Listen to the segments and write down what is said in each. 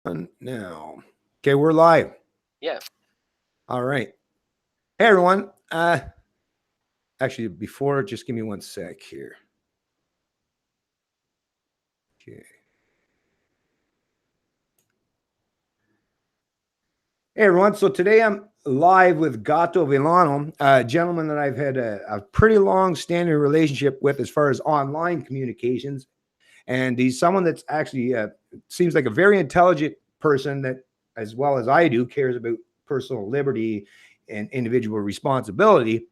Now. Okay, we're live. Yeah. All right. Hey, everyone. Actually, before, just give me one sec here. Okay. Hey, everyone. So today I'm live with Gato Villano, a gentleman that I've had a pretty long-standing relationship with as far as online communications. And he's someone that's actually seems like a very intelligent person that, as well as I do, cares about personal liberty and individual responsibility.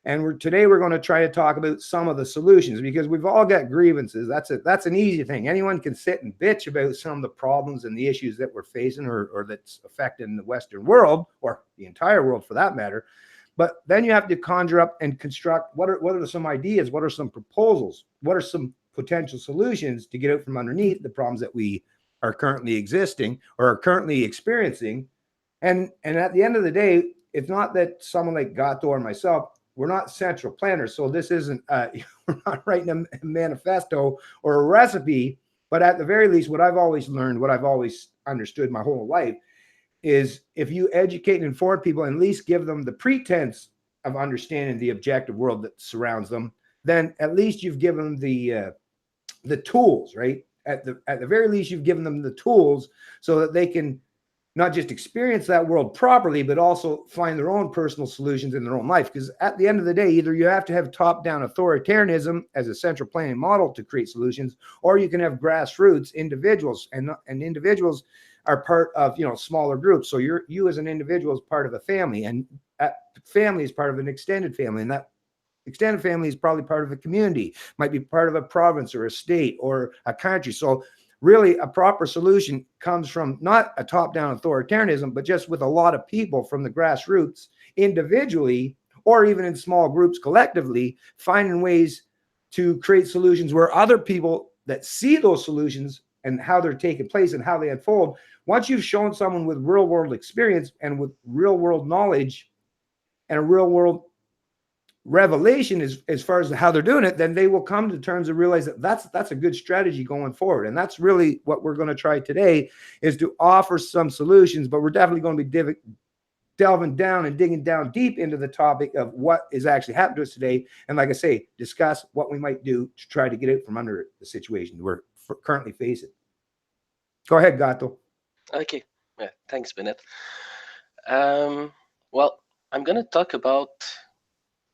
And today we're going to try to talk about some of the solutions because we've all got grievances. That's an easy thing. Anyone can sit and bitch about some of the problems and the issues that we're facing or that's affecting the Western world or the entire world for that matter. But then you have to conjure up and construct what are some ideas, what are some proposals, what are some potential solutions to get out from underneath the problems that we are currently existing or are currently experiencing. And at the end of the day, it's not that someone like Gato or myself, we're not central planners. So this isn't we're not writing a manifesto or a recipe. But at the very least, what I've always learned, what I've always understood my whole life, is if you educate and inform people and at least give them the pretense of understanding the objective world that surrounds them, then at least you've given them the tools, right? At the very least, you've given them the tools so that they can not just experience that world properly, but also find their own personal solutions in their own life. Because at the end of the day, either you have to have top-down authoritarianism as a central planning model to create solutions, or you can have grassroots individuals, and individuals are part of smaller groups. So you as an individual is part of a family, and that family is part of an extended family, and that extended family is probably part of a community, might be part of a province or a state or a country. So really a proper solution comes from not a top-down authoritarianism, but just with a lot of people from the grassroots individually or even in small groups collectively finding ways to create solutions where other people that see those solutions and how they're taking place and how they unfold, once you've shown someone with real world experience and with real world knowledge and a real world revelation as far as how they're doing it, then they will come to terms and realize that that's a good strategy going forward. And that's really what we're going to try today, is to offer some solutions. But we're definitely going to be delving down and digging down deep into the topic of what is actually happening to us today, and like I say, discuss what we might do to try to get out from under the situation we're currently facing. Go ahead, Gato. Okay. Yeah. Thanks, Bennett. Well, I'm gonna talk about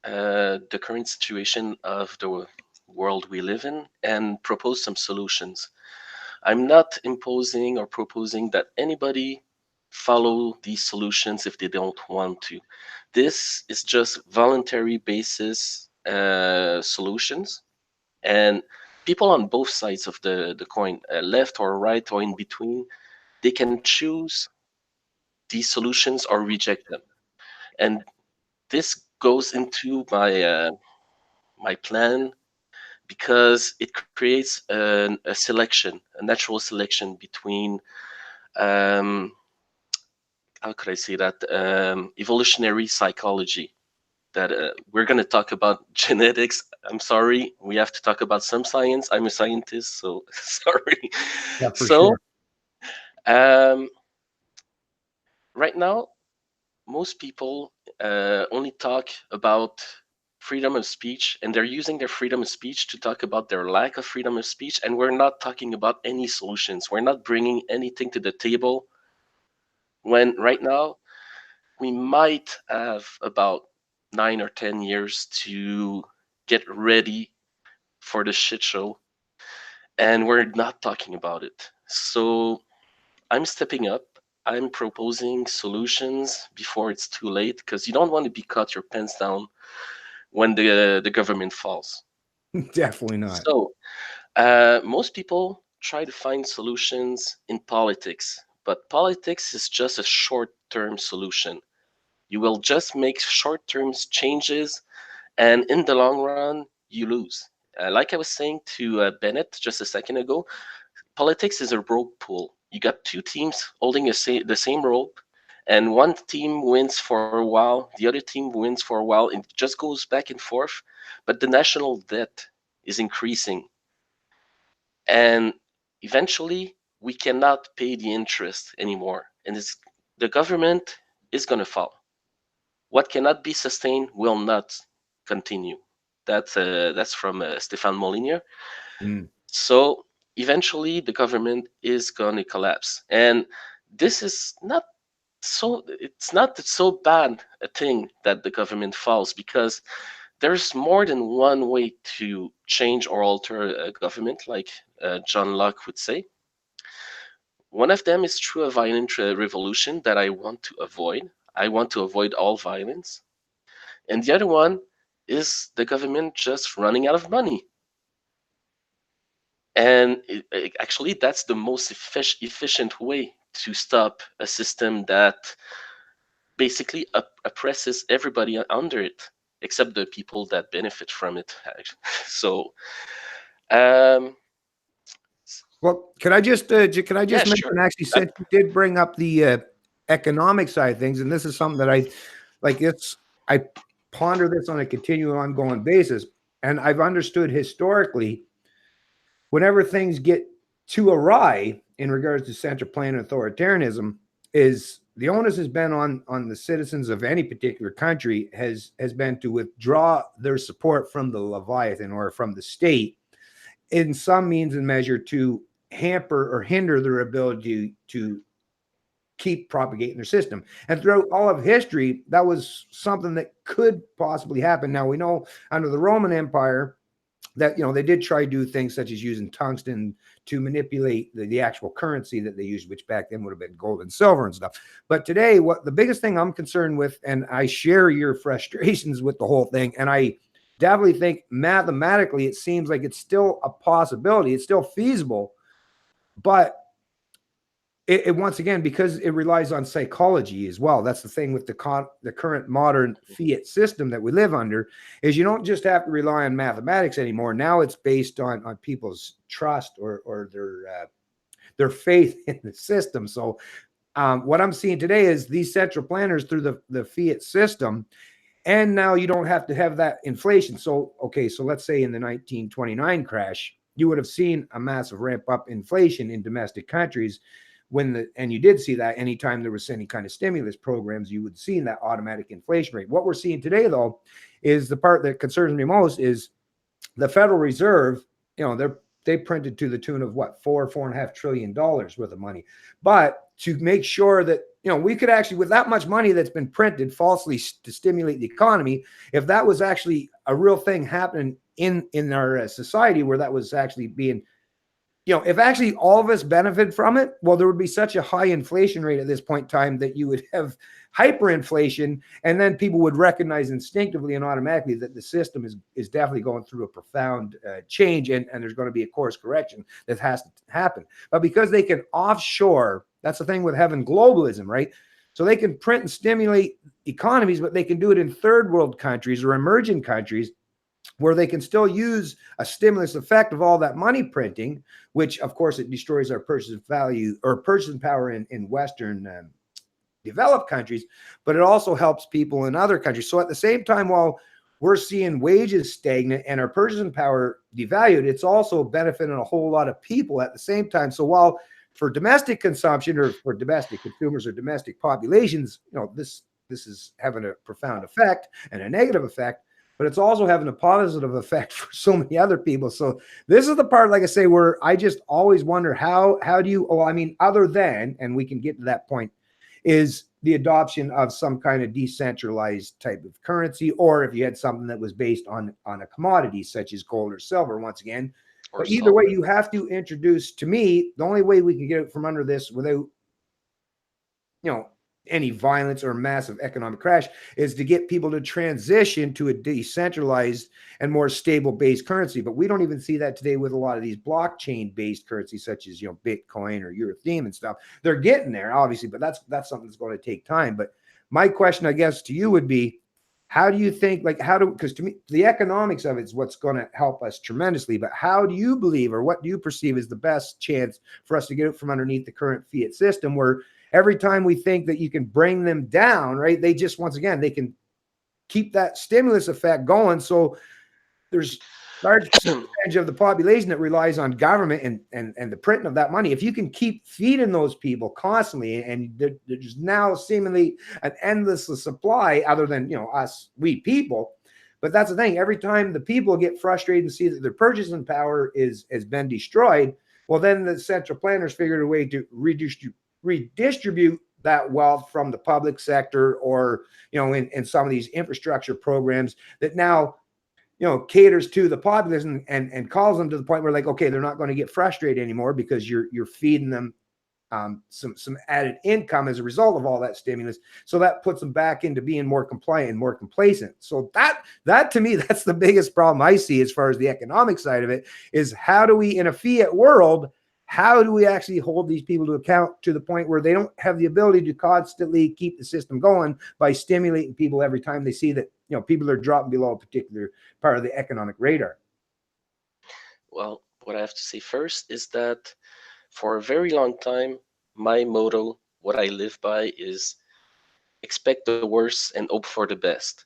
the current situation of the world we live in and propose some solutions. I'm not imposing or proposing that anybody follow these solutions if they don't want to. This is just voluntary basis solutions, and people on both sides of the coin, left or right or in between, they can choose these solutions or reject them. And this goes into my plan because it creates a selection, a natural selection between um, how could I say that, evolutionary psychology. That we're going to talk about genetics. I'm sorry, we have to talk about some science. I'm a scientist, so sorry. Yeah, for So sure. um, right now, most people only talk about freedom of speech, and they're using their freedom of speech to talk about their lack of freedom of speech, and we're not talking about any solutions. We're not bringing anything to the table when right now we might have about 9 or 10 years to get ready for the shit show, and we're not talking about it. So I'm stepping up. I'm proposing solutions before it's too late, because you don't want to be caught your pants down when the government falls. Definitely not. So most people try to find solutions in politics, but politics is just a short-term solution. You will just make short-term changes, and in the long run, you lose. Like I was saying to Bennett just a second ago, politics is a rope pool. You got two teams holding the same rope, and one team wins for a while, the other team wins for a while, and it just goes back and forth. But the national debt is increasing, and eventually we cannot pay the interest anymore, and the government is going to fall. What cannot be sustained will not continue. That's from Stéphane Molinier. Mm. So eventually, the government is going to collapse, and this is not so. It's not so bad a thing that the government falls, because there's more than one way to change or alter a government, like John Locke would say. One of them is through a violent revolution that I want to avoid. I want to avoid all violence. And the other one is the government just running out of money. And actually, that's the most efficient way to stop a system that basically oppresses everybody under it, except the people that benefit from it. So, um, Well, can I just yeah, mention, sure. actually, since you did bring up the economic side of things, and this is something that I like. I ponder this on a continual, ongoing basis, and I've understood historically, whenever things get too awry in regards to central plan authoritarianism, is the onus has been on the citizens of any particular country has been to withdraw their support from the Leviathan or from the state in some means and measure to hamper or hinder their ability to keep propagating their system. And throughout all of history, that was something that could possibly happen. Now we know under the Roman Empire that, they did try to do things such as using tungsten to manipulate the actual currency that they used, which back then would have been gold and silver and stuff. But today, what the biggest thing I'm concerned with, and I share your frustrations with the whole thing, and I definitely think mathematically it seems like it's still a possibility, it's still feasible, but it once again, because it relies on psychology as well. That's the thing with the current modern fiat system that we live under, is you don't just have to rely on mathematics anymore. Now it's based on people's trust or their faith in the system. So what I'm seeing today is these central planners through the fiat system, and now you don't have to have that inflation. So, okay, so let's say in the 1929 crash, you would have seen a massive ramp up inflation in domestic countries and you did see that anytime there was any kind of stimulus programs, you would see that automatic inflation rate. What we're seeing today, though, is the part that concerns me most is the Federal Reserve. They printed to the tune of what, $4.5 trillion worth of money. But to make sure that, we could actually, with that much money that's been printed falsely to stimulate the economy, if that was actually a real thing happening in our society where that was actually being, if actually all of us benefit from it, well, there would be such a high inflation rate at this point in time that you would have hyperinflation, and then people would recognize instinctively and automatically that the system is definitely going through a profound change, and there's going to be a course correction that has to happen. But because they can offshore, that's the thing with having globalism, right? So they can print and stimulate economies, but they can do it in third world countries or emerging countries, where they can still use a stimulus effect of all that money printing, which of course it destroys our purchasing value or purchasing power in Western developed countries, but it also helps people in other countries. So at the same time, while we're seeing wages stagnant and our purchasing power devalued, it's also benefiting a whole lot of people at the same time. So while for domestic consumption or for domestic consumers or domestic populations, this is having a profound effect and a negative effect, but it's also having a positive effect for so many other people. So this is the part, like I say, where I just always wonder how do you, other than, and we can get to that point, is the adoption of some kind of decentralized type of currency, or if you had something that was based on a commodity such as gold or silver, once again. But either way, you have to introduce, to me, the only way we can get it from under this without, any violence or massive economic crash, is to get people to transition to a decentralized and more stable based currency. But we don't even see that today with a lot of these blockchain based currencies such as Bitcoin or Ethereum and stuff. They're getting there, obviously, but that's something that's going to take time. But my question, I guess, to you would be, how do you think, because to me the economics of it is what's going to help us tremendously, but how do you believe, or what do you perceive as the best chance for us to get it from underneath the current fiat system, where every time we think that you can bring them down, right, they just, once again, they can keep that stimulus effect going. So there's large percentage of the population that relies on government and the printing of that money. If you can keep feeding those people constantly, and there's now seemingly an endless supply, other than us, we people. But that's the thing. Every time the people get frustrated and see that their purchasing power has been destroyed, well, then the central planners figured a way to redistribute that wealth from the public sector, or in some of these infrastructure programs that now caters to the populace and calls them to the point where, like, okay, they're not going to get frustrated anymore because you're feeding them some added income as a result of all that stimulus. So that puts them back into being more compliant and more complacent. So that to me, that's the biggest problem I see as far as the economic side of it, is how do we, in a fiat world, how do we actually hold these people to account to the point where they don't have the ability to constantly keep the system going by stimulating people every time they see that people are dropping below a particular part of the economic radar? Well, what I have to say first is that for a very long time, my motto, what I live by, is expect the worst and hope for the best.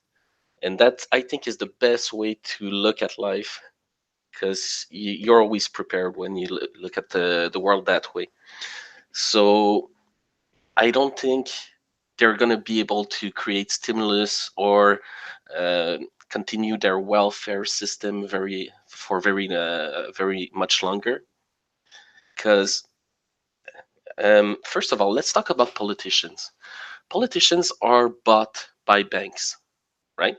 And that, I think, is the best way to look at life, because you're always prepared when you look at the world that way. So I don't think they're going to be able to create stimulus or continue their welfare system very much longer. Because first of all, let's talk about politicians. Politicians are bought by banks, right?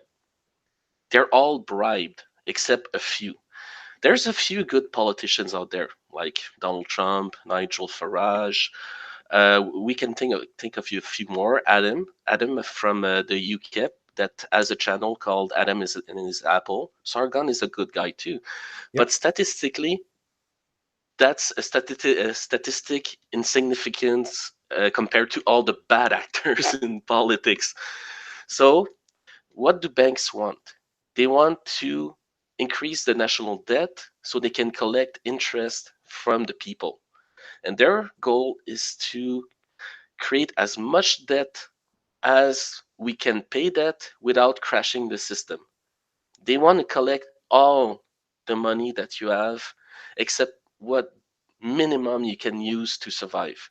They're all bribed except a few. There's a few good politicians out there, like Donald Trump, Nigel Farage. We can think of a few more. Adam from the UKIP, that has a channel called Adam is in his Apple. Sargon is a good guy too. Yep. But statistically, that's a statistic insignificance compared to all the bad actors in politics. So what do banks want? They want to increase the national debt so they can collect interest from the people. And their goal is to create as much debt as we can pay debt without crashing the system. They want to collect all the money that you have, except what minimum you can use to survive.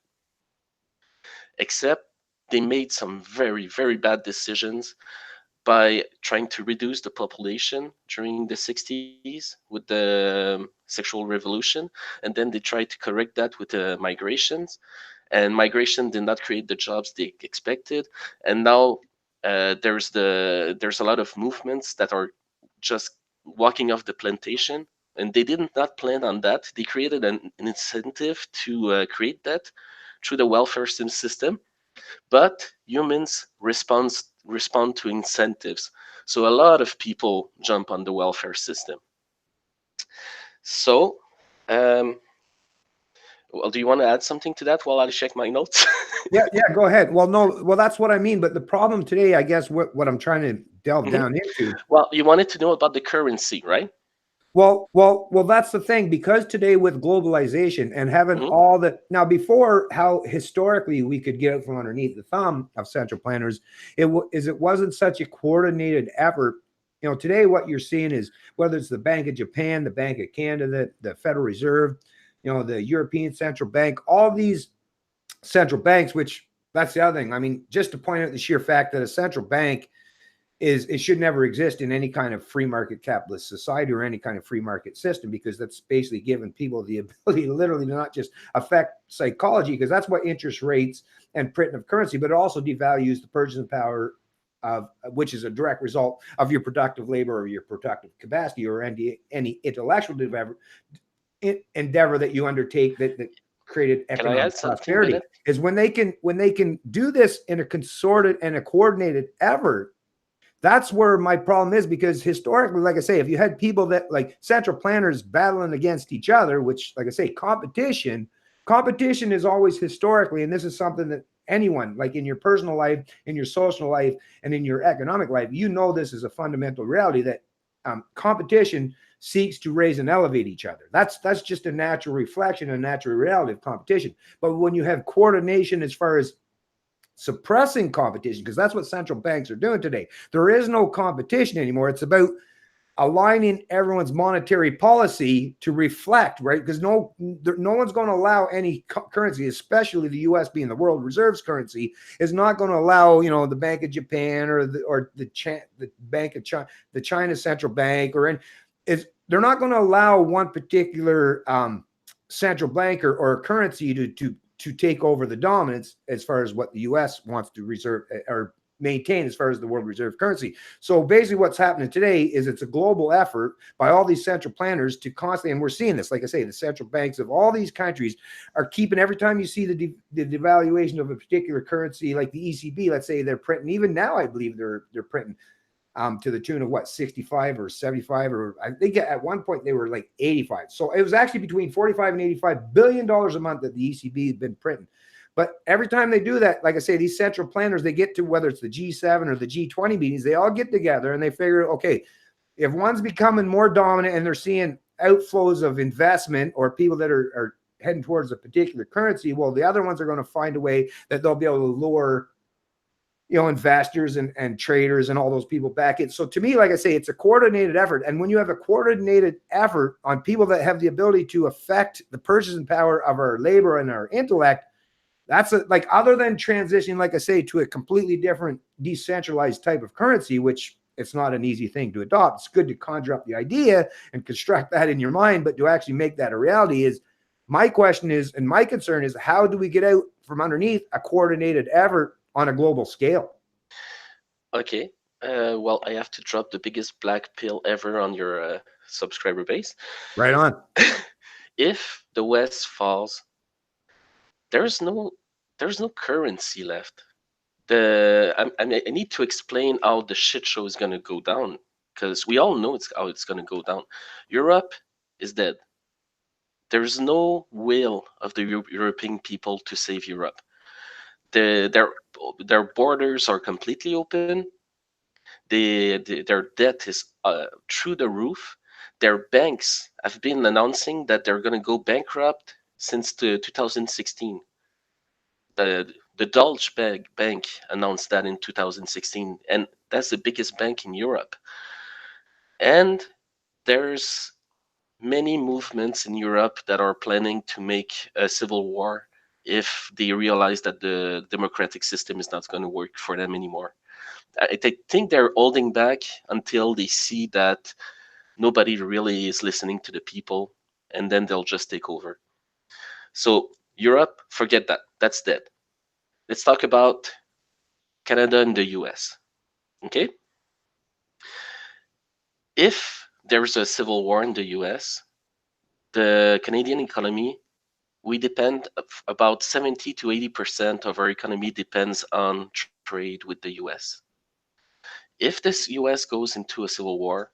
Except they made some very, very bad decisions by trying to reduce the population during the 60s with the sexual revolution. And then they tried to correct that with the migrations. And migration did not create the jobs they expected. And now there's a lot of movements that are just walking off the plantation. And they did not plan on that. They created an incentive to create that through the welfare system. But humans respond to incentives. So a lot of people jump on the welfare system. So, well, do you want to add something to that while I check my notes? yeah, go ahead. Well, that's what I mean. But the problem today, I guess, what I'm trying to delve down into. Well, you wanted to know about the currency, right? Well, that's the thing, because today with globalization and having all the, now before, how historically we could get out from underneath the thumb of central planners, it wasn't such a coordinated effort. Today what you're seeing is, whether it's the Bank of Japan, the Bank of Canada, the Federal Reserve, the European Central Bank, all these central banks, which that's the other thing. I mean, just to point out the sheer fact that a central bank it should never exist in any kind of free market capitalist society or any kind of free market system, because that's basically giving people the ability to literally not just affect psychology, because that's what interest rates and printing of currency, but it also devalues the purchasing power of, which is a direct result of your productive labor or your productive capacity or any intellectual endeavor that you undertake that created economic prosperity. Is when they can do this in a concerted and a coordinated effort. That's where my problem is, because historically, like I say, if you had people that, like, central planners battling against each other, which, like I say, competition is always historically, and this is something that anyone, like in your personal life, in your social life, and in your economic life, this is a fundamental reality, that competition seeks to raise and elevate each other. That's just a natural reflection, a natural reality of competition. But when you have coordination as far as suppressing competition, because that's what central banks are doing today. There is no competition anymore. It's about aligning everyone's monetary policy to reflect, right? Because no one's going to allow any currency, especially the U.S. being the world reserves currency, is not going to allow, you know, the Bank of Japan or the Bank of China, the China Central Bank, they're not going to allow one particular central bank or currency to take over the dominance as far as what the U.S. wants to reserve or maintain as far as the world reserve currency. So basically what's happening today is it's a global effort by all these central planners to constantly, and we're seeing this, like I say, the central banks of all these countries are keeping, every time you see the devaluation of a particular currency, like the ECB, let's say they're printing, even now I believe they're printing to the tune of what, 65 or 75, or I think at one point they were like 85. So it was actually between 45 and 85 billion dollars a month that the ECB has been printing. But every time they do that, like I say, these central planners, they get to, whether it's the G7 or the G20 meetings, they all get together and they figure, okay, if one's becoming more dominant and they're seeing outflows of investment or people that are heading towards a particular currency, well, the other ones are going to find a way that they'll be able to lure, you know, investors and traders and all those people back in. So to me, like I say, it's a coordinated effort. And when you have a coordinated effort on people that have the ability to affect the purchasing power of our labor and our intellect, that's like, other than transitioning, like I say, to a completely different decentralized type of currency, which it's not an easy thing to adopt. It's good to conjure up the idea and construct that in your mind, but to actually make that a reality is, my question is, and my concern is, how do we get out from underneath a coordinated effort on a global scale? Okay. Well, I have to drop the biggest black pill ever on your subscriber base. Right on. If the West falls, there's no currency left. I need to explain how the shit show is gonna go down, because we all know how it's gonna go down. Europe is dead. There's no will of the European people to save Europe. Their borders are completely open. Their debt is through the roof. Their banks have been announcing that they're going to go bankrupt since 2016. The Deutsche Bank announced that in 2016, and that's the biggest bank in Europe. And there's many movements in Europe that are planning to make a civil war if they realize that the democratic system is not going to work for them anymore. I think they're holding back until they see that nobody really is listening to the people, and then they'll just take over. So Europe, forget that. That's dead. Let's talk about Canada and the US. Okay? If there's a civil war in the US, the Canadian economy, we depend about 70 to 80% of our economy depends on trade with the US. If this US goes into a civil war,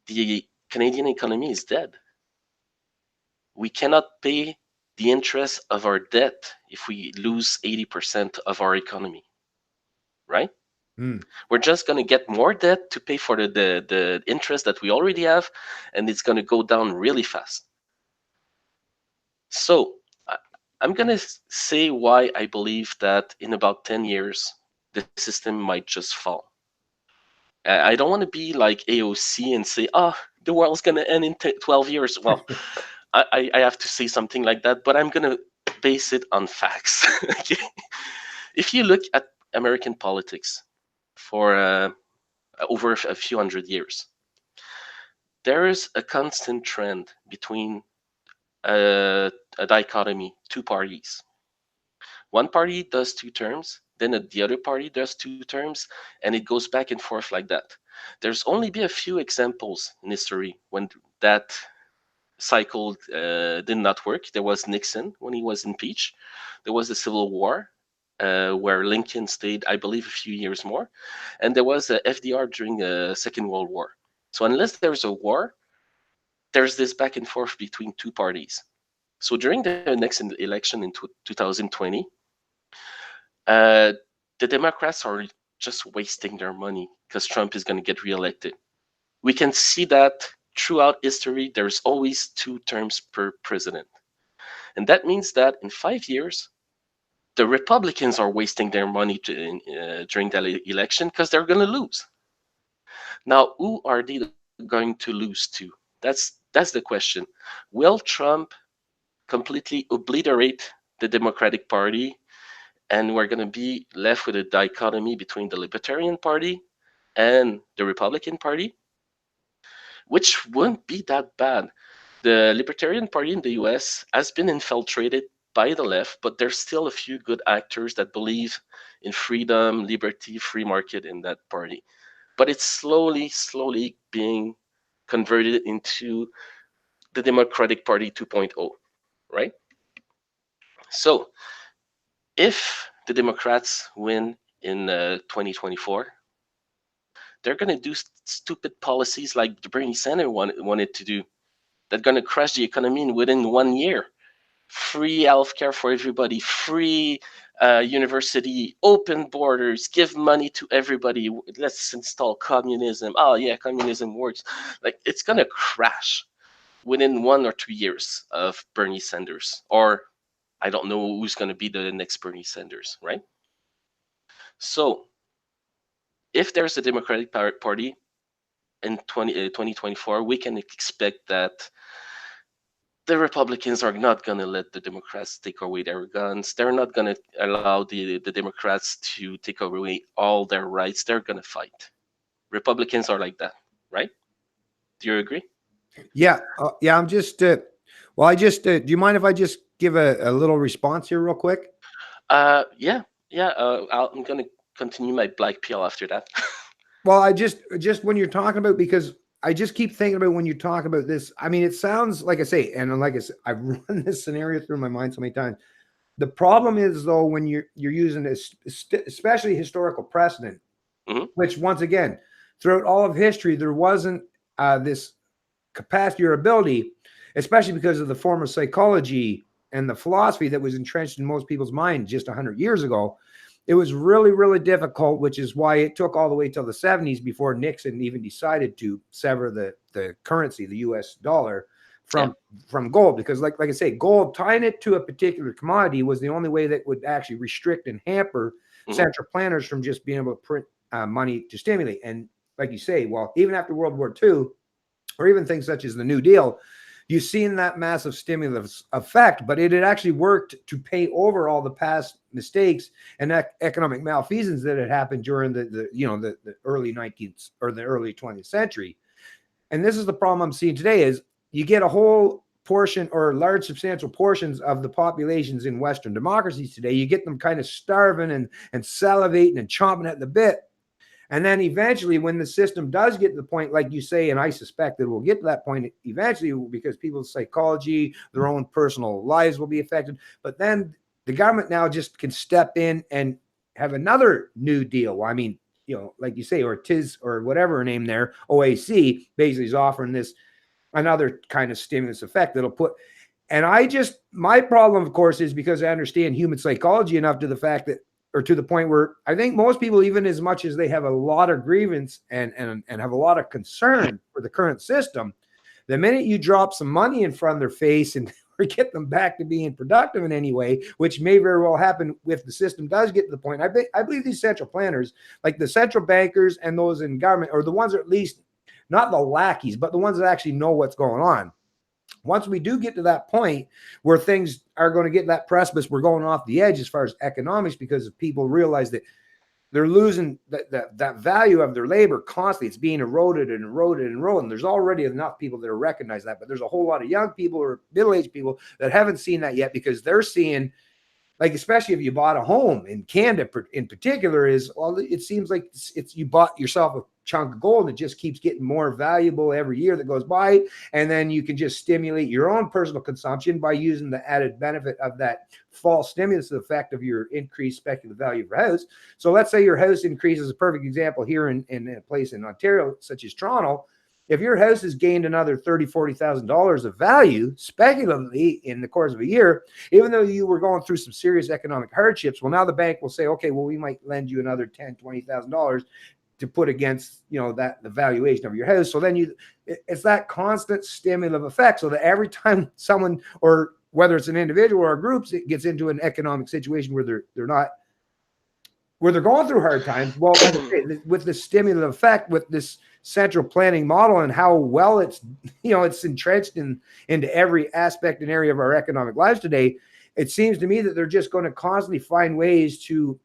the Canadian economy is dead. We cannot pay the interest of our debt if we lose 80% of our economy, right? We're just going to get more debt to pay for the interest that we already have, and it's going to go down really fast. So I'm going to say why I believe that in about 10 years, the system might just fall. I don't want to be like AOC and say, oh, the world's going to end in 12 years. Well, I have to say something like that, but I'm going to base it on facts. Okay? If you look at American politics for over a few hundred years, there is a constant trend between a dichotomy, two parties. One party does 2 terms, then the other party does 2 terms, and it goes back and forth like that. There's only been a few examples in history when that cycle did not work. There was Nixon when he was impeached. There was the Civil War where Lincoln stayed, I believe, a few years more. And there was FDR during the Second World War. So unless there's a war, there's this back and forth between 2 parties. So during the next election in 2020, the Democrats are just wasting their money because Trump is going to get reelected. We can see that throughout history, there's always 2 terms per president. And that means that in 5 years, the Republicans are wasting their money during that election because they're going to lose. Now, who are they going to lose to? That's the question. Will Trump completely obliterate the Democratic Party, and we're going to be left with a dichotomy between the Libertarian Party and the Republican Party, which wouldn't be that bad. The Libertarian Party in the US has been infiltrated by the left, but there's still a few good actors that believe in freedom, liberty, free market in that party. But it's slowly being converted into the Democratic Party 2.0, right? So if the Democrats win in 2024, they're going to do stupid policies like the Bernie Sanders wanted to do. That's going to crash the economy within 1 year. Free healthcare for everybody, free university, open borders, give money to everybody. Let's install communism. Oh yeah, communism works. Like, it's going to crash within 1 or 2 years of Bernie Sanders, or I don't know who's going to be the next Bernie Sanders, right? So if there's a Democratic Party in 2024, we can expect that the Republicans are not going to let the Democrats take away their guns. They're not going to allow the Democrats to take away all their rights. They're going to fight. Republicans are like that, right? Do you agree? Yeah. Yeah. I'm just, well, I just, do you mind if I just give a little response here real quick? Yeah. I'm going to continue my black pill after that. Well, I just when you're talking about, because I just keep thinking about when you talk about this. I mean, it sounds like I say, and like I said, I've run this scenario through my mind so many times. The problem is though, when you're using this, especially historical precedent, which once again, throughout all of history, there wasn't this capacity or ability, especially because of the form of psychology and the philosophy that was entrenched in most people's minds just 100 years ago. It was really, really difficult, which is why it took all the way till the 70s before Nixon even decided to sever the currency, the US dollar, from gold. Because like I say, gold, tying it to a particular commodity was the only way that would actually restrict and hamper central planners from just being able to print money to stimulate. And like you say, well, even after World War II, or even things such as the New Deal, you've seen that massive stimulus effect, but it had actually worked to pay over all the past mistakes and economic malfeasance that had happened during the early 19th or the early 20th century. And this is the problem I'm seeing today: is you get a whole portion or large substantial portions of the populations in Western democracies today, you get them kind of starving and salivating and chomping at the bit. And then eventually, when the system does get to the point, like you say, and I suspect that it will get to that point eventually, because people's psychology, their own personal lives will be affected. But then the government now just can step in and have another new deal. I mean, like you say, or TIS or whatever her name there, OAC, basically is offering this another kind of stimulus effect that'll put. And my problem, of course, is because I understand human psychology enough to the fact that, or to the point where I think most people, even as much as they have a lot of grievance and have a lot of concern for the current system, the minute you drop some money in front of their face and or get them back to being productive in any way, which may very well happen if the system does get to the point. I believe these central planners, like the central bankers and those in government, are the ones that, at least not the lackeys, but the ones that actually know what's going on. Once we do get to that point where things are going to get that precipice, we're going off the edge as far as economics, because people realize that they're losing that value of their labor constantly. It's being eroded and eroded and eroded. There's already enough people that recognize that, but there's a whole lot of young people or middle-aged people that haven't seen that yet, because they're seeing, like, especially if you bought a home in Canada in particular, is, well, it seems like it's you bought yourself a chunk of gold, and it just keeps getting more valuable every year that goes by. And then you can just stimulate your own personal consumption by using the added benefit of that false stimulus effect of your increased speculative value of your house. So let's say your house increases, a perfect example here in a place in Ontario, such as Toronto. If your house has gained another $30,000, $40,000 of value speculatively in the course of a year, even though you were going through some serious economic hardships, well, now the bank will say, okay, well, we might lend you another $10,000, $20,000 to put against, the valuation of your house. So then it's that constant stimulative effect, so that every time someone, or whether it's an individual or a group, gets into an economic situation where they're not where they're going through hard times. Well, like I say, with the stimulative effect, with this central planning model and how well it's, it's entrenched into every aspect and area of our economic lives today, it seems to me that they're just going to constantly find ways to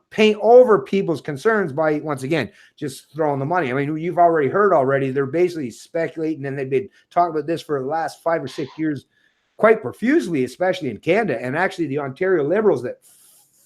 paint over people's concerns by, once again, just throwing the money. I mean, you've already heard already, they're basically speculating, and they've been talking about this for the last 5 or 6 years quite profusely, especially in Canada. And actually the Ontario Liberals that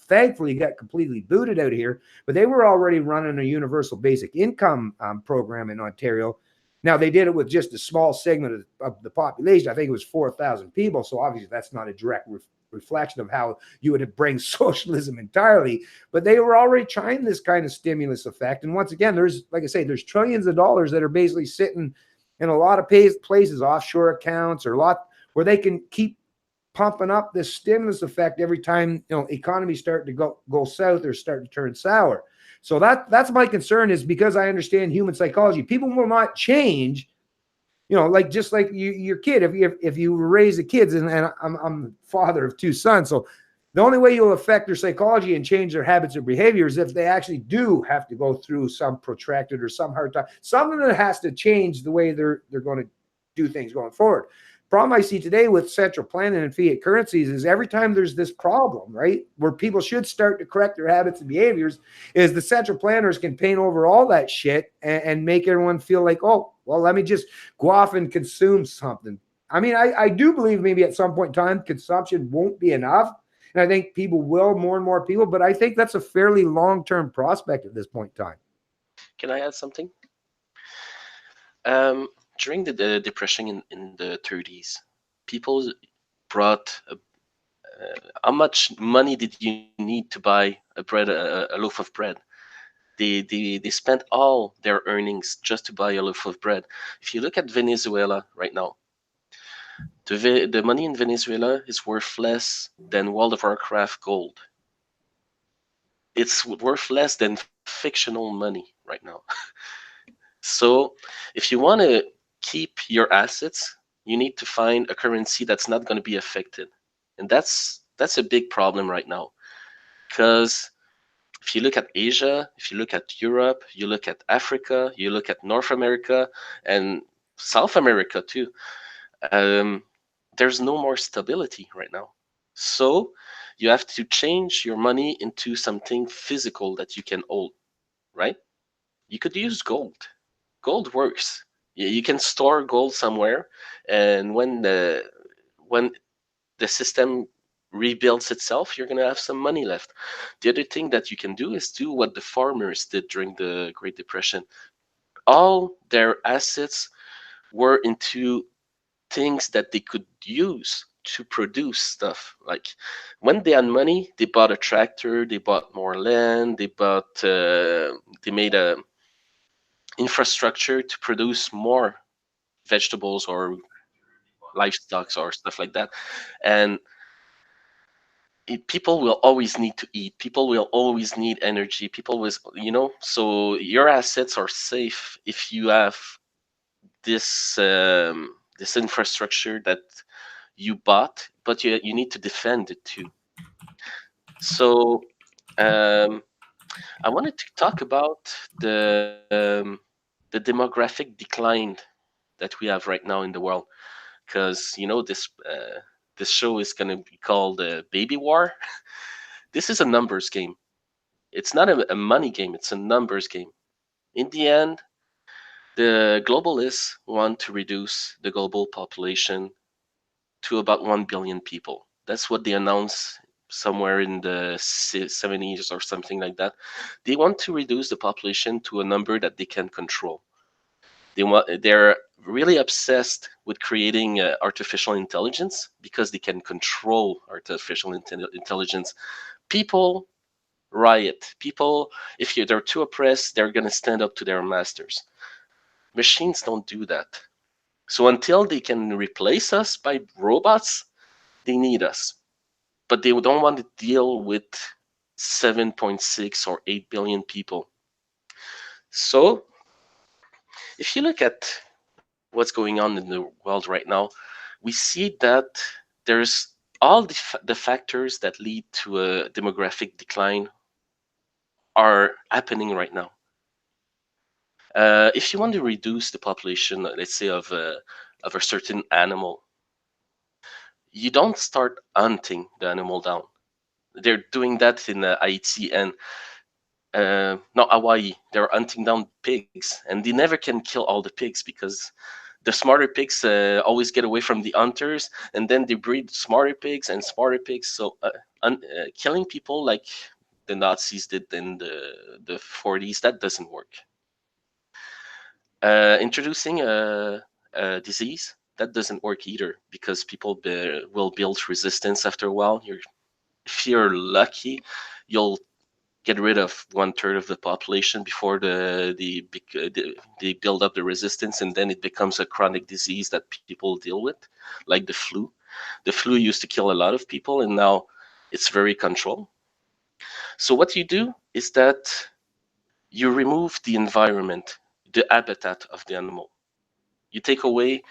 thankfully got completely booted out of here, but they were already running a universal basic income program in Ontario. Now, they did it with just a small segment of the population. I think it was 4,000 people. So obviously that's not a direct reflection of how you would bring socialism entirely, but they were already trying this kind of stimulus effect. And once again, there's, like I say, there's trillions of dollars that are basically sitting in a lot of places, offshore accounts, or a lot where they can keep pumping up this stimulus effect every time economies start to go south or start to turn sour. So that's my concern, is because I understand human psychology. People will not change, like just like your kid. If you raise the kids, and I'm father of 2 sons, so the only way you'll affect their psychology and change their habits or behaviors if they actually do have to go through some protracted or some hard time, something that has to change the way they're going to do things going forward. Problem I see today with central planning and fiat currencies is every time there's this problem, right, where people should start to correct their habits and behaviors, is the central planners can paint over all that shit and make everyone feel like, oh, well, let me just go off and consume something. I mean, I do believe maybe at some point in time, consumption won't be enough. And I think people will, more and more people, but I think that's a fairly long-term prospect at this point in time. Can I add something? During the depression in the 30s, people brought how much money did you need to buy a loaf of bread? They spent all their earnings just to buy a loaf of bread. If you look at Venezuela right now, the money in Venezuela is worth less than World of Warcraft gold. It's worth less than fictional money right now. So if you want to keep your assets, you need to find a currency that's not going to be affected. And that's a big problem right now. Because if you look at Asia, if you look at Europe, you look at Africa, you look at North America and South America too, there's no more stability right now. So you have to change your money into something physical that you can hold, right? You could use gold. Gold works. You can store gold somewhere, and when the system rebuilds itself, you're going to have some money left. The other thing that you can do is do what the farmers did during the Great Depression. All their assets were into things that they could use to produce stuff. Like when they had money, they bought a tractor, they bought more land, they made a infrastructure to produce more vegetables or livestock or stuff like that. And people will always need to eat. People will always need energy. People will, so your assets are safe if you have this infrastructure that you bought, but you need to defend it too. So I wanted to talk about the demographic decline that we have right now in the world, because this show is going to be called Baby War. This is a numbers game. It's not a money game. It's a numbers game. In the end, the globalists want to reduce the global population to about 1 billion people. That's what they announced somewhere in the 70s or something like that. They want to reduce the population to a number that they can control. They're really obsessed with creating artificial intelligence because they can control artificial intelligence. People riot. People, if they're too oppressed, they're going to stand up to their masters. Machines don't do that. So until they can replace us by robots, they need us. But they don't want to deal with 7.6 or 8 billion people. So if you look at what's going on in the world right now, we see that there's all the factors that lead to a demographic decline are happening right now. If you want to reduce the population, let's say of a certain animal, you don't start hunting the animal down. They're doing that in Haiti and not Hawaii. They're hunting down pigs, and they never can kill all the pigs because the smarter pigs always get away from the hunters, and then they breed smarter pigs and smarter pigs. So killing people like the Nazis did in the 40s, that doesn't work. Introducing a disease, that doesn't work either because people will build resistance after a while. If you're lucky, you'll get rid of 1/3 of the population before they build up the resistance, and then it becomes a chronic disease that people deal with, like the flu. The flu used to kill a lot of people, and now it's very controlled. So what you do is that you remove the environment, the habitat of the animal. You take away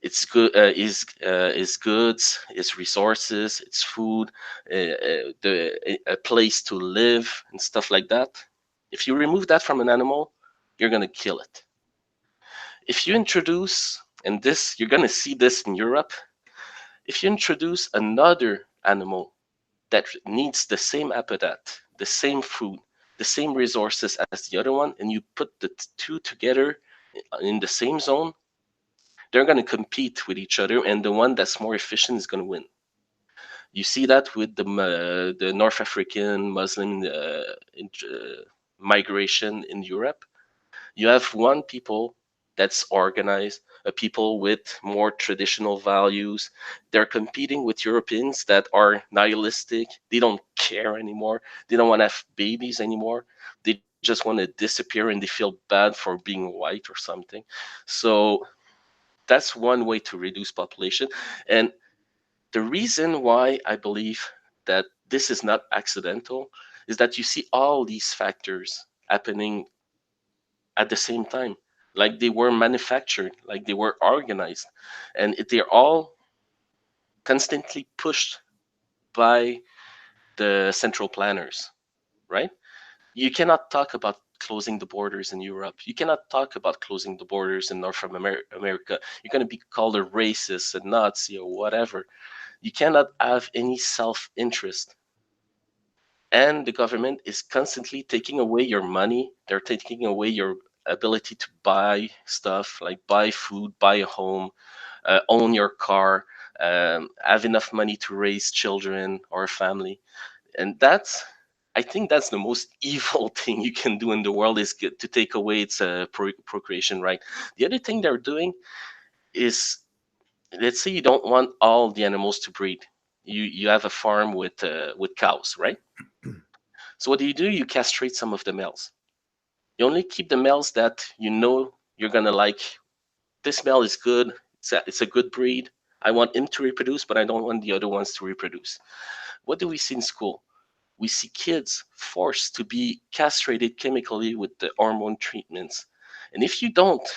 its goods, its resources, its food, a place to live, and stuff like that. If you remove that from an animal, you're gonna kill it. If you introduce, and this you're gonna see this in Europe, if you introduce another animal that needs the same habitat, the same food, the same resources as the other one, and you put the two together in the same zone, they're going to compete with each other, and the one that's more efficient is going to win. You see that with the North African Muslim migration in Europe. You have one people that's organized, a people with more traditional values. They're competing with Europeans that are nihilistic. They don't care anymore. They don't want to have babies anymore. They just want to disappear and they feel bad for being white or something. So that's one way to reduce population. And the reason why I believe that this is not accidental is that you see all these factors happening at the same time, like they were manufactured, like they were organized, and they're all constantly pushed by the central planners, right? You cannot talk about closing the borders in Europe. You cannot talk about closing the borders in North America. You're going to be called a racist, a Nazi, or whatever. You cannot have any self-interest. And the government is constantly taking away your money. They're taking away your ability to buy stuff, like buy food, buy a home, own your car, have enough money to raise children or a family. And I think that's the most evil thing you can do in the world is to take away its procreation right. The other thing they're doing is, let's say you don't want all the animals to breed. You have a farm with cows, right? So what do? You castrate some of the males. You only keep the males that you know you're gonna like. This male is good. It's a good breed. I want him to reproduce, but I don't want the other ones to reproduce. What do we see in school? We see kids forced to be castrated chemically with the hormone treatments. And if you don't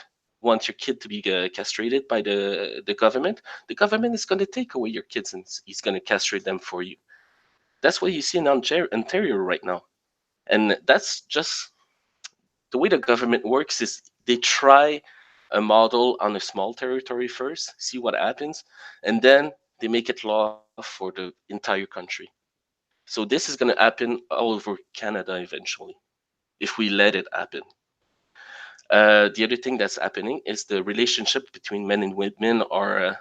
want your kid to be castrated by the government is going to take away your kids and he's going to castrate them for you. That's what you see in Ontario right now. And that's just the way the government works is they try a model on a small territory first, see what happens, and then they make it law for the entire country. So this is going to happen all over Canada eventually, if we let it happen. The other thing that's happening is the relationship between men and women are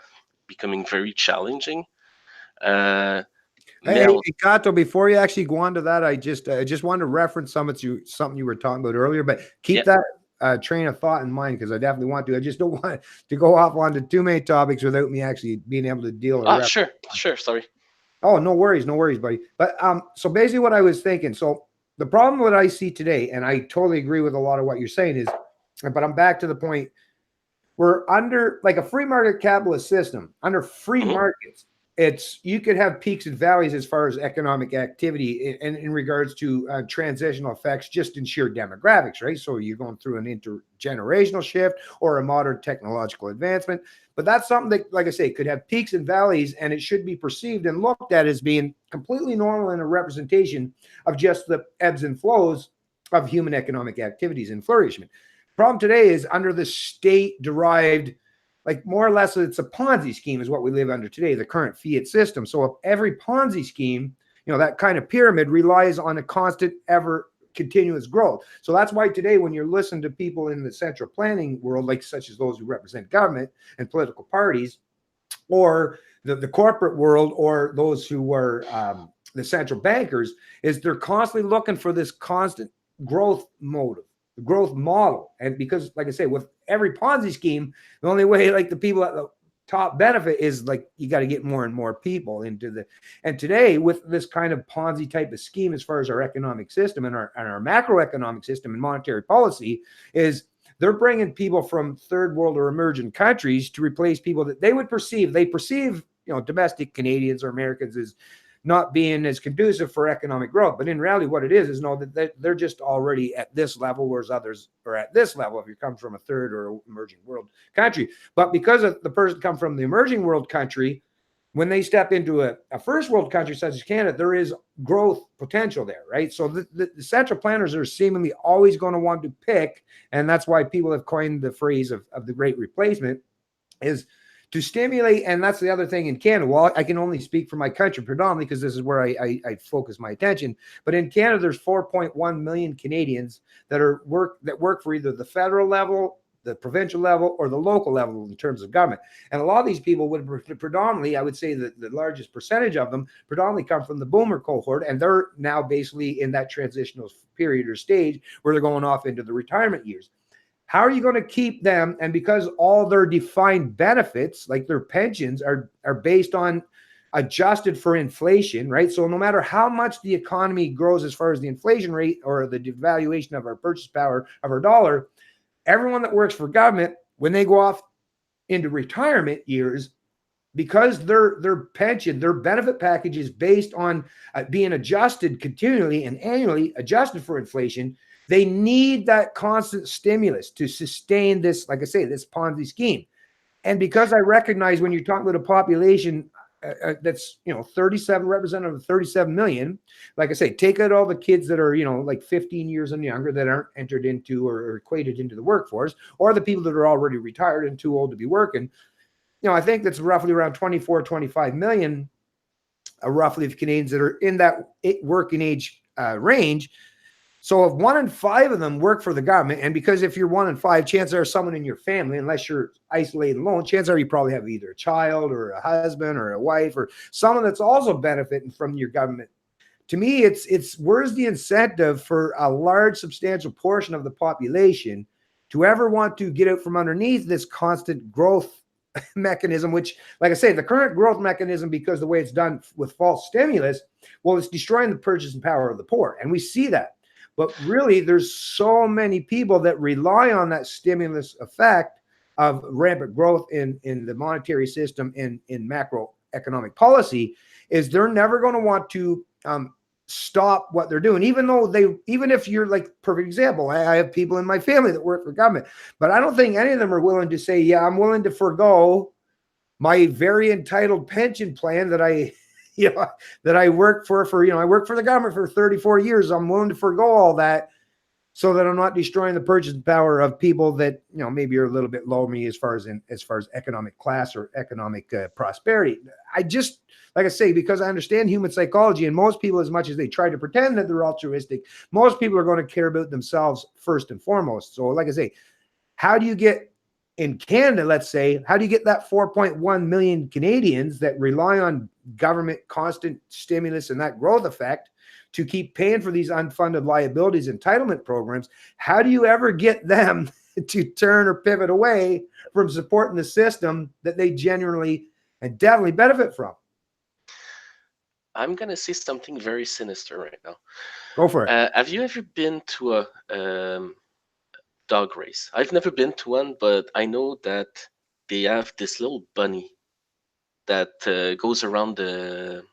becoming very challenging. Hey, Gato, before you actually go on to that, I just wanted to reference something you were talking about earlier, but keep that train of thought in mind because I definitely want to. I just don't want to go off onto too many topics without me actually being able to deal. Sure. Sorry. Oh, no worries, buddy. But so basically, what I was thinking. So the problem that I see today, and I totally agree with a lot of what you're saying, is, but I'm back to the point. We're under like a free market capitalist system. Under free markets, you could have peaks and valleys as far as economic activity in regards to transitional effects just in sheer demographics, right? So you're going through an intergenerational shift or a modern technological advancement. But that's something that, like I say, could have peaks and valleys, and it should be perceived and looked at as being completely normal and a representation of just the ebbs and flows of human economic activities and flourishment. Problem today is under the state-derived, like more or less, it's a Ponzi scheme is what we live under today, the current fiat system. So if every Ponzi scheme, that kind of pyramid relies on a constant, ever continuous growth. So that's why today, when you're listening to people in the central planning world, like such as those who represent government and political parties, or the corporate world, or those who are the central bankers, is they're constantly looking for this constant growth motive, the growth model. And because, like I say, with every Ponzi scheme, the only way, like, the people at the top benefit is, like, you got to get more and more people into the, and today with this kind of Ponzi type of scheme, as far as our economic system and our macroeconomic system and monetary policy, is they're bringing people from third world or emerging countries to replace people that they perceive domestic Canadians or Americans as not being as conducive for economic growth. But in reality, what it is know that they're just already at this level, whereas others are at this level if you come from a third or emerging world country. But because of the person come from the emerging world country, when they step into a first world country such as Canada, there is growth potential there, right? So the central planners are seemingly always going to want to pick, and that's why people have coined the phrase of the great replacement, is to stimulate. And that's the other thing in Canada. Well, I can only speak for my country predominantly because this is where I focus my attention. But in Canada, there's 4.1 million Canadians that work for either the federal level, the provincial level, or the local level in terms of government. And a lot of these people would predominantly, I would say that the largest percentage of them predominantly come from the boomer cohort. And they're now basically in that transitional period or stage where they're going off into the retirement years. How are you going to keep them? And because all their defined benefits, like their pensions, are based on adjusted for inflation, right? So no matter how much the economy grows as far as the inflation rate or the devaluation of our purchase power of our dollar, everyone that works for government, when they go off into retirement years, because their pension, their benefit package is based on being adjusted continually and annually, adjusted for inflation, they need that constant stimulus to sustain this, like I say, this Ponzi scheme. And because I recognize when you're talking about a population that's 37 representative of 37 million, like I say, take out all the kids that are like 15 years and younger that aren't entered into or equated into the workforce, or the people that are already retired and too old to be working. I think that's roughly around 24, 25 million, roughly, of Canadians that are in that working age range. So if 1 in 5 of them work for the government, and because if you're 1 in 5, chances are someone in your family, unless you're isolated alone, chances are you probably have either a child or a husband or a wife or someone that's also benefiting from your government. To me, it's where's the incentive for a large, substantial portion of the population to ever want to get out from underneath this constant growth mechanism, which, like I say, the current growth mechanism, because the way it's done with false stimulus, well, it's destroying the purchasing power of the poor. And we see that. But really, there's so many people that rely on that stimulus effect of rampant growth in the monetary system, in macroeconomic policy, is they're never going to want to stop what they're doing, even if you're, like, perfect example, I have people in my family that work for government, but I don't think any of them are willing to say, yeah, I'm willing to forego my very entitled pension plan that I work for I work for the government for 34 years. I'm willing to forego all that so that I'm not destroying the purchasing power of people that, maybe are a little bit low me as far as economic class or economic prosperity. I just, like I say, because I understand human psychology, and most people, as much as they try to pretend that they're altruistic, most people are going to care about themselves first and foremost. So, like I say, how do you get in Canada, let's say, how do you get that 4.1 million Canadians that rely on government constant stimulus and that growth effect to keep paying for these unfunded liabilities entitlement programs? How do you ever get them to turn or pivot away from supporting the system that they genuinely and definitely benefit from? I'm going to say something very sinister right now. Go for it. Have you ever been to a dog race? I've never been to one, but I know that they have this little bunny that goes around the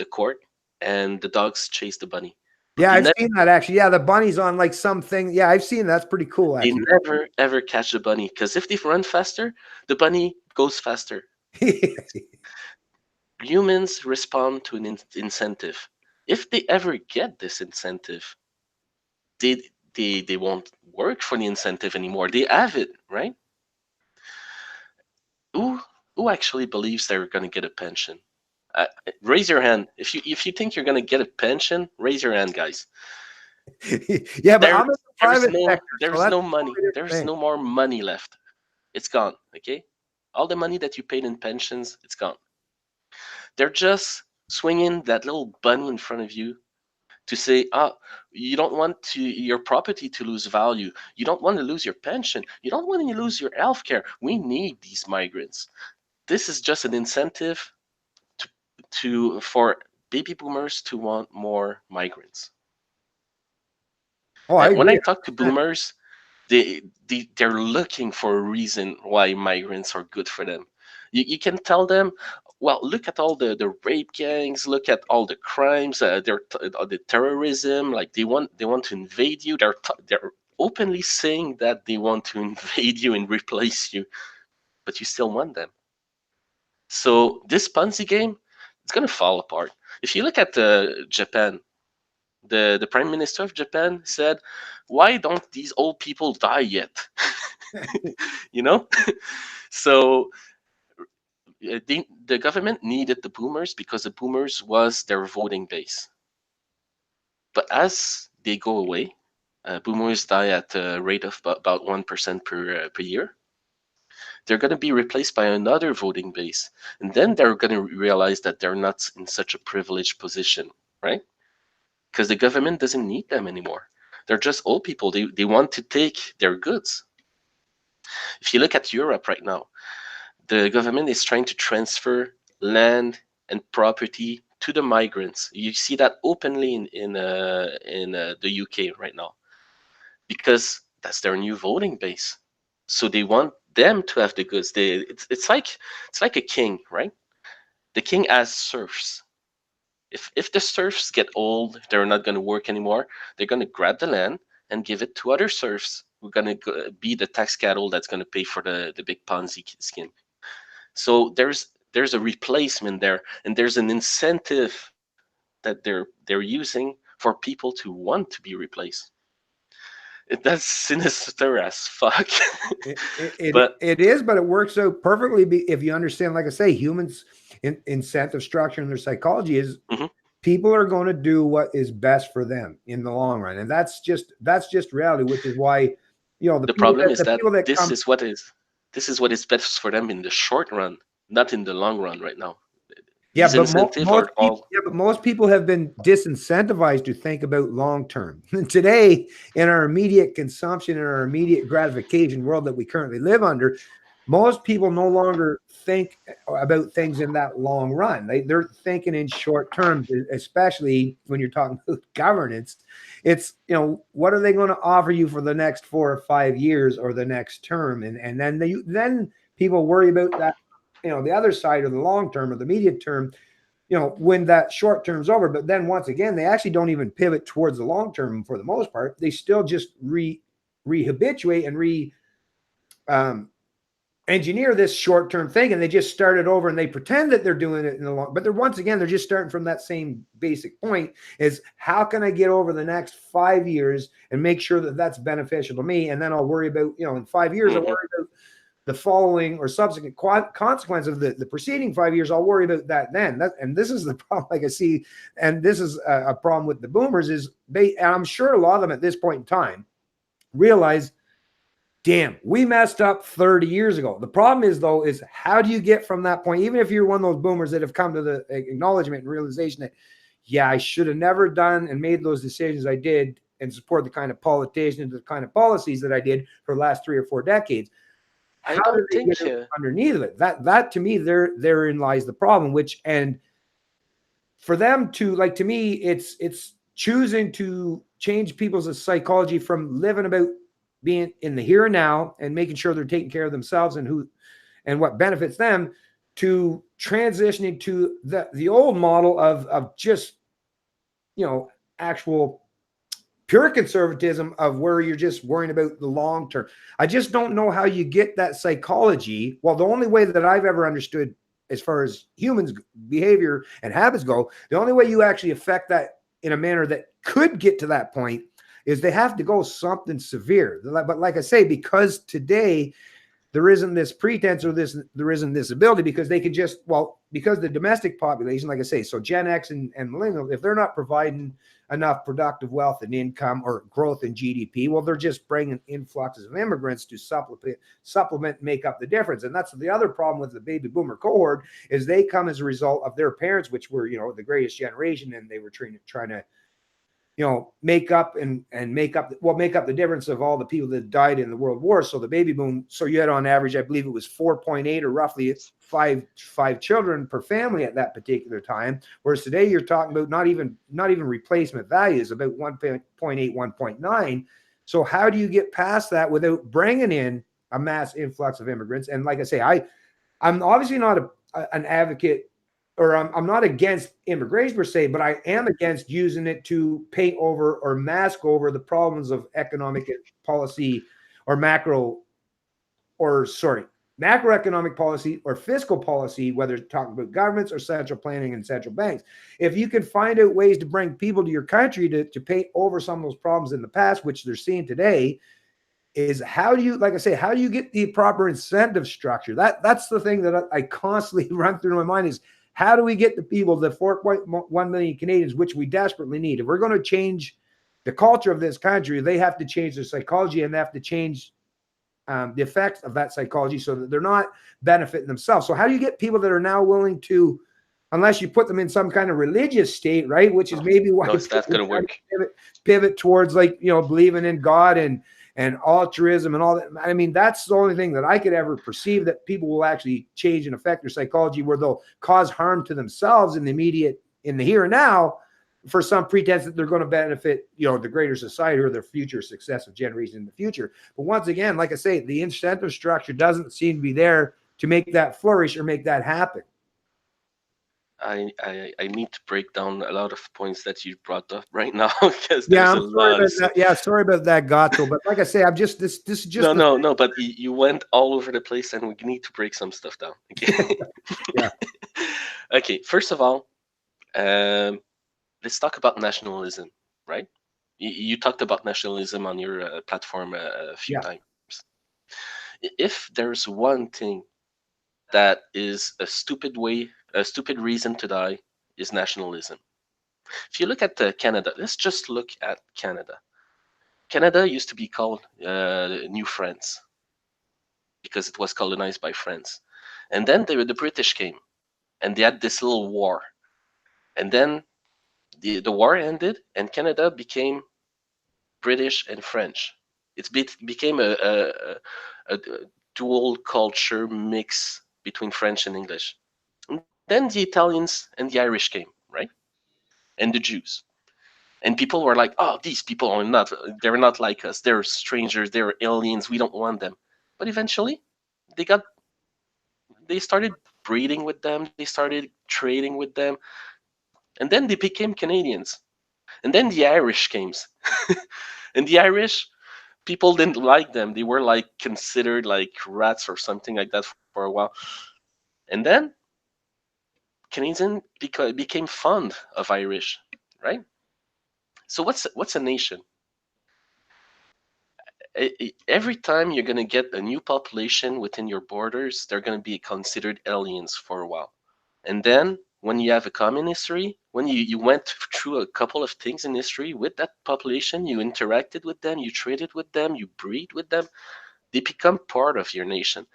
court, and the dogs chase the bunny. Yeah, I've seen that, actually. Yeah, the bunny's on like something. Yeah, I've seen that. That's pretty cool, actually. They never ever catch the bunny, because if they run faster, the bunny goes faster. Humans respond to an incentive. If they ever get this incentive, they won't work for the incentive anymore. They have it, right? Who actually believes they're going to get a pension? Raise your hand if you think you're going to get a pension. Raise your hand, guys. Yeah, but I'm in the private sector, so there's that's no a money. totally different There's thing. no more money left. It's gone. Okay, all the money that you paid in pensions, it's gone. They're just swinging that little bunny in front of you to say, you don't want your property to lose value. You don't want to lose your pension. You don't want to lose your health care. We need these migrants. This is just an incentive for baby boomers to want more migrants. Oh, I When I agree. talk to boomers, they're looking for a reason why migrants are good for them. You can tell them, well, look at all the rape gangs, look at all the crimes, the terrorism. Like they want to invade you. They're openly saying that they want to invade you and replace you, but you still want them. So this Ponzi game, it's gonna fall apart. If you look at Japan, the prime minister of Japan said, "Why don't these old people die yet?" you know. So the government needed the boomers because the boomers was their voting base. But as they go away, boomers die at a rate of about 1% per year. They're going to be replaced by another voting base, and then they're going to realize that they're not in such a privileged position, right? Because the government doesn't need them anymore. They're just old people. They want to take their goods. If you look at Europe right now, the government is trying to transfer land and property to the migrants. You see that openly in the UK right now, because that's their new voting base. So they want them to have the goods. It's like a king, right? The king has serfs. If the serfs get old, they're not going to work anymore. They're going to grab the land and give it to other serfs who are going to be the tax cattle that's going to pay for the big Ponzi scheme. So there's a replacement there, and there's an incentive that they're using for people to want to be replaced. That's sinister as fuck. But It is, but it works out perfectly if you understand, like I say, humans incentive structure and their psychology is mhm. people are going to do what is best for them in the long run. And that's just reality, which is why, The problem is the that people that come. this is what is best for them in the short run, not in the long run right now. Yeah, These but incentives most are people, all yeah, but most people have been disincentivized to think about long term. Today, in our immediate consumption and our immediate gratification world that we currently live under, most people no longer think about things in that long run. They're thinking in short terms, especially when you're talking about governance. It's, what are they going to offer you for the next 4 or 5 years or the next term, and then people worry about that, the other side of the long term or the medium term, when that short term's over. But then once again, they actually don't even pivot towards the long term for the most part. They still just rehabituate and engineer this short term thing, and they just start it over and they pretend that they're doing it in the long. But they're just starting from that same basic point: is how can I get over the next 5 years and make sure that that's beneficial to me, and then I'll worry about, in 5 years I'll worry about the following or subsequent consequence of the preceding 5 years. I'll worry about that then. And this is the problem, like I see, and this is a problem with the boomers, is and I'm sure a lot of them at this point in time realize, damn, we messed up 30 years ago. The problem is, though, is how do you get from that point, even if you're one of those boomers that have come to the acknowledgement and realization that, yeah, I should have never done and made those decisions I did and support the kind of politicians, the kind of policies that I did for the last 3 or 4 decades. I How don't do they think get underneath of it? That to me, therein lies the problem. And for them to, like, to me, it's choosing to change people's psychology from living about being in the here and now and making sure they're taking care of themselves and what benefits them, to transitioning to the old model of just, actual pure conservatism, of where you're just worrying about the long term. I just don't know how you get that psychology. Well, the only way that I've ever understood, as far as humans' behavior and habits go, the only way you actually affect that in a manner that could get to that point is they have to go something severe. But like I say, because today there isn't this pretense or there isn't this ability, because they could just, well, because the domestic population, like I say, so Gen X and millennials, if they're not providing enough productive wealth and income or growth in GDP, well, they're just bringing influxes of immigrants to supplement, make up the difference. And that's the other problem with the baby boomer cohort, is they come as a result of their parents, which were, the greatest generation, and they were trying to make up the difference of all the people that died in the world war. So the baby boom, so you had on average, I believe it was 4.8 or roughly five children per family at that particular time. Whereas today you're talking about not even replacement values, about 1.8, 1.9. So how do you get past that without bringing in a mass influx of immigrants? And like I say, I'm obviously not an advocate, or I'm not against immigration per se, but I am against using it to paint over or mask over the problems of economic policy or macroeconomic policy or fiscal policy, whether it's talking about governments or central planning and central banks. If you can find out ways to bring people to your country to paint over some of those problems in the past, which they're seeing today, is how do you get the proper incentive structure? That's the thing that I constantly run through my mind, is how do we get the people, the 4.1 million Canadians, which we desperately need? If we're going to change the culture of this country, they have to change their psychology, and they have to change the effects of that psychology so that they're not benefiting themselves. So how do you get people that are now willing to, unless you put them in some kind of religious state, right? Which is maybe why it's not going to work. Pivot towards believing in God and altruism and all that. I mean, that's the only thing that I could ever perceive that people will actually change and affect their psychology, where they'll cause harm to themselves in the here and now, for some pretense that they're going to benefit, the greater society or their future successive generations in the future. But once again, like I say, the incentive structure doesn't seem to be there to make that flourish or make that happen. I need to break down a lot of points that you brought up right now, because there's a lot of stuff. Sorry about that, Gato. But like I say, I'm just this is just no. But you went all over the place, and we need to break some stuff down. Okay. Yeah. Okay. First of all, let's talk about nationalism, right? You talked about nationalism on your platform a few times. If there's one thing that is a stupid reason to die, is nationalism. If you look at Canada, let's just look at Canada. Canada used to be called New France because it was colonized by France. And then the British came, and they had this little war. And then the war ended, and Canada became British and French. It became a dual culture mix between French and English. And then the Italians and the Irish came, right? And the Jews. And people were like, oh, these people they're not like us. They're strangers, they're aliens, we don't want them. But eventually, they started breeding with them, they started trading with them, and then they became Canadians. And then the Irish came. And the Irish, people didn't like them. They were considered like rats or something like that for a while. And then Canadians became fond of Irish, right? So what's a nation? Every time you're going to get a new population within your borders, they're going to be considered aliens for a while. And then when you have a common history, when you went through a couple of things in history with that population, you interacted with them, you traded with them, you breed with them, they become part of your nation.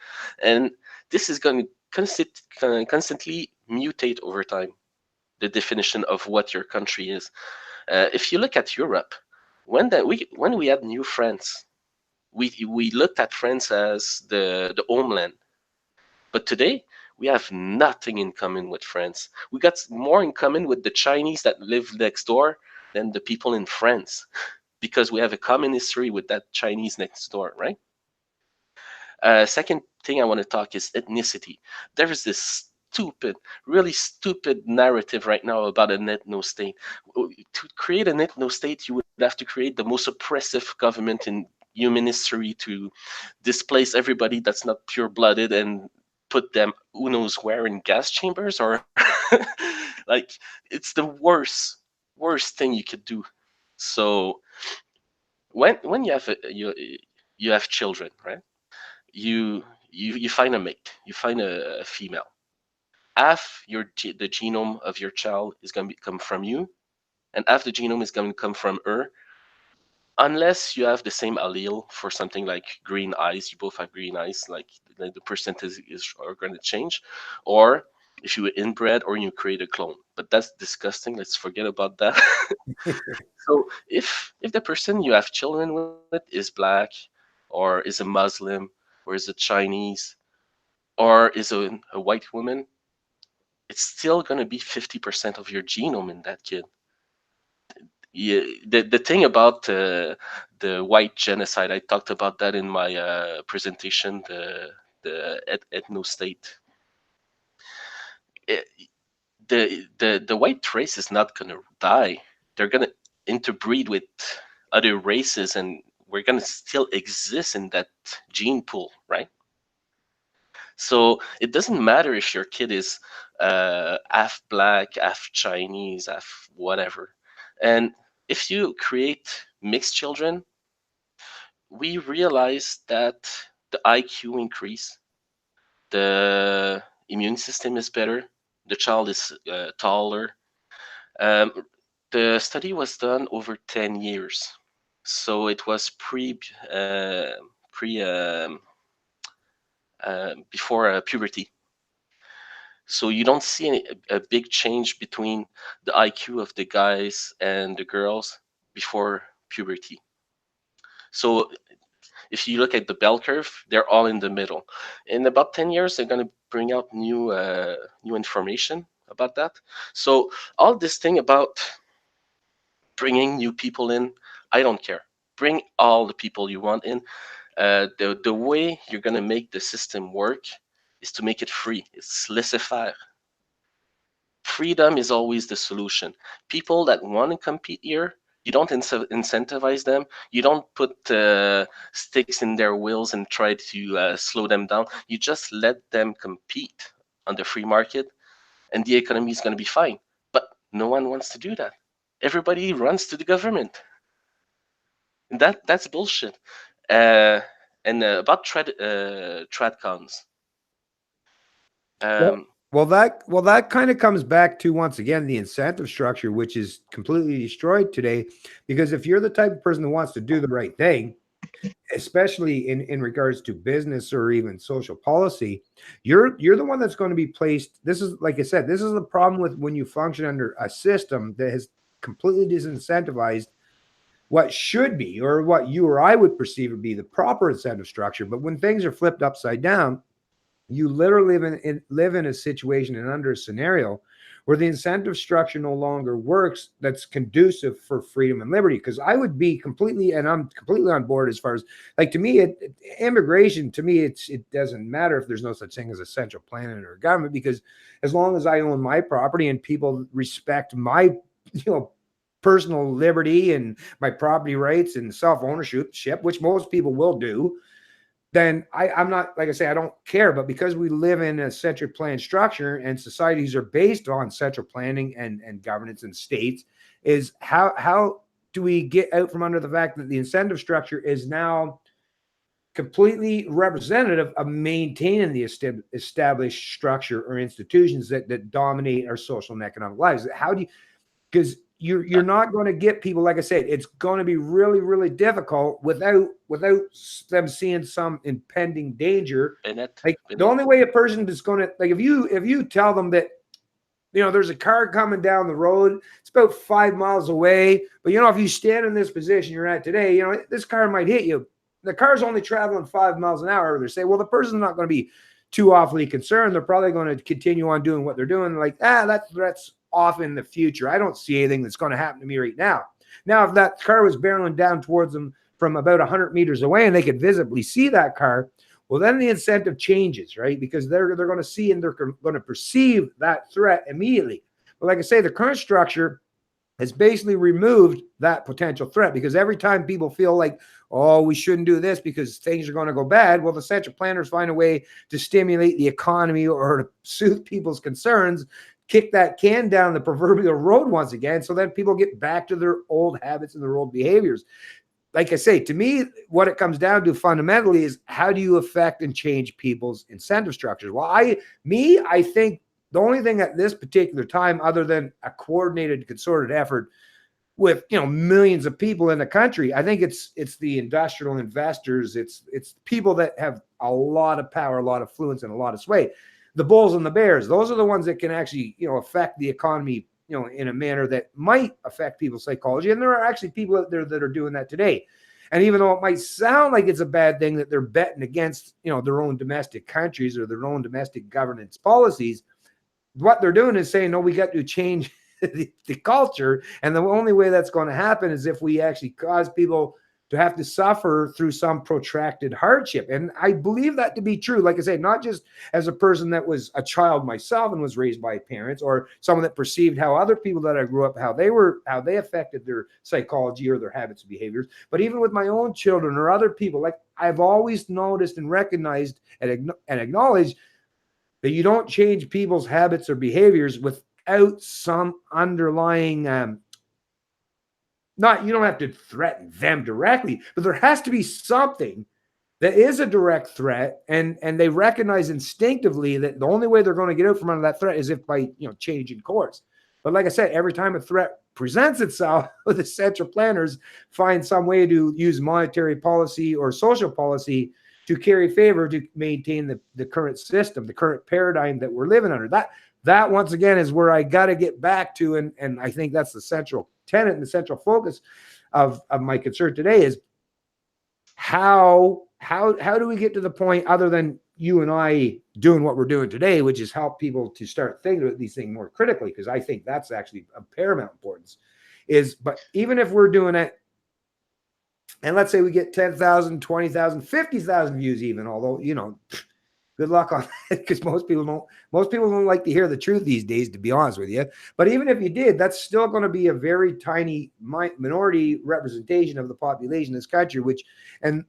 And this is going to constantly mutate over time, the definition of what your country is. If you look at Europe, when we had New France, we looked at France as the homeland. But today, we have nothing in common with France. We got more in common with the Chinese that live next door than the people in France, because we have a common history with that Chinese next door, right? Second thing I want to talk is ethnicity. There is this really stupid narrative right now about an ethno-state. To create an ethno-state, you would have to create the most oppressive government in human history to displace everybody that's not pure-blooded and put them who knows where in gas chambers, or it's the worst thing you could do. So when you have children, right? You find a mate, you find a female. Half the genome of your child is going to come from you, and half the genome is going to come from her, unless you have the same allele for something like green eyes. You both have green eyes, like the percentage are going to change, or if you inbred or you create a clone. But that's disgusting. Let's forget about that. So if the person you have children with is black, or is a Muslim, or is a Chinese, or is a white woman, it's still going to be 50% of your genome in that kid. Yeah, the thing about the white genocide, I talked about that in my presentation, the ethno state. The white race is not going to die. They're going to interbreed with other races, and we're going to still exist in that gene pool, right? So it doesn't matter if your kid is half black, half Chinese, half whatever. And if you create mixed children, we realize that the IQ increase, the immune system is better, the child is taller. Um, the study was done over 10 years, so it was pre before puberty. So you don't see a big change between the IQ of the guys and the girls before puberty. So if you look at the bell curve, they're all in the middle. In about 10 years, they're going to bring out new information about that. So all this thing about bringing new people in, I don't care. Bring all the people you want in. The way you're going to make the system work is to make it free. It's laissez-faire. Freedom is always the solution. People that want to compete here, you don't incentivize them. You don't put sticks in their wheels and try to slow them down. You just let them compete on the free market, and the economy is going to be fine. But no one wants to do that. Everybody runs to the government. And that's bullshit. Uh, and about tradcons. Well, that kind of comes back to, once again, the incentive structure, which is completely destroyed today. Because if you're the type of person that wants to do the right thing, especially in regards to business or even social policy, you're the one that's going to be placed. This is, like I said, this is the problem with when you function under a system that has completely disincentivized what should be, or what you or I would perceive to be, the proper incentive structure. But when things are flipped upside down, you literally live in a situation and under a scenario where the incentive structure no longer works, that's conducive for freedom and liberty. Because I would be completely, and I'm completely on board as far as, like, to me, immigration, to me, it doesn't matter if there's no such thing as a central planning or government, because as long as I own my property and people respect my, personal liberty and my property rights and self-ownership, which most people will do, then I'm not, like I say, I don't care. But because we live in a central plan structure and societies are based on central planning and governance and states, is how do we get out from under the fact that the incentive structure is now completely representative of maintaining the established structure or institutions that dominate our social and economic lives? How do you, because you're not going to get people, like I said, it's going to be really, really difficult without them seeing some impending danger. Like, the only way a person is going to, like, if you tell them that, there's a car coming down the road, it's about 5 miles away, but if you stand in this position you're at today, this car might hit you. The car's only traveling 5 miles an hour. They say, well, the person's not going to be too awfully concerned. They're probably going to continue on doing what they're doing. Like, that's off in the future. I don't see anything that's going to happen to me right now. Now, if that car was barreling down towards them from about 100 meters away and they could visibly see that car, well, then the incentive changes, right? Because they're going to see and they're going to perceive that threat immediately. But like I say, the current structure has basically removed that potential threat, because every time people feel like, oh, we shouldn't do this because things are going to go bad, well, the central planners find a way to stimulate the economy or to soothe people's concerns, kick that can down the proverbial road once again, so then people get back to their old habits and their old behaviors. like I say, to me, what it comes down to fundamentally is how do you affect and change people's incentive structures? Well, I think the only thing at this particular time, other than a coordinated, concerted effort with millions of people in the country, I think it's the industrial investors, it's people that have a lot of power, a lot of influence, and a lot of sway. The bulls and the bears, those are the ones that can actually affect the economy in a manner that might affect people's psychology. And there are actually people out there that are doing that today. And even though it might sound like it's a bad thing that they're betting against their own domestic countries or their own domestic governance policies, what they're doing is saying, no, we got to change the culture. And the only way that's going to happen is if we actually cause people to have to suffer through some protracted hardship. And I believe that to be true. Like I say, not just as a person that was a child myself and was raised by parents, or someone that perceived how other people that I grew up, how they affected their psychology or their habits and behaviors, but even with my own children or other people. Like, I've always noticed and recognized and acknowledged that you don't change people's habits or behaviors without some underlying you don't have to threaten them directly, but there has to be something that is a direct threat, and they recognize instinctively that the only way they're going to get out from under that threat is if by changing course. But like I said, every time a threat presents itself, the central planners find some way to use monetary policy or social policy to carry favor to maintain the current system, the current paradigm that we're living under. That once again is where I got to get back to, and I think that's the central tenet and the central focus of my concern today is how do we get to the point, other than you and I doing what we're doing today, which is help people to start thinking about these things more critically, because I think that's actually of paramount importance. But even if we're doing it, and let's say we get 10,000, 20,000, 50,000 views even, although, good luck on that, because most people don't like to hear the truth these days, to be honest with you. But even if you did, that's still going to be a very tiny minority representation of the population in this country, and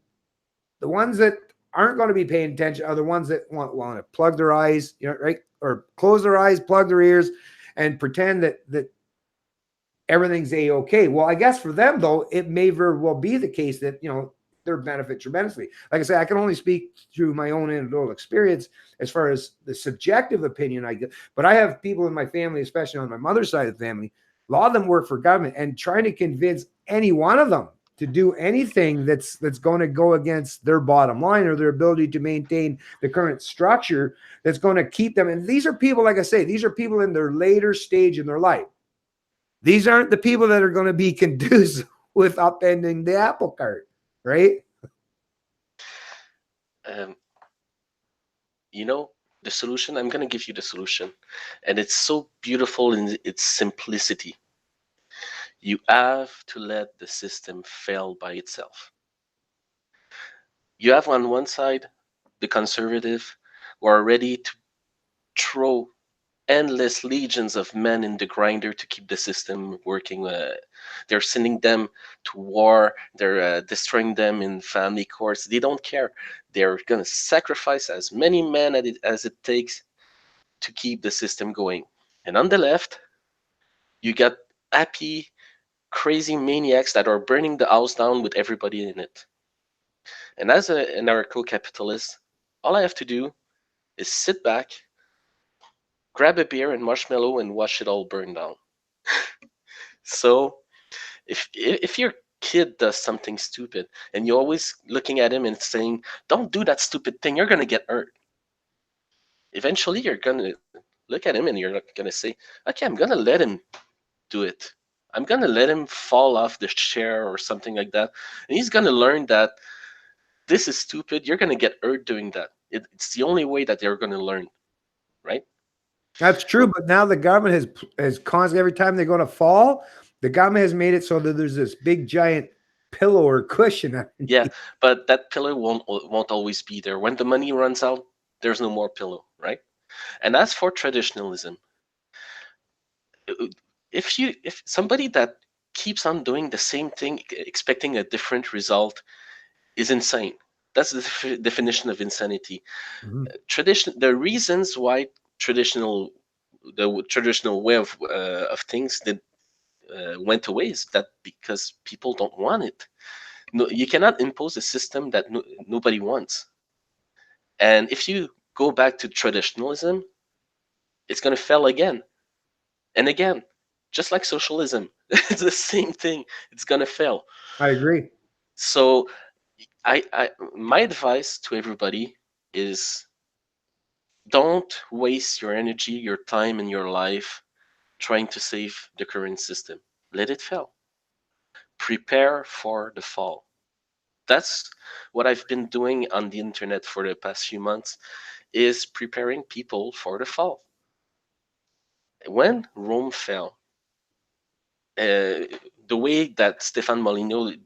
the ones that aren't going to be paying attention are the ones that want to plug their eyes, right? Or close their eyes, plug their ears, and pretend that everything's a-okay. Well, I guess for them, though, it may very well be the case that, their benefit tremendously. Like I say, I can only speak through my own anecdotal experience as far as the subjective opinion I get. But I have people in my family, especially on my mother's side of the family, a lot of them work for government, and trying to convince any one of them to do anything that's going to go against their bottom line or their ability to maintain the current structure that's going to keep them. And these are people, like I say, these are people in their later stage in their life. These aren't the people that are going to be conducive with upending the apple cart, right? The solution, I'm going to give you the solution. And it's so beautiful in its simplicity. You have to let the system fail by itself. You have on one side the conservative who are ready to throw endless legions of men in the grinder to keep the system working. They're sending them to war. They're destroying them in family courts. They don't care. They're going to sacrifice as many men as it takes to keep the system going. And on the left, you got happy, crazy maniacs that are burning the house down with everybody in it. And as an anarcho-capitalist, all I have to do is sit back, grab a beer and marshmallow, and watch it all burn down. So if your kid does something stupid and you're always looking at him and saying, don't do that stupid thing, you're going to get hurt. Eventually, you're going to look at him and you're going to say, okay, I'm going to let him do it. I'm going to let him fall off the chair or something like that. And he's going to learn that this is stupid. You're going to get hurt doing that. It's the only way that they're going to learn, right? That's true, but now the government has constantly, every time they're going to fall, the government has made it so that there's this big giant pillow or cushion underneath. Yeah, but that pillow won't always be there. When the money runs out, there's no more pillow, right? And as for traditionalism, if somebody that keeps on doing the same thing, expecting a different result, is insane. That's the definition of insanity. Mm-hmm. The reasons why the traditional way of things went away is that because people don't want it. No, you cannot impose a system that nobody wants. And if you go back to traditionalism, it's going to fail again and again, just like socialism. It's the same thing. It's going to fail. I agree. So, my advice to everybody is don't waste your energy, your time, and your life trying to save the current system. Let it fail. Prepare for the fall. That's what I've been doing on the internet for the past few months, is preparing people for the fall. When Rome fell, the way that Stefan Molyneux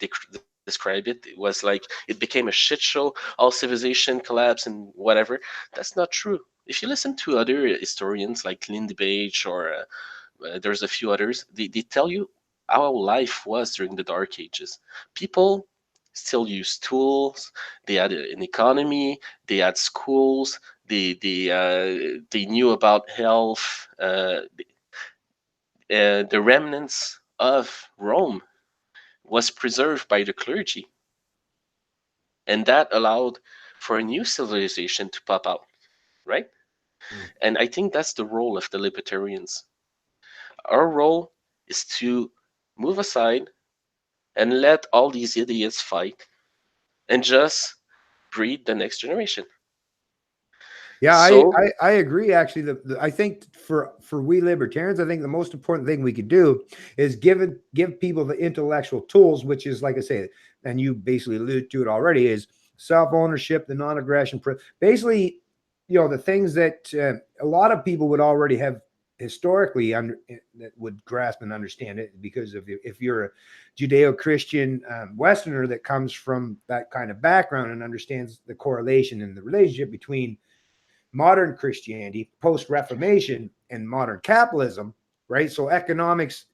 described it, it was like it became a shit show, all civilization collapsed and whatever. That's not true. If you listen to other historians like Lindy Page or there's a few others, they tell you how life was during the Dark Ages. People still used tools. They had an economy. They had schools. They knew about health. The remnants of Rome was preserved by the clergy, and that allowed for a new civilization to pop out, right? Mm. And I think that's the role of the libertarians. Our role is to move aside and let all these idiots fight and just breed the next generation. Yeah, So, I agree. Actually, I think for we libertarians, I think the most important thing we could do is give people the intellectual tools, which is, like I say, and you basically alluded to it already, is self ownership, the non aggression, basically, the things that a lot of people would already have historically that would grasp and understand it, because if you're a Judeo-Christian Westerner that comes from that kind of background and understands the correlation and the relationship between modern Christianity, post-Reformation, and modern capitalism, right? So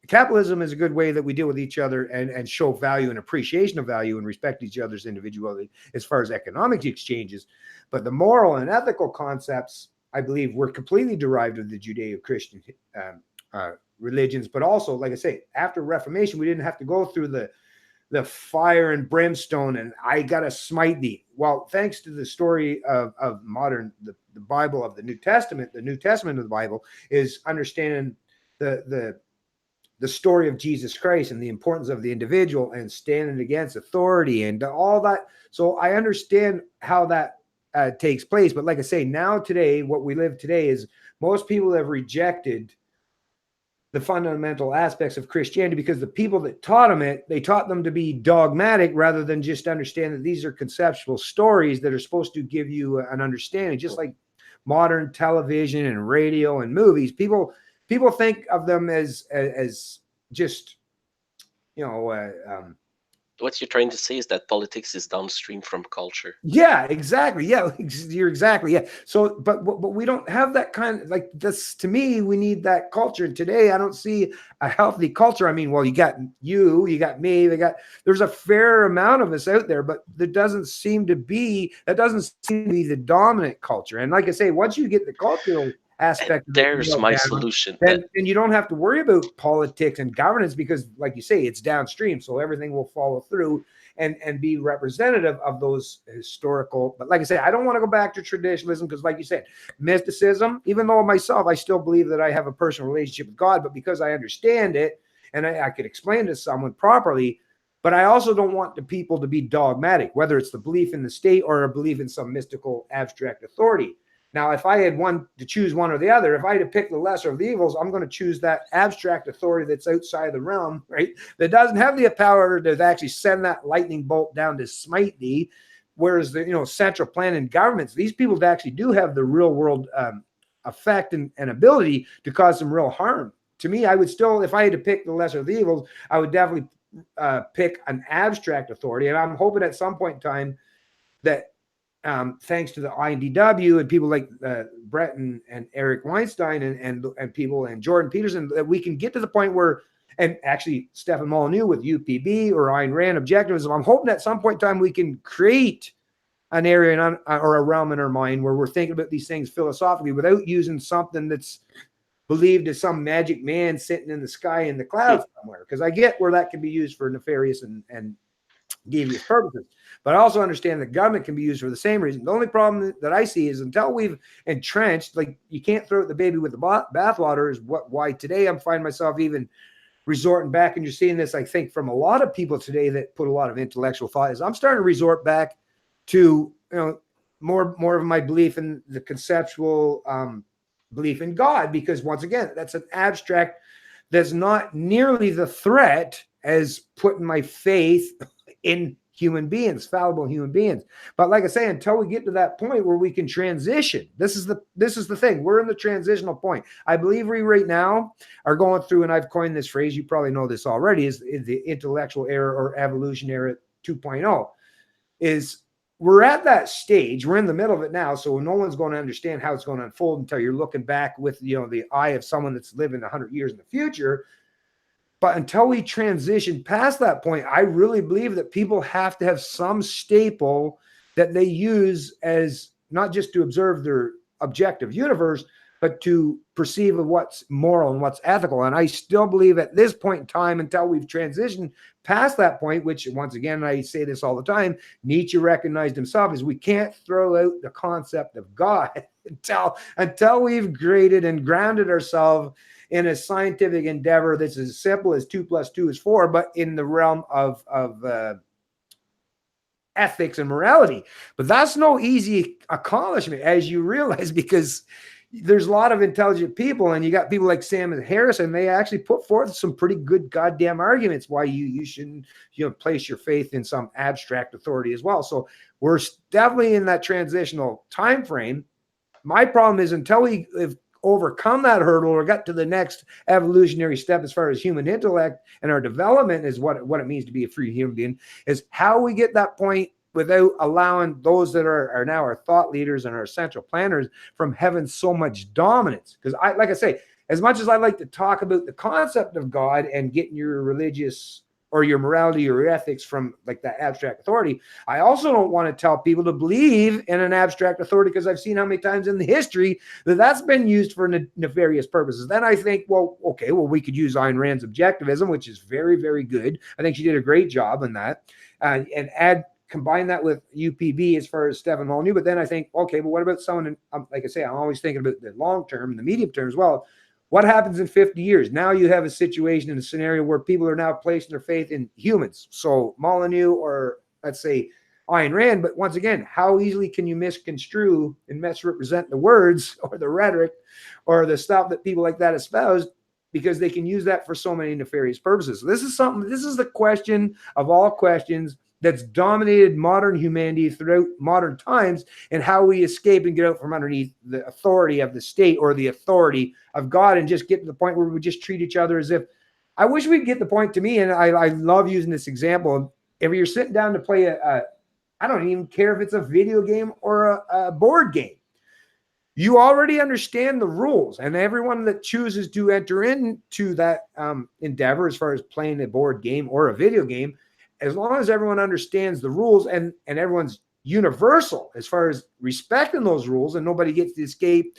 capitalism is a good way that we deal with each other and show value and appreciation of value and respect each other's individuality as far as economic exchanges. But the moral and ethical concepts, I believe, were completely derived of the Judeo-Christian religions. But also, like I say, after Reformation, we didn't have to go through the fire and brimstone and I gotta smite thee. Well, thanks to the story of modern the Bible of the New Testament of the Bible is understanding the story of Jesus Christ and the importance of the individual and standing against authority and all that. So I understand how that takes place. But like I say, now today, what we live today is most people have rejected the fundamental aspects of Christianity because the people that taught them they taught them to be dogmatic rather than just understand that these are conceptual stories that are supposed to give you an understanding, just like modern television and radio and movies. People think of them as just, what you're trying to say is that politics is downstream from culture. yeah, exactly. Yeah, you're exactly. Yeah. So, but we don't have that kind of, like, this. To me, we need that culture. And today, I don't see a healthy culture. I mean, well, you got me. There's a fair amount of us out there, but that doesn't seem to be the dominant culture. And like I say, once you get the cultural aspect of it, There's my solution. then you don't have to worry about politics and governance because, like you say, it's downstream. So everything will follow through and be representative of those historical. But like I say, I don't want to go back to traditionalism because, like you said, mysticism, even though myself, I still believe that I have a personal relationship with God, but because I understand it and I could explain to someone properly, but I also don't want the people to be dogmatic, whether it's the belief in the state or a belief in some mystical abstract authority. Now, if I had to choose one or the other, if I had to pick the lesser of the evils, I'm going to choose that abstract authority that's outside the realm, right? That doesn't have the power to actually send that lightning bolt down to smite thee. Whereas the central planning governments, these people actually do have the real world effect and ability to cause some real harm. To me, I would still, if I had to pick the lesser of the evils, I would definitely pick an abstract authority. And I'm hoping at some point in time that thanks to the INDW and people like Brett and Eric Weinstein and people and Jordan Peterson, that we can get to the point where, and actually Stefan Molyneux with UPB or Ayn Rand objectivism, I'm hoping at some point in time we can create an area or a realm in our mind where we're thinking about these things philosophically without using something that's believed as some magic man sitting in the sky in the clouds somewhere. Because I get where that can be used for nefarious and devious purposes. But I also understand that government can be used for the same reason. The only problem that I see is until we've entrenched, like you can't throw out the baby with the bathwater, is why today I'm finding myself even resorting back, and you're seeing this, I think, from a lot of people today that put a lot of intellectual thought, is I'm starting to resort back to, more of my belief in the conceptual belief in God, because once again, that's an abstract that's not nearly the threat as putting my faith in human beings, fallible human beings. But like I say, until we get to that point where we can transition, this is the thing. We're in the transitional point. I believe we right now are going through, and I've coined this phrase, you probably know this already, is the intellectual era or evolutionary 2.0. Is we're at that stage. We're in the middle of it now, so no one's going to understand how it's going to unfold until you're looking back with the eye of someone that's living 100 years in the future. But until we transition past that point, I really believe that people have to have some staple that they use as not just to observe their objective universe, but to perceive of what's moral and what's ethical. And I still believe at this point in time, until we've transitioned past that point, which once again, I say this all the time, Nietzsche recognized himself, is we can't throw out the concept of God until we've graded and grounded ourselves in a scientific endeavor that's as simple as 2 + 2 is 4, but in the realm of ethics and morality. But that's no easy accomplishment, as you realize, because there's a lot of intelligent people, and you got people like Sam and Harris, and they actually put forth some pretty good goddamn arguments why you shouldn't place your faith in some abstract authority as well. So we're definitely in that transitional time frame. My problem is until we have overcome that hurdle or got to the next evolutionary step as far as human intellect and our development is what it means to be a free human being, is how we get that point without allowing those that are now our thought leaders and our central planners from having so much dominance. Because like I say, as much as I like to talk about the concept of God and getting your religious or your morality or your ethics from like that abstract authority, I also don't want to tell people to believe in an abstract authority, because I've seen how many times in the history that's been used for nefarious purposes. Then I think, well, okay, we could use Ayn Rand's objectivism, which is very, very good. I think she did a great job on that, and combine that with UPB as far as Stephen Molyneux. But then I think, okay, but what about someone, like I say, I'm always thinking about the long term and the medium term as well. What happens in 50 years? Now you have a situation in a scenario where people are now placing their faith in humans. So Molyneux, or let's say Ayn Rand. But once again, how easily can you misconstrue and misrepresent the words or the rhetoric or the stuff that people like that espouse, because they can use that for so many nefarious purposes. So this is the question of all questions that's dominated modern humanity throughout modern times, and how we escape and get out from underneath the authority of the state or the authority of God, and just get to the point where we just treat each other as if, I wish we'd get the point to me, and I love using this example. If you're sitting down to play I don't even care if it's a video game or a board game, you already understand the rules, and everyone that chooses to enter into that endeavor as far as playing a board game or a video game, as long as everyone understands the rules and everyone's universal as far as respecting those rules, and nobody gets to escape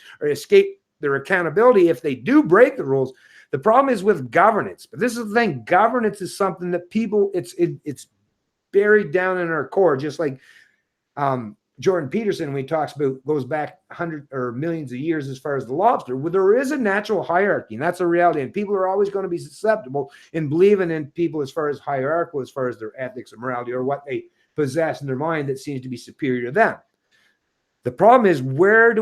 their accountability if they do break the rules. The problem is with governance. But this is the thing. Governance is something that people, it's buried down in our core, just like Jordan Peterson, when he talks about, goes back 100 or millions of years as far as the lobster. Well, there is a natural hierarchy, and that's a reality. And people are always going to be susceptible in believing in people as far as hierarchical, as far as their ethics and morality, or what they possess in their mind that seems to be superior to them. The problem is, when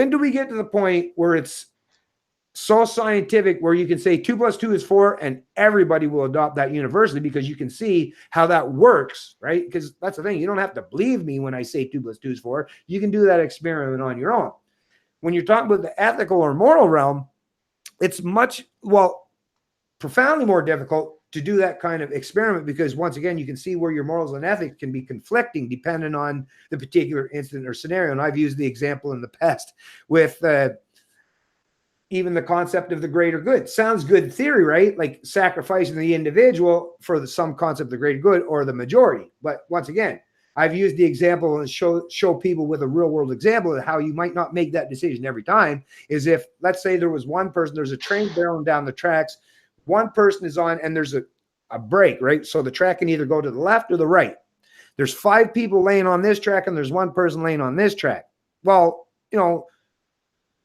do we get to the point where it's so scientific, where you can say 2 + 2 is 4 and everybody will adopt that universally, because you can see how that works, right? Because that's the thing. You don't have to believe me when I say 2 + 2 is 4. You can do that experiment on your own. When you're talking about the ethical or moral realm, it's profoundly more difficult to do that kind of experiment, because once again, you can see where your morals and ethics can be conflicting depending on the particular incident or scenario. And I've used the example in the past with even the concept of the greater good. Sounds good in theory, right? Like sacrificing the individual for some concept of the greater good or the majority. But once again, I've used the example and show people with a real world example of how you might not make that decision every time. Is if, let's say there was one person, there's a train barreling down the tracks, one person is on, and there's a break, right? So the track can either go to the left or the right. there's 5 people laying on this track and there's 1 person laying on this track. Well, you know,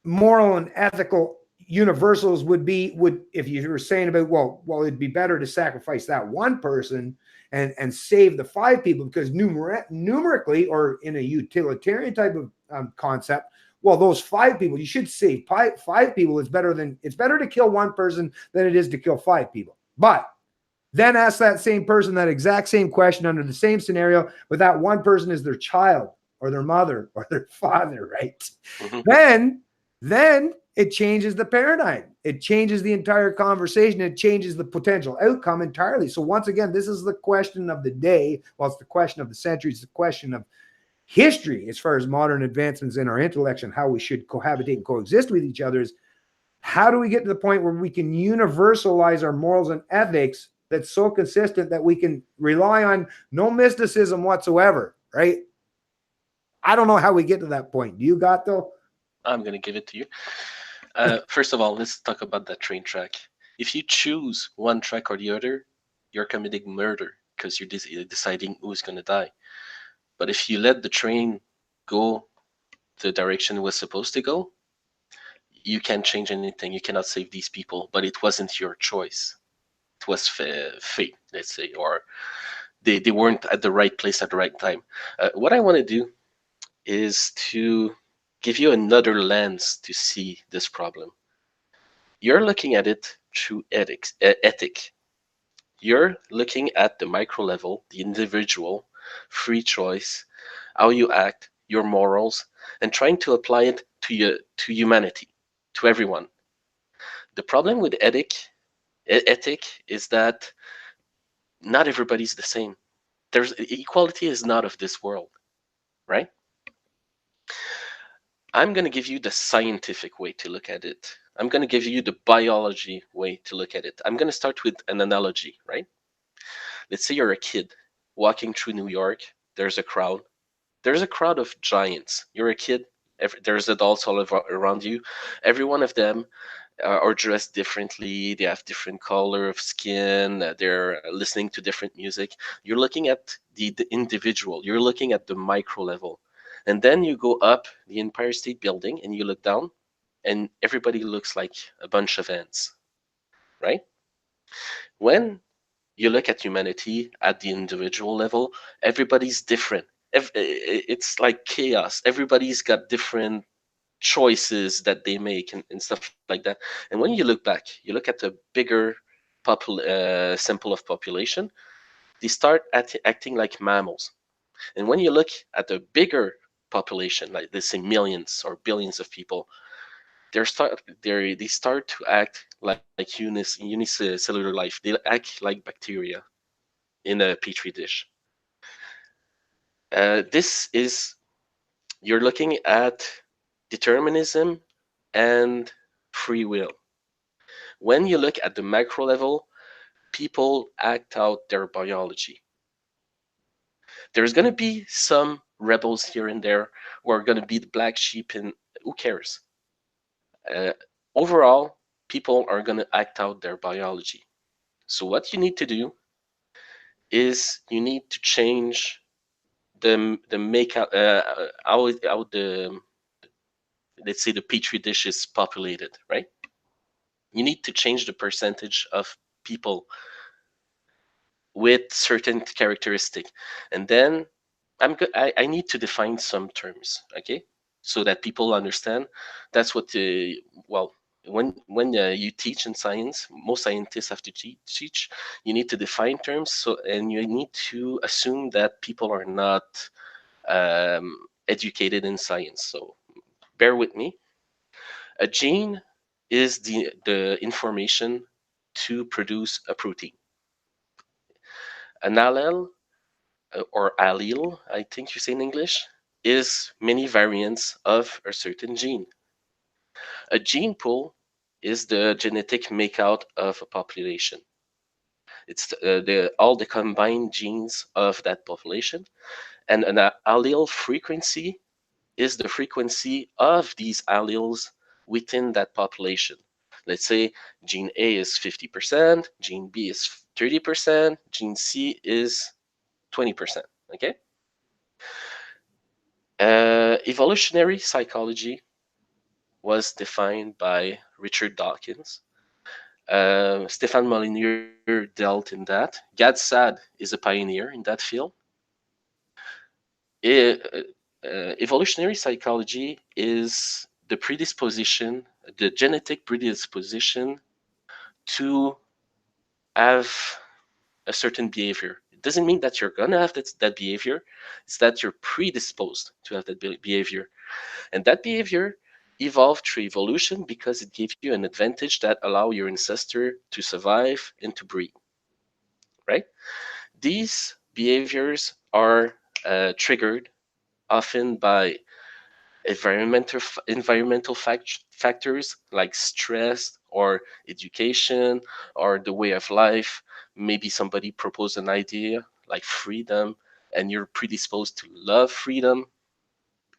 moral and ethical universals would if you were saying about, well, it'd be better to sacrifice that 1 person and save the 5 people, because numerically, or in a utilitarian type of concept, well, those 5 people, you should save 5 people. It's better to kill 1 person than it is to kill 5 people. But then ask that same person that exact same question under the same scenario, but that 1 person is their child or their mother or their father, right? Mm-hmm. Then it changes the paradigm. It changes the entire conversation. It changes the potential outcome entirely. So once again, this is the question of the day. Well, it's the question of the century. It's the question of history as far as modern advancements in our intellect and how we should cohabitate and coexist with each other. Is how do we get to the point where we can universalize our morals and ethics that's so consistent that we can rely on no mysticism whatsoever, right? I don't know how we get to that point. Do you, Gato? I'm going to give it to you. First of all, let's talk about that train track. If you choose one track or the other, you're committing murder because you're deciding who's going to die. But if you let the train go the direction it was supposed to go, you can't change anything. You cannot save these people, but it wasn't your choice. It was fate, let's say, or they weren't at the right place at the right time. What I want to do is to give you another lens to see this problem. You're looking at it through ethic. You're looking at the micro level, the individual, free choice, how you act, your morals, and trying to apply it to humanity, to everyone. The problem with ethic is that not everybody's the same. Equality is not of this world, right? I'm going to give you the scientific way to look at it. I'm going to give you the biology way to look at it. I'm going to start with an analogy, right? Let's say you're a kid walking through New York. There's a crowd. There's a crowd of giants. You're a kid. There's adults all around you. Every one of them are dressed differently. They have different color of skin. They're listening to different music. You're looking at the individual. You're looking at the micro level. And then you go up the Empire State Building and you look down, and everybody looks like a bunch of ants, right? When you look at humanity at the individual level, everybody's different. It's like chaos. Everybody's got different choices that they make and stuff like that. And when you look back, you look at a bigger sample of population, they start acting like mammals. And when you look at a bigger population, like let's say millions or billions of people, they start to act like unicellular life. They act like bacteria in a petri dish. This is, you're looking at determinism and free will. When you look at the macro level, people act out their biology. There's going to be some rebels here and there who are going to be the black sheep, and who cares? Overall, people are going to act out their biology. So what you need to do is you need to change the makeup, how the, let's say, the petri dish is populated, right? You need to change the percentage of people with certain characteristic, and then I need to define some terms, okay, so that people understand. That's what well, when you teach in science, most scientists have to teach. You need to define terms, and you need to assume that people are not educated in science. So bear with me. A gene is the information to produce a protein. An allele, or allele, I think you say in English, is many variants of a certain gene. A gene pool is the genetic makeout of a population. It's all the combined genes of that population, and an allele frequency is the frequency of these alleles within that population. Let's say gene A is 50%, gene B is 30%, gene C is 20%. Okay. Evolutionary psychology was defined by Richard Dawkins. Stefan Molyneux dealt in that. Gad Saad is a pioneer in that field. Evolutionary psychology is the predisposition, the genetic predisposition to have a certain behavior. It doesn't mean that you're going to have that behavior. It's that you're predisposed to have that behavior. And that behavior evolved through evolution because it gave you an advantage that allow your ancestor to survive and to breed, right? These behaviors are triggered often by environmental factors like stress or education or the way of life. Maybe somebody proposed an idea like freedom and you're predisposed to love freedom,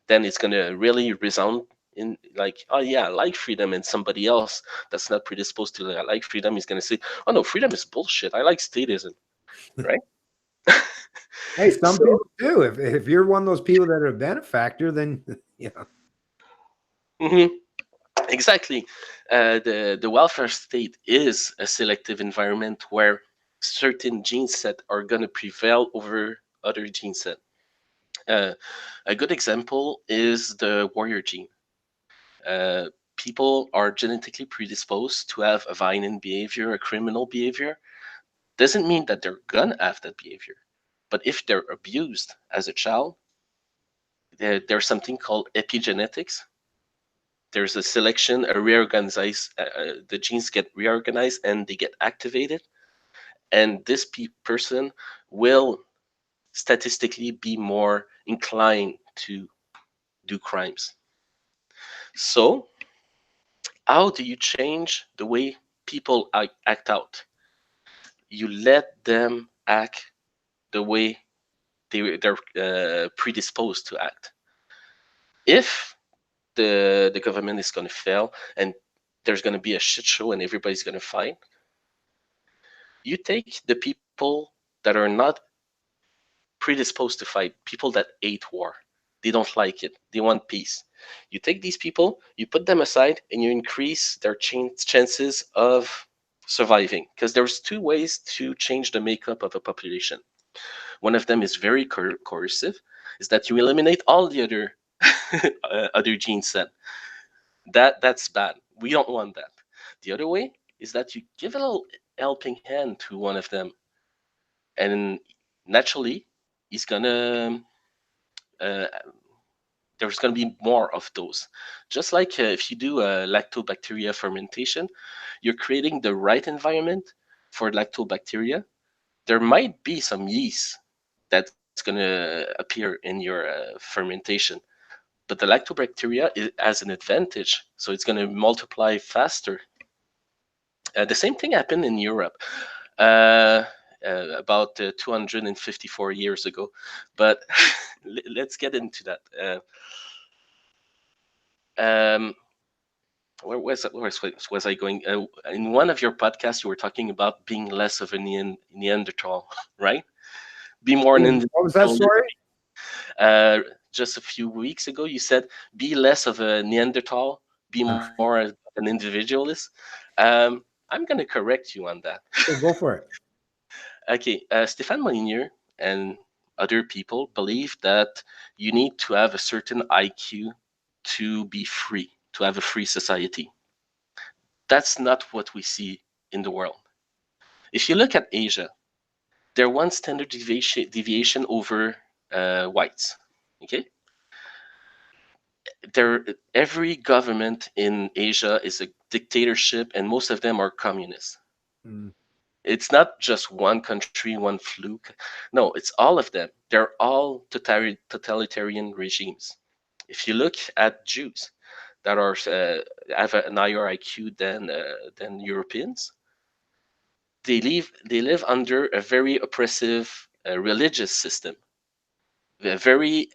then it's going to really resound in like, oh yeah, I like freedom, and somebody else that's not predisposed to like freedom is going to say, oh no, freedom is bullshit, I like statism, right? Hey, some So people do. If you're one of those people that are a benefactor, then yeah. mhm, exactly. The welfare state is a selective environment where certain gene set are going to prevail over other gene set. Uh, a good example is the warrior gene. Uh, People are genetically predisposed to have a violent behavior, a criminal behavior. Doesn't mean that they're gonna have that behavior. But if they're abused as a child, there's something called epigenetics. There's a selection, a reorganize. The genes get reorganized and they get activated, and this person will statistically be more inclined to do crimes. So, how do you change the way people act out? You let them act the way they're predisposed to act. If the government is going to fail and there's going to be a shit show and everybody's going to fight, you take the people that are not predisposed to fight, people that hate war. They don't like it. They want peace. You take these people, you put them aside, and you increase their chances of surviving. Because there's two ways to change the makeup of a population. One of them is very coercive, is that you eliminate all the other other gene set. That's bad. We don't want that. The other way is that you give a little helping hand to one of them, and naturally, he's gonna uh, there's going to be more of those. Just like if you do a lactobacteria fermentation, you're creating the right environment for lactobacteria. There might be some yeast that's going to appear in your fermentation, but the lactobacteria has an advantage, so it's going to multiply faster. The same thing happened in Europe. Uh, about 254 years ago, but let's get into that. Um, where was I going? In one of your podcasts, you were talking about being less of a Neanderthal, right? Be more an What was that individual. story? Uh, just a few weeks ago, you said be less of a Neanderthal, be more an individualist. I'm going to correct you on that. Okay, go for it. Okay, Stefan Molyneux and other people believe that you need to have a certain IQ to be free, to have a free society. That's not what we see in the world. If you look at Asia, they're one standard deviation over whites. Okay, every government in Asia is a dictatorship, and most of them are communists. Mm. It's not just one country, one fluke. No, it's all of them. They're all totalitarian regimes. If you look at Jews that are have an higher IQ than Europeans, they live under a very oppressive religious system. They're very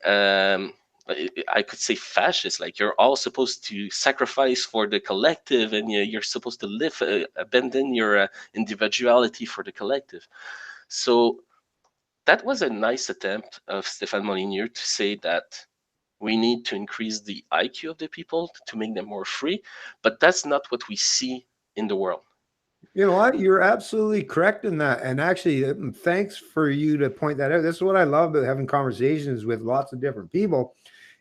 I could say fascist. Like you're all supposed to sacrifice for the collective, and you're supposed to live abandon your individuality for the collective. So that was a nice attempt of Stéphane Molyneux to say that we need to increase the IQ of the people to make them more free, but that's not what we see in the world. You know what? You're absolutely correct in that. And actually, thanks for you to point that out. This is what I love about having conversations with lots of different people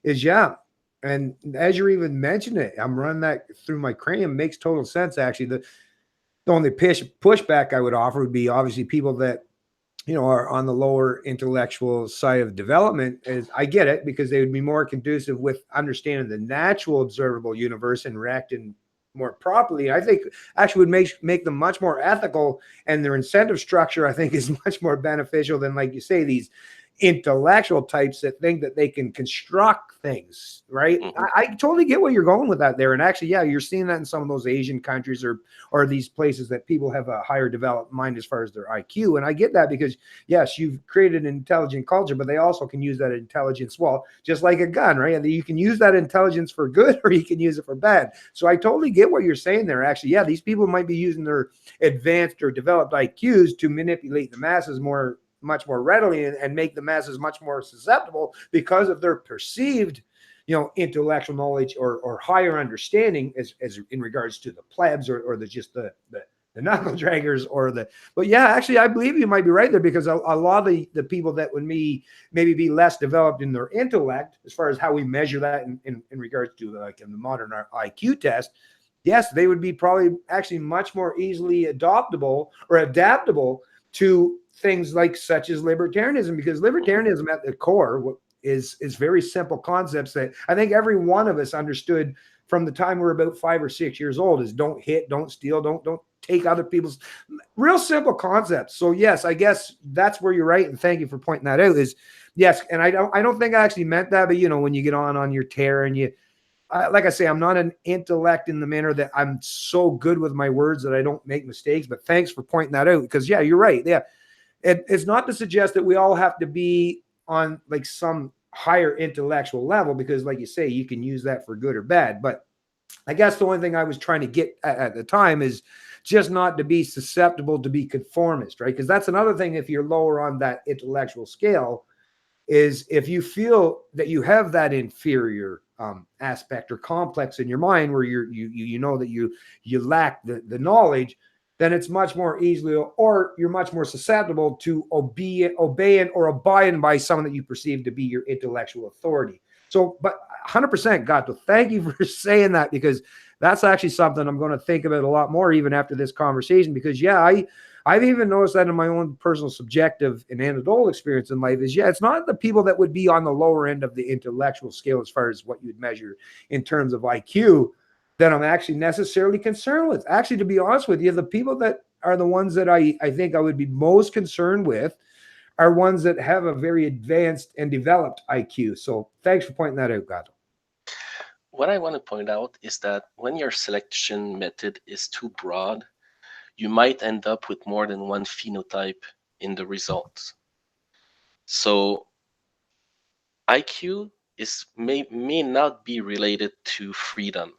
is, yeah. And as you're even mentioning it, I'm running that through my cranium. Makes total sense. Actually, the only pushback I would offer would be obviously people that, you know, are on the lower intellectual side of development. Is I get it, because they would be more conducive with understanding the natural observable universe and reacting more properly. I think actually would make them much more ethical, and their incentive structure, I think, is much more beneficial than, like you say, these intellectual types that think that they can construct things, right? Mhm. I totally get where you're going with that there. And actually, yeah, you're seeing that in some of those Asian countries or these places that people have a higher developed mind as far as their IQ. And I get that because, yes, you've created an intelligent culture, but they also can use that intelligence, well, just like a gun, right? And you can use that intelligence for good or you can use it for bad. So I totally get what you're saying there. Actually, yeah, these people might be using their advanced or developed IQs to manipulate the masses much more readily and make the masses much more susceptible because of their perceived, you know, intellectual knowledge or higher understanding as in regards to the plebs or the knuckle draggers but yeah, actually I believe you might be right there, because a lot of the people that would maybe be less developed in their intellect, as far as how we measure that in regards to like in the modern IQ test, yes, they would be probably actually much more easily adoptable or adaptable to things like such as libertarianism, because libertarianism at the core is very simple concepts that I think every one of us understood from the time we were about 5 or 6 years old. Is don't hit, don't steal, don't take other people's, real simple concepts. So yes, I guess that's where you're right, and thank you for pointing that out. Is yes, and I don't think I actually meant that, but you know, when you get on your tear and like I say, I'm not an intellect in the manner that I'm so good with my words that I don't make mistakes. But thanks for pointing that out, because yeah, you're right. Yeah, it's not to suggest that we all have to be on like some higher intellectual level, because like you say, you can use that for good or bad. But I guess the only thing I was trying to get at the time is just not to be susceptible to be conformist, right? Because that's another thing. If you're lower on that intellectual scale, is if you feel that you have that inferior aspect or complex in your mind, where you know that you lack the knowledge, then it's much more easily, or you're much more susceptible to obey or abide by someone that you perceive to be your intellectual authority. So, but 100% Gato, thank you for saying that, because that's actually something I'm going to think about a lot more even after this conversation. Because yeah, I've even noticed that in my own personal subjective and anecdotal experience in life is, yeah, it's not the people that would be on the lower end of the intellectual scale as far as what you would measure in terms of IQ that I'm actually necessarily concerned with. Actually, to be honest with you, the people that are the ones that I think I would be most concerned with are ones that have a very advanced and developed IQ. So thanks for pointing that out, Gato. What I want to point out is that when your selection method is too broad, you might end up with more than one phenotype in the results. So IQ may not be related to freedom.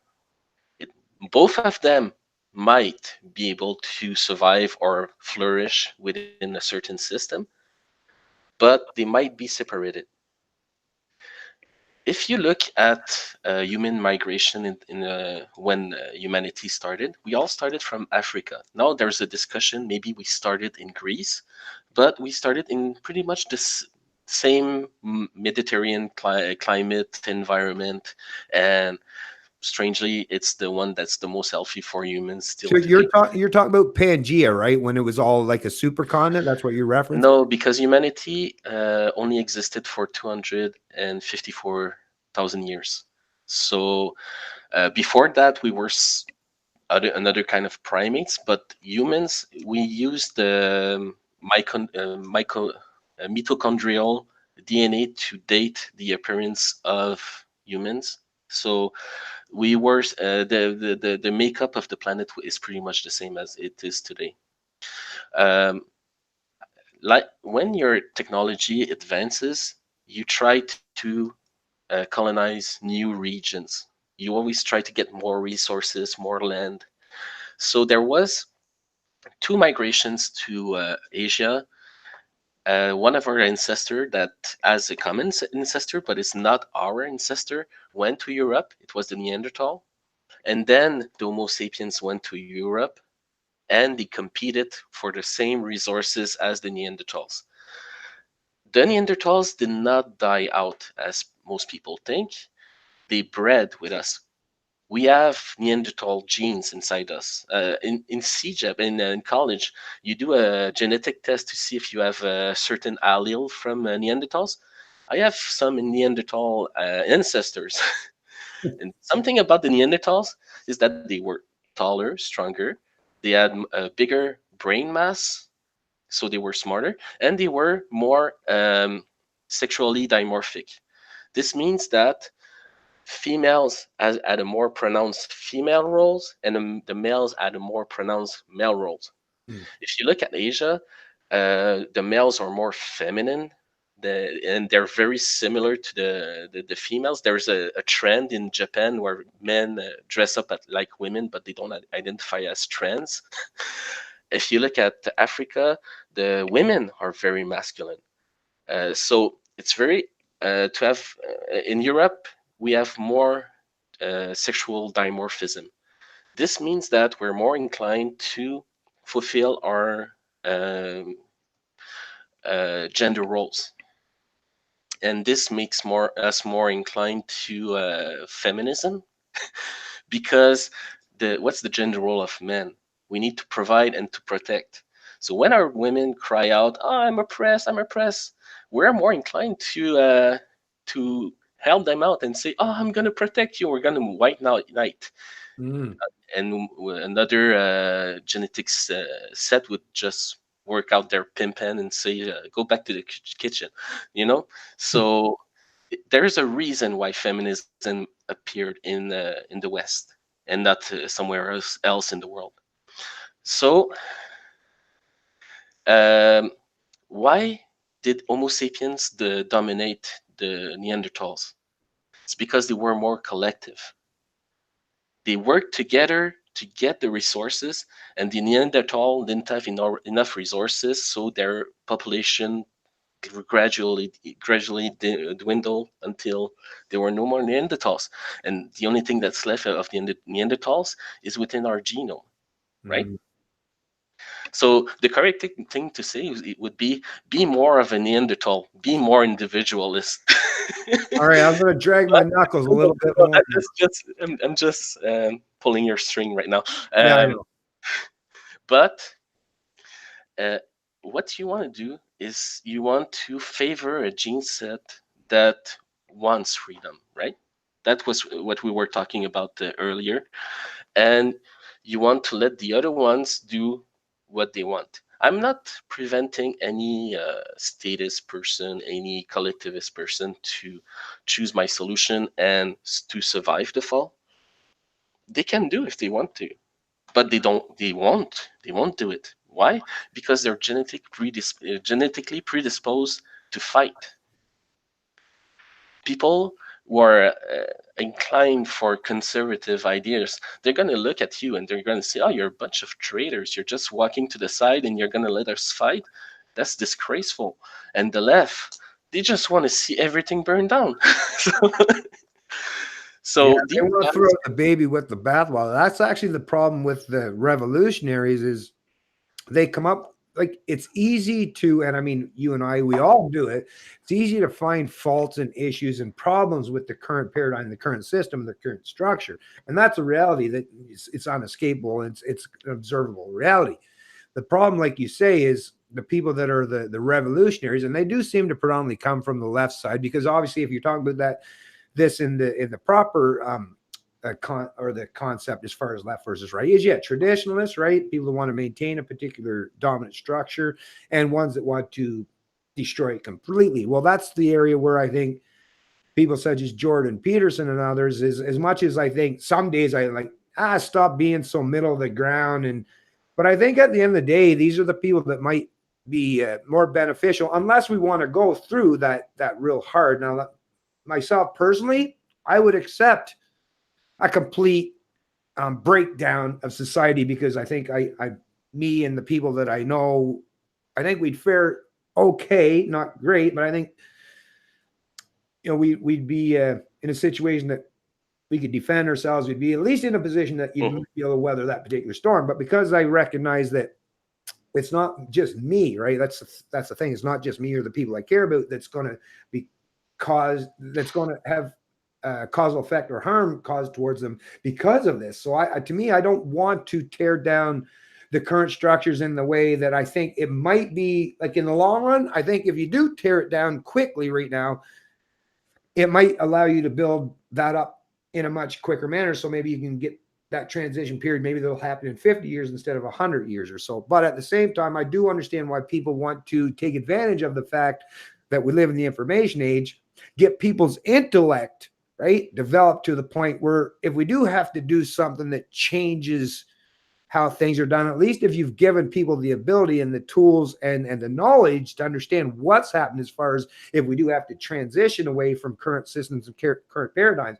It, both of them might be able to survive or flourish within a certain system, but they might be separated. If you look at human migration when humanity started, we all started from Africa. Now there's a discussion, maybe we started in Greece, but we started in pretty much the same Mediterranean climate environment, and strangely, it's the one that's the most healthy for humans still So today. you're talking about Pangea, right? When it was all like a supercontinent. That's what you're referencing. No, because humanity only existed for 254,000 years. So before that, we were another kind of primates, but humans, we use the mitochondrial DNA to date the appearance of humans. So we were the makeup of the planet is pretty much the same as it is today. Um, like when your technology advances, you try to colonize new regions. You always try to get more resources, more land. So there was two migrations to Asia one of our ancestor that has a common ancestor, but it's not our ancestor, went to Europe. It was the Neanderthal. And then the Homo sapiens went to Europe and they competed for the same resources as the Neanderthals. The Neanderthals did not die out as most people think. They bred with us. We have Neanderthal genes inside us. In CJEP, in college, you do a genetic test to see if you have a certain allele from Neanderthals. I have some Neanderthal ancestors. And something about the Neanderthals is that they were taller, stronger. They had a bigger brain mass, so they were smarter, and they were more sexually dimorphic. This means that females had a more pronounced female roles, and the males had a more pronounced male roles. Mm. If you look at Asia, the males are more feminine, and they're very similar to the females. There's a trend in Japan where men dress up like women, but they don't identify as trans. If you look at Africa, the women are very masculine. So it's very to have in Europe we have more sexual dimorphism. This means that we're more inclined to fulfill our um, gender roles, and this makes us more inclined to feminism because what's the gender role of men? We need to provide and to protect. So when our women cry out, "Oh, I'm oppressed, I'm oppressed," we're more inclined to help them out and say, "Oh, I'm gonna protect you. We're gonna white knight." Mm. And another genetics set would just work out their pimpen and say, "Go back to the kitchen," you know. So there's a reason why feminism appeared in the West and not somewhere else in the world. So, um, why did Homo sapiens dominate the Neanderthals? It's because they were more collective. They worked together to get the resources, and the Neanderthal didn't have enough resources, so their population gradually dwindled until there were no more Neanderthals, and the only thing that's left of the Neanderthals is within our genome, right? Mm. So the correct thing to say it would be more of a Neanderthal, be more individualist. All right, I'm going to drag my But knuckles a little bit more. that's just I'm just pulling your string right now. Yeah, I Um, know. but uh, what you want to do is you want to favor a gene set that wants freedom, right? That was what we were talking about earlier. And you want to let the other ones do what they want. I'm not preventing any status person, any collectivist person to choose my solution and to survive the fall. They can do if they want to, but they don't. They won't do it. Why? Because they're genetically predisposed to fight. People who are inclined for conservative ideas, they're going to look at you and they're going to say, "Oh, you're a bunch of traitors. You're just walking to the side and you're going to let us fight. That's disgraceful." And the left, they just want to see everything burn down. so, Yeah, so they these want to throw guys, out the baby with the bathwater. That's actually the problem with the revolutionaries is they come up like it's easy to, and I mean, you and I, we all do it. It's easy to find faults and issues and problems with the current paradigm, the current system, the current structure. And that's a reality that it's unescapable. And it's an observable reality. The problem, like you say, is the people that are the revolutionaries, and they do seem to predominantly come from the left side, because obviously if you're talking about this in the proper or the concept as far as left versus right is, yeah, traditionalists, right? People who want to maintain a particular dominant structure, and ones that want to destroy it completely. Well, that's the area where I think people such as Jordan Peterson and others is, as much as I think some days I like, stop being so middle of the ground. But I think at the end of the day, these are the people that might be more beneficial, unless we want to go through that real hard. Now, myself personally, I would accept a complete breakdown of society, because I think me and the people that I know, I think we'd fare okay, not great, but I think, you know, we'd be in a situation that we could defend ourselves. We'd be at least in a position that you'd be able to weather that particular storm. But because I recognize that it's not just me, right? That's the thing. It's not just me or the people I care about that's going to be caused, that's going to have causal effect or harm caused towards them because of this. So to me, I don't want to tear down the current structures in the way that I think it might be, like, in the long run. I think if you do tear it down quickly right now, it might allow you to build that up in a much quicker manner. So maybe you can get that transition period. Maybe that'll happen in 50 years instead of 100 years or so. But at the same time, I do understand why people want to take advantage of the fact that we live in the information age, get people's intellect, right, developed to the point where if we do have to do something that changes how things are done, at least if you've given people the ability and the tools and the knowledge to understand what's happened, as far as if we do have to transition away from current systems and current paradigms.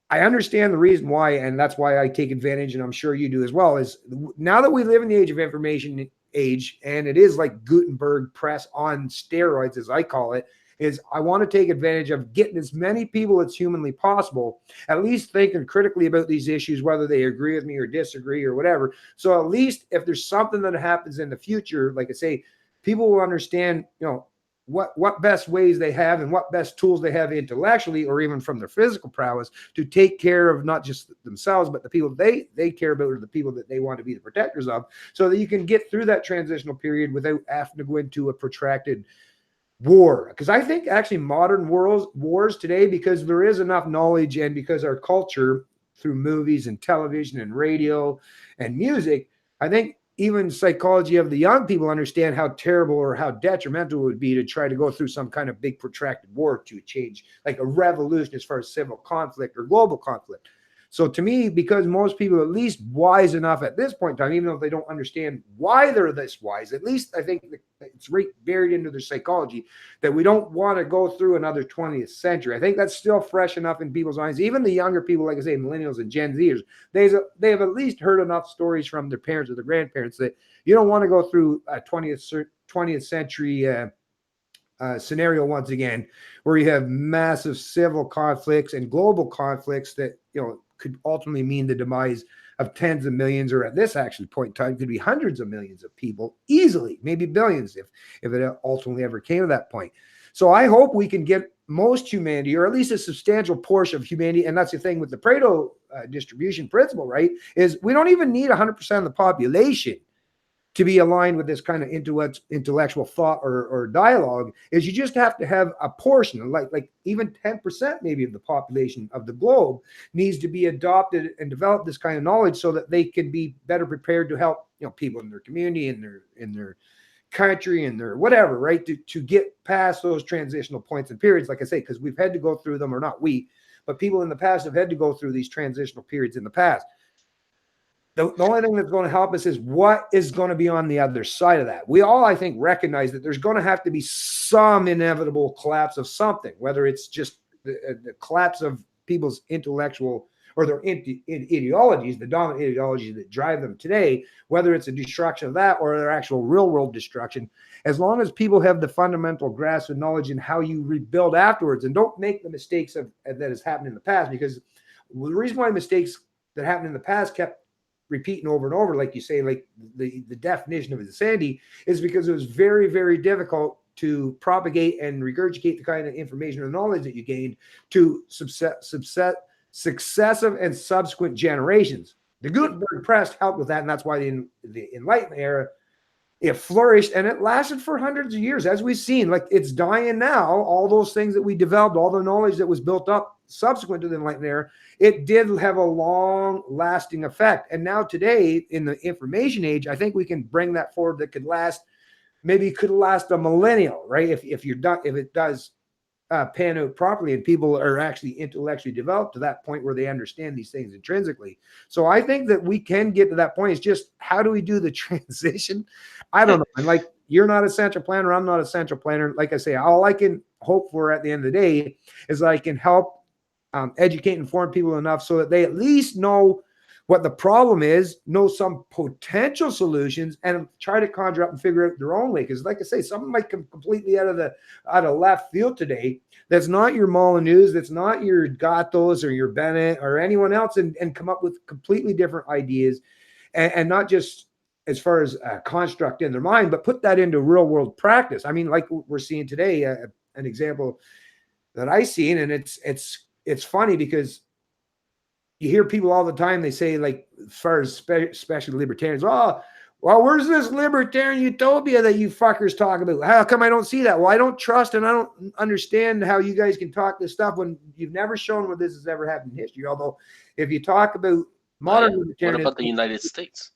I understand the reason why, and that's why I take advantage, and I'm sure you do as well, is now that we live in the age of information age, and it is like Gutenberg press on steroids, as I call it, is I want to take advantage of getting as many people as humanly possible, at least thinking critically about these issues, whether they agree with me or disagree or whatever. So at least if there's something that happens in the future, like I say, people will understand, you know, what best ways they have and what best tools they have intellectually or even from their physical prowess to take care of not just themselves, but the people they care about, or the people that they want to be the protectors of, so that you can get through that transitional period without having to go into a protracted war. Because I think actually modern wars today, because there is enough knowledge and because our culture through movies and television and radio and music, I think even psychology of the young people understand how terrible or how detrimental it would be to try to go through some kind of big protracted war to change, like a revolution as far as civil conflict or global conflict. So to me, because most people are at least wise enough at this point in time, even though they don't understand why they're this wise, at least I think it's right buried into their psychology that we don't want to go through another 20th century. I think that's still fresh enough in people's minds. Even the younger people, like I say, millennials and Gen Zers, they have at least heard enough stories from their parents or their grandparents that you don't want to go through a 20th century scenario once again, where you have massive civil conflicts and global conflicts that, you know, could ultimately mean the demise of tens of millions, or at this actually point in time, could be hundreds of millions of people easily, maybe billions if it ultimately ever came to that point. So I hope we can get most humanity, or at least a substantial portion of humanity. And that's the thing with the Pareto distribution principle, right? Is we don't even need 100% of the population to be aligned with this kind of intellectual thought or dialogue. Is you just have to have a portion, like even 10% maybe of the population of the globe needs to be adopted and develop this kind of knowledge so that they can be better prepared to help, you know, people in their community, in their country, and their whatever, right? To get past those transitional points and periods, like I say, because we've had to go through them, or not we, but people in the past have had to go through these transitional periods in the past. The only thing that's going to help us is what is going to be on the other side of that. We all, I think, recognize that there's going to have to be some inevitable collapse of something, whether it's just the collapse of people's intellectual or their ideologies, the dominant ideologies that drive them today, whether it's a destruction of that or their actual real world destruction. As long as people have the fundamental grasp and knowledge in how you rebuild afterwards, and don't make the mistakes that has happened in the past, because the reason why mistakes that happened in the past kept repeating over and over, like you say, like the definition of insanity, is because it was very, very difficult to propagate and regurgitate the kind of information or knowledge that you gained to successive and subsequent generations. The Gutenberg press helped with that, and that's why the Enlightenment era, it flourished, and it lasted for hundreds of years, as we've seen. Like, it's dying now. All those things that we developed, all the knowledge that was built up subsequent to the Enlightenment era, it did have a long lasting effect. And now today, in the information age, I think we can bring that forward. That could last a millennial, right? If it does pan out properly, and people are actually intellectually developed to that point where they understand these things intrinsically. So I think that we can get to that point. It's just, how do we do the transition? I don't know. And like, you're not a central planner, I'm not a central planner. Like I say, all I can hope for at the end of the day is I can help educate and inform people enough so that they at least know What the problem is, know some potential solutions and try to conjure up and figure out their own way. Because, like I say, something might come completely out of left field today. That's not your Molyneux, that's not your Gatos or your Bennett or anyone else, and come up with completely different ideas, and not just as far as a construct in their mind, but put that into real world practice. I mean, like we're seeing today, an example that I seen, and it's funny because you hear people all the time, they say, like, as far as especially libertarians, oh, well, where's this libertarian utopia that you fuckers talk about? How come I don't see that? Well, I don't trust and I don't understand how you guys can talk this stuff when you've never shown where this has ever happened in history. Although, if you talk about modern What libertarianism, about the United States?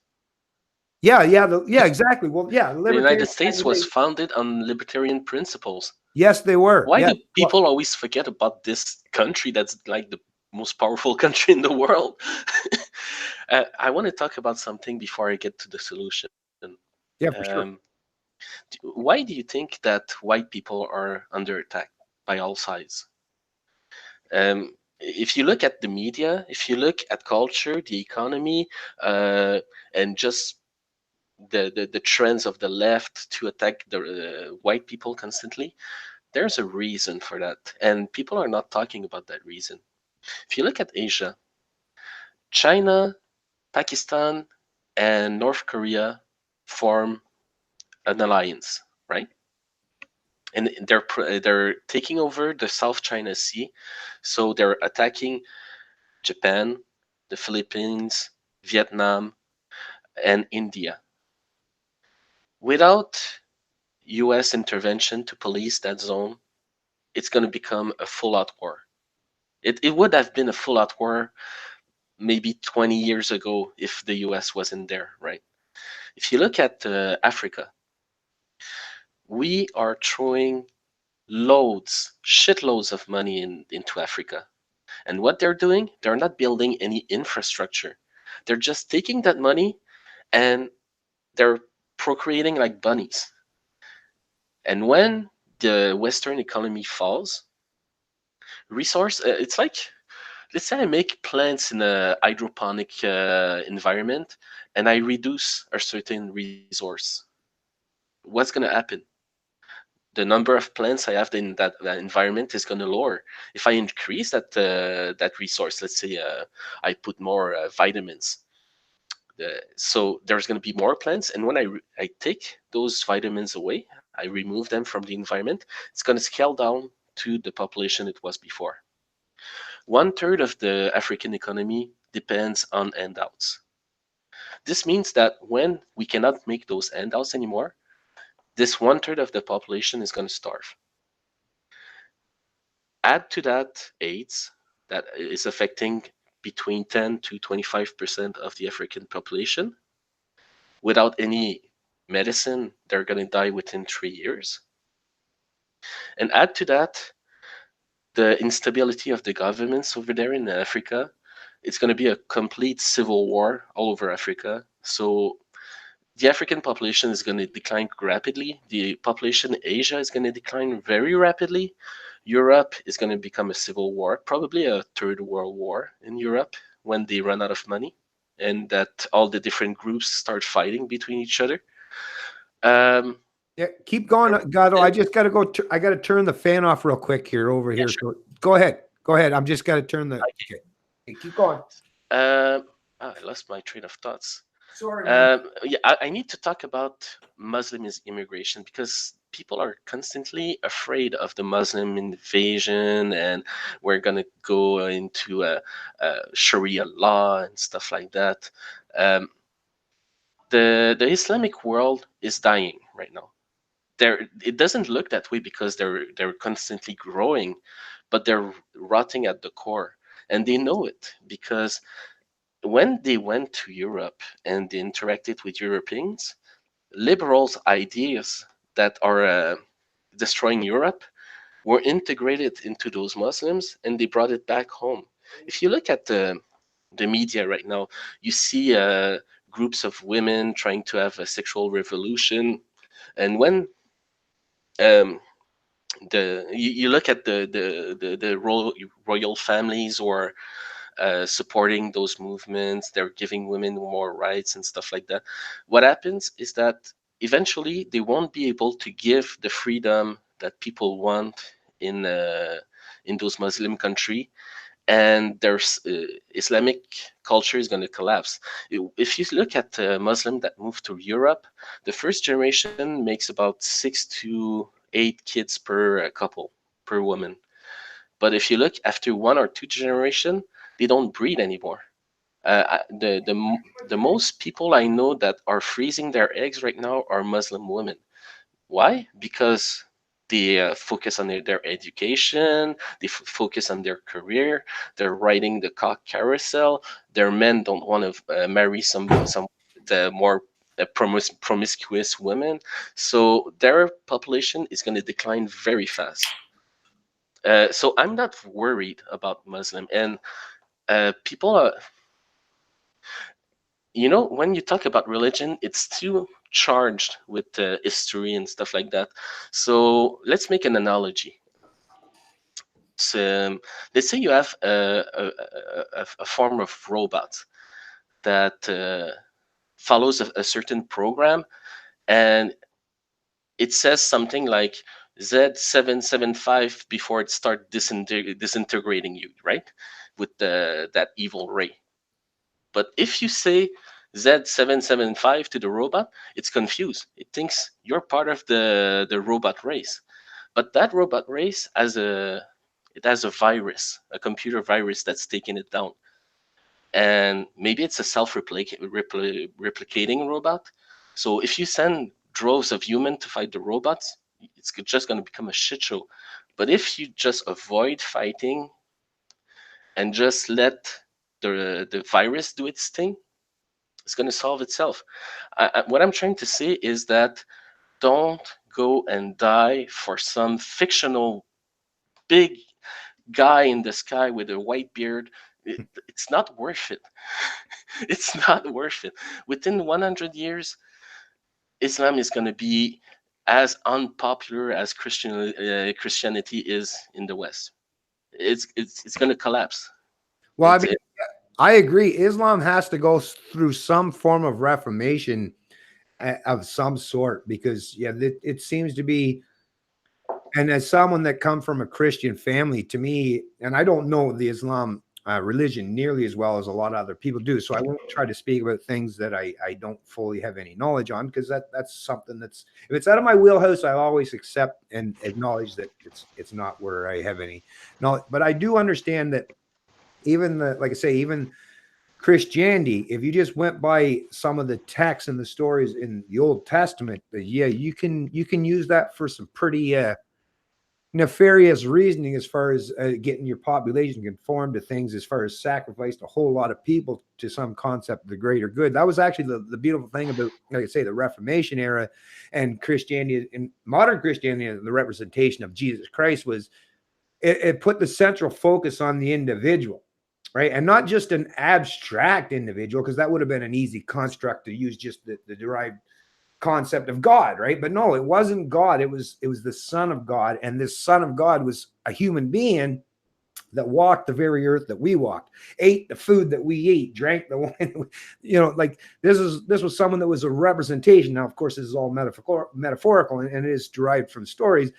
yeah, exactly. Well, yeah, The United libertarians. States was founded on libertarian principles. Yes, they were. Why Yeah. do people always forget about this country that's like the most powerful country in the world? I want to talk about something before I get to the solution. Yeah, for sure. Why do you think that white people are under attack by all sides? If you look at the media, if you look at culture, the economy, and just the trends of the left to attack the white people constantly, there's a reason for that. And people are not talking about that reason. If you look at Asia, China, Pakistan, and North Korea form an alliance, right? And they're taking over the South China Sea, so they're attacking Japan, the Philippines, Vietnam, and India. Without U.S. intervention to police that zone, it's going to become a full-out war. It would have been a full-out war maybe 20 years ago if the US wasn't there, right? If you look at Africa, we are throwing shitloads of money into Africa. And what they're doing, they're not building any infrastructure. They're just taking that money and they're procreating like bunnies. And when the Western economy falls, it's like, let's say I make plants in a hydroponic environment and I reduce a certain resource. What's going to happen? The number of plants I have in that environment is going to lower. If I increase that resource, let's say I put more vitamins, so there's going to be more plants. And when I take those vitamins away, I remove them from the environment, it's going to scale down to the population it was before. 1/3 of the African economy depends on handouts. This means that when we cannot make those handouts anymore, this 1/3 of the population is going to starve. Add to that AIDS that is affecting between 10 to 25% of the African population. Without any medicine, they're going to die within 3 years. And add to that the instability of the governments over there in Africa. It's going to be a complete civil war all over Africa. So the African population is going to decline rapidly. The population in Asia is going to decline very rapidly. Europe is going to become a civil war, probably a third world war in Europe when they run out of money and that all the different groups start fighting between each other. Yeah, keep going, Gato. I just got to go. I got to turn the fan off real quick here over here. Sure. So go ahead. Go ahead. I'm just got to turn the. Okay. Keep going. I lost my train of thoughts. Sorry, man. Yeah, I need to talk about Muslim immigration because people are constantly afraid of the Muslim invasion, and we're gonna go into Sharia law and stuff like that. Um, the Islamic world is dying right now. It doesn't look that way because they're constantly growing, but they're rotting at the core, and they know it because when they went to Europe and they interacted with Europeans, liberals' ideas that are destroying Europe were integrated into those Muslims and they brought it back home. If you look at the media right now, you see groups of women trying to have a sexual revolution. And when um, you look at the royal families or supporting those movements. They're giving women more rights and stuff like that. What happens is that eventually they won't be able to give the freedom that people want in those Muslim country, and there's Islamic culture is going to collapse. If you look at Muslim that moved to Europe, the first generation makes about 6 to 8 kids per couple, per woman. But if you look after 1 or 2 generation, they don't breed anymore. The most people I know that are freezing their eggs right now are Muslim women. Why? Because they focus on their education, they focus on their career, they're riding the cock carousel. Their men don't want to marry some more promiscuous women, so their population is going to decline very fast. So I'm not worried about Muslim, and people are, when you talk about religion, it's too charged with history and stuff like that. So let's make an analogy. So, let's say you have a form of robot that follows a certain program, and it says something like Z775 before it starts disintegrating you, right? With that evil ray. But if you say Z775 to the robot, it's confused. It thinks you're part of the robot race. But that robot race has a virus, a computer virus that's taking it down. And maybe it's a self-replicating robot. So if you send droves of humans to fight the robots, it's just going to become a shit show. But if you just avoid fighting and just let the virus do its thing, it's going to solve itself. What I'm trying to say is that don't go and die for some fictional big guy in the sky with a white beard. It's not worth it. It's not worth it. Within 100 years, Islam is going to be as unpopular as Christianity is in the West. It's going to collapse. Well, I mean, I agree. Islam has to go through some form of reformation of some sort, because it seems to be. And as someone that come from a Christian family, to me, and I don't know the Islam religion nearly as well as a lot of other people do, so I won't try to speak about things that I don't fully have any knowledge on, because that's something that's, if it's out of my wheelhouse, I always accept and acknowledge that it's not where I have any knowledge. But I do understand that even like I say, even Christianity, if you just went by some of the texts and the stories in the Old Testament, you can use that for some pretty nefarious reasoning, as far as getting your population conformed to things, as far as sacrificed a whole lot of people to some concept of the greater good. That was actually the beautiful thing about, like I say, the Reformation era and Christianity, and modern Christianity, the representation of Jesus Christ was, it put the central focus on the individual, right? And not just an abstract individual, because that would have been an easy construct to use, just the derived concept of God, right? But no, it wasn't God. It was the Son of God. And this Son of God was a human being that walked the very earth that we walked, ate the food that we eat, drank the wine. Like this was someone that was a representation. Now, of course, this is all metaphorical, and it is derived from stories.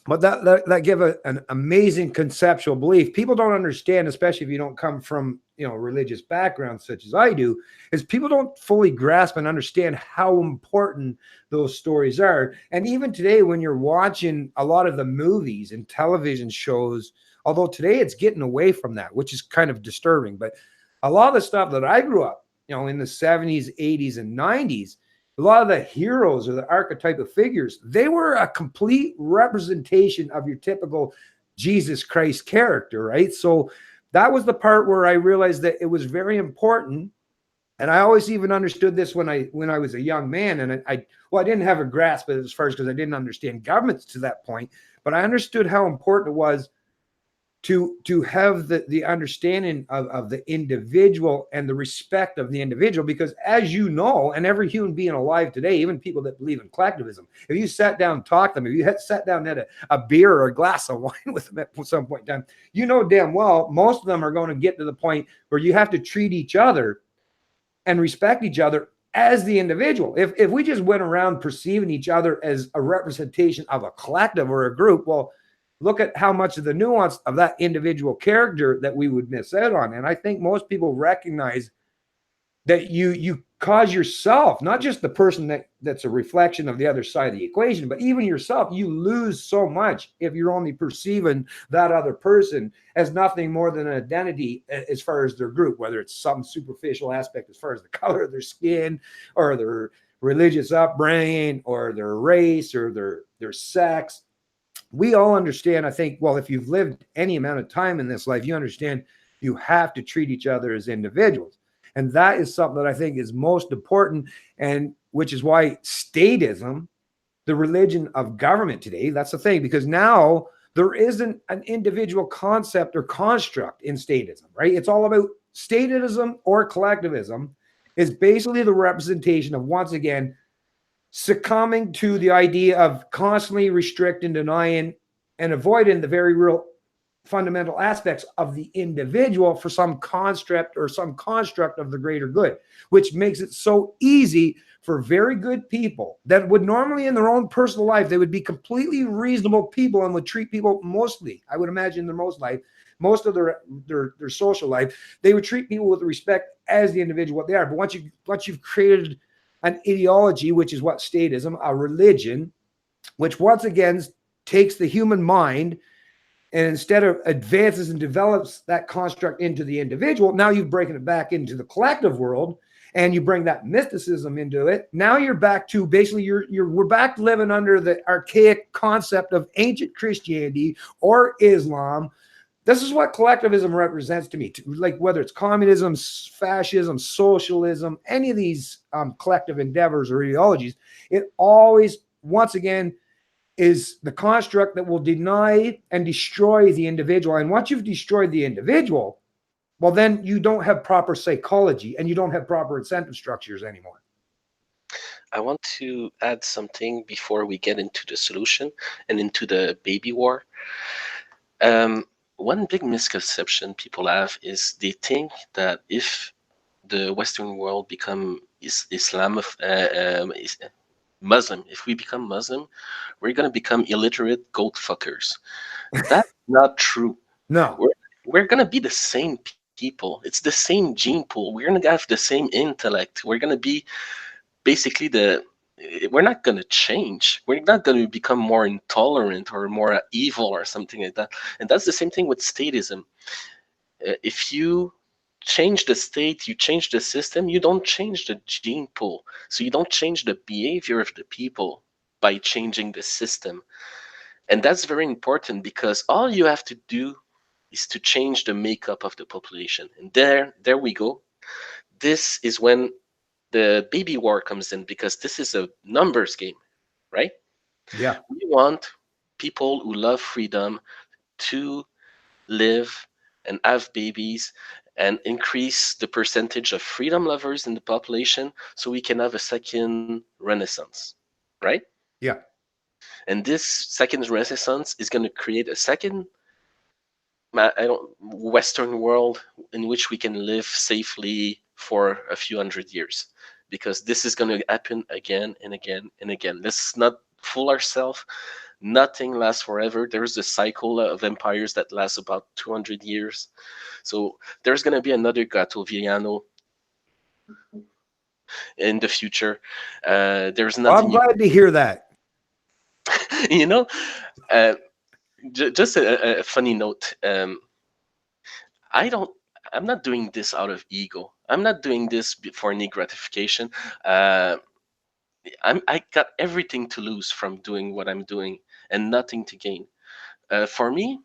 But that give an amazing conceptual belief. People don't understand, especially if you don't come from religious backgrounds such as I do, is people don't fully grasp and understand how important those stories are. And even today, when you're watching a lot of the movies and television shows, although today it's getting away from that, which is kind of disturbing. But a lot of the stuff that I grew up, in the 70s, 80s, and 90s, a lot of the heroes or the archetypal figures, they were a complete representation of your typical Jesus Christ character, right? So that was the part where I realized that it was very important. And I always even understood this when I was a young man. And I didn't have a grasp of it as far as, because I didn't understand governments to that point, but I understood how important it was to have the understanding of the individual and the respect of the individual. Because as you know, and every human being alive today, even people that believe in collectivism, if you sat down and talked to them, if you had sat down and had a beer or a glass of wine with them at some point in time, you know damn well most of them are going to get to the point where you have to treat each other and respect each other as the individual. If we just went around perceiving each other as a representation of a collective or a group, well, look at how much of the nuance of that individual character that we would miss out on. And I think most people recognize that you cause yourself, not just the person that's a reflection of the other side of the equation, but even yourself, you lose so much if you're only perceiving that other person as nothing more than an identity as far as their group, whether it's some superficial aspect as far as the color of their skin or their religious upbringing or their race or their sex. We all understand, I think, well, if you've lived any amount of time in this life, you understand you have to treat each other as individuals. And that is something that I think is most important, and which is why statism, the religion of government today, that's the thing, because now there isn't an individual concept or construct in statism, right? It's all about statism or collectivism is basically the representation of, once again, succumbing to the idea of constantly restricting, denying, and avoiding the very real fundamental aspects of the individual for some construct or some construct of the greater good, which makes it so easy for very good people that would normally in their own personal life, they would be completely reasonable people and would treat people mostly, I would imagine their most of their social life, they would treat people with respect as the individual what they are. But once you've created an ideology, which is what statism, a religion, which once again takes the human mind and instead of advances and develops that construct into the individual, now you've breaking it back into the collective world and you bring that mysticism into it. Now you're back to basically we're back living under the archaic concept of ancient Christianity or Islam. This is what collectivism represents to me, like whether it's communism, fascism, socialism, any of these collective endeavors or ideologies, it always, once again, is the construct that will deny and destroy the individual. And once you've destroyed the individual, well, then you don't have proper psychology and you don't have proper incentive structures anymore. I want to add something before we get into the solution and into the baby war. One big misconception people have is they think that if the Western world become Muslim, if we become Muslim, we're going to become illiterate goat fuckers. That's not true. No. We're going to be the same people. It's the same gene pool. We're going to have the same intellect. We're going to be basically we're not going to change. We're not going to become more intolerant or more evil or something like that. And that's the same thing with statism. If you change the state, you change the system, you don't change the gene pool. So you don't change the behavior of the people by changing the system. And that's very important because all you have to do is to change the makeup of the population. And there we go. This is when the baby war comes in, because this is a numbers game, right? Yeah. We want people who love freedom to live and have babies and increase the percentage of freedom lovers in the population so we can have a second renaissance, right? Yeah. And this second renaissance is going to create a second Western world in which we can live safely for a few hundred years, because this is going to happen again and again and again. Let's not fool ourselves. Nothing lasts forever. There's a cycle of empires that lasts about 200 years. So there's going to be another Gato Villano in the future. There's nothing. I'm glad to hear that. You know, uh, just a funny note. I don't. I'm not doing this out of ego. I'm not doing this for any gratification. I got everything to lose from doing what I'm doing and nothing to gain. For me,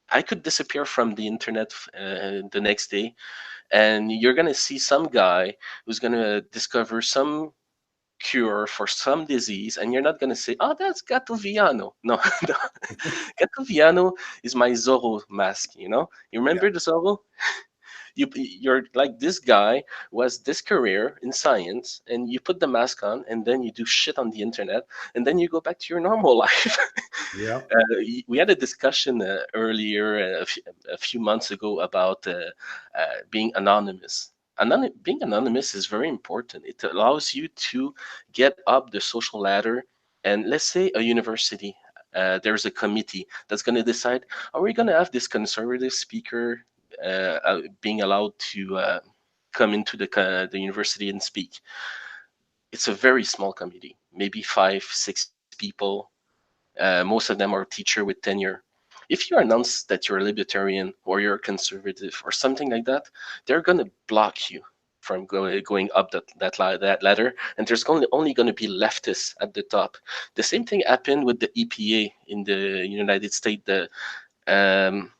I could disappear from the internet the next day, and you're gonna see some guy who's gonna discover some cure for some disease, and you're not going to say, "Oh, that's Gato Villano." No, no. Gato Villano is my Zorro mask. You Yeah. remember the Zorro? You're like, this guy was this career in science, and you put the mask on, and then you do shit on the internet, and then you go back to your normal life. Yeah. We had a discussion earlier, a few months ago, about being anonymous. Being anonymous is very important. It allows you to get up the social ladder. And let's say a university, there's a committee that's going to decide, are we going to have this conservative speaker being allowed to come into the university and speak? It's a very small committee, maybe 5, 6 people. Most of them are teacher with tenure. If you announce that you're a libertarian or you're a conservative or something like that, they're going to block you from going up that ladder, and there's only going to be leftists at the top. The same thing happened with the EPA in the United States. Um,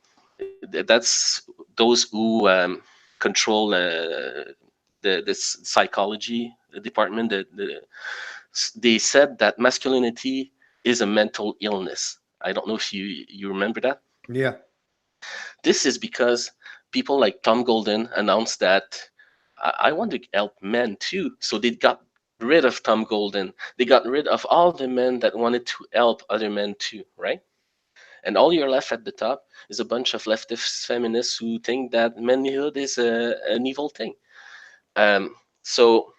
that's those who control the psychology department. They said that masculinity is a mental illness. I don't know if you remember that. Yeah. This is because people like Tom Golden announced that I want to help men too. So they got rid of Tom Golden. They got rid of all the men that wanted to help other men too, right? And all you're left at the top is a bunch of leftist feminists who think that manhood is an evil thing. So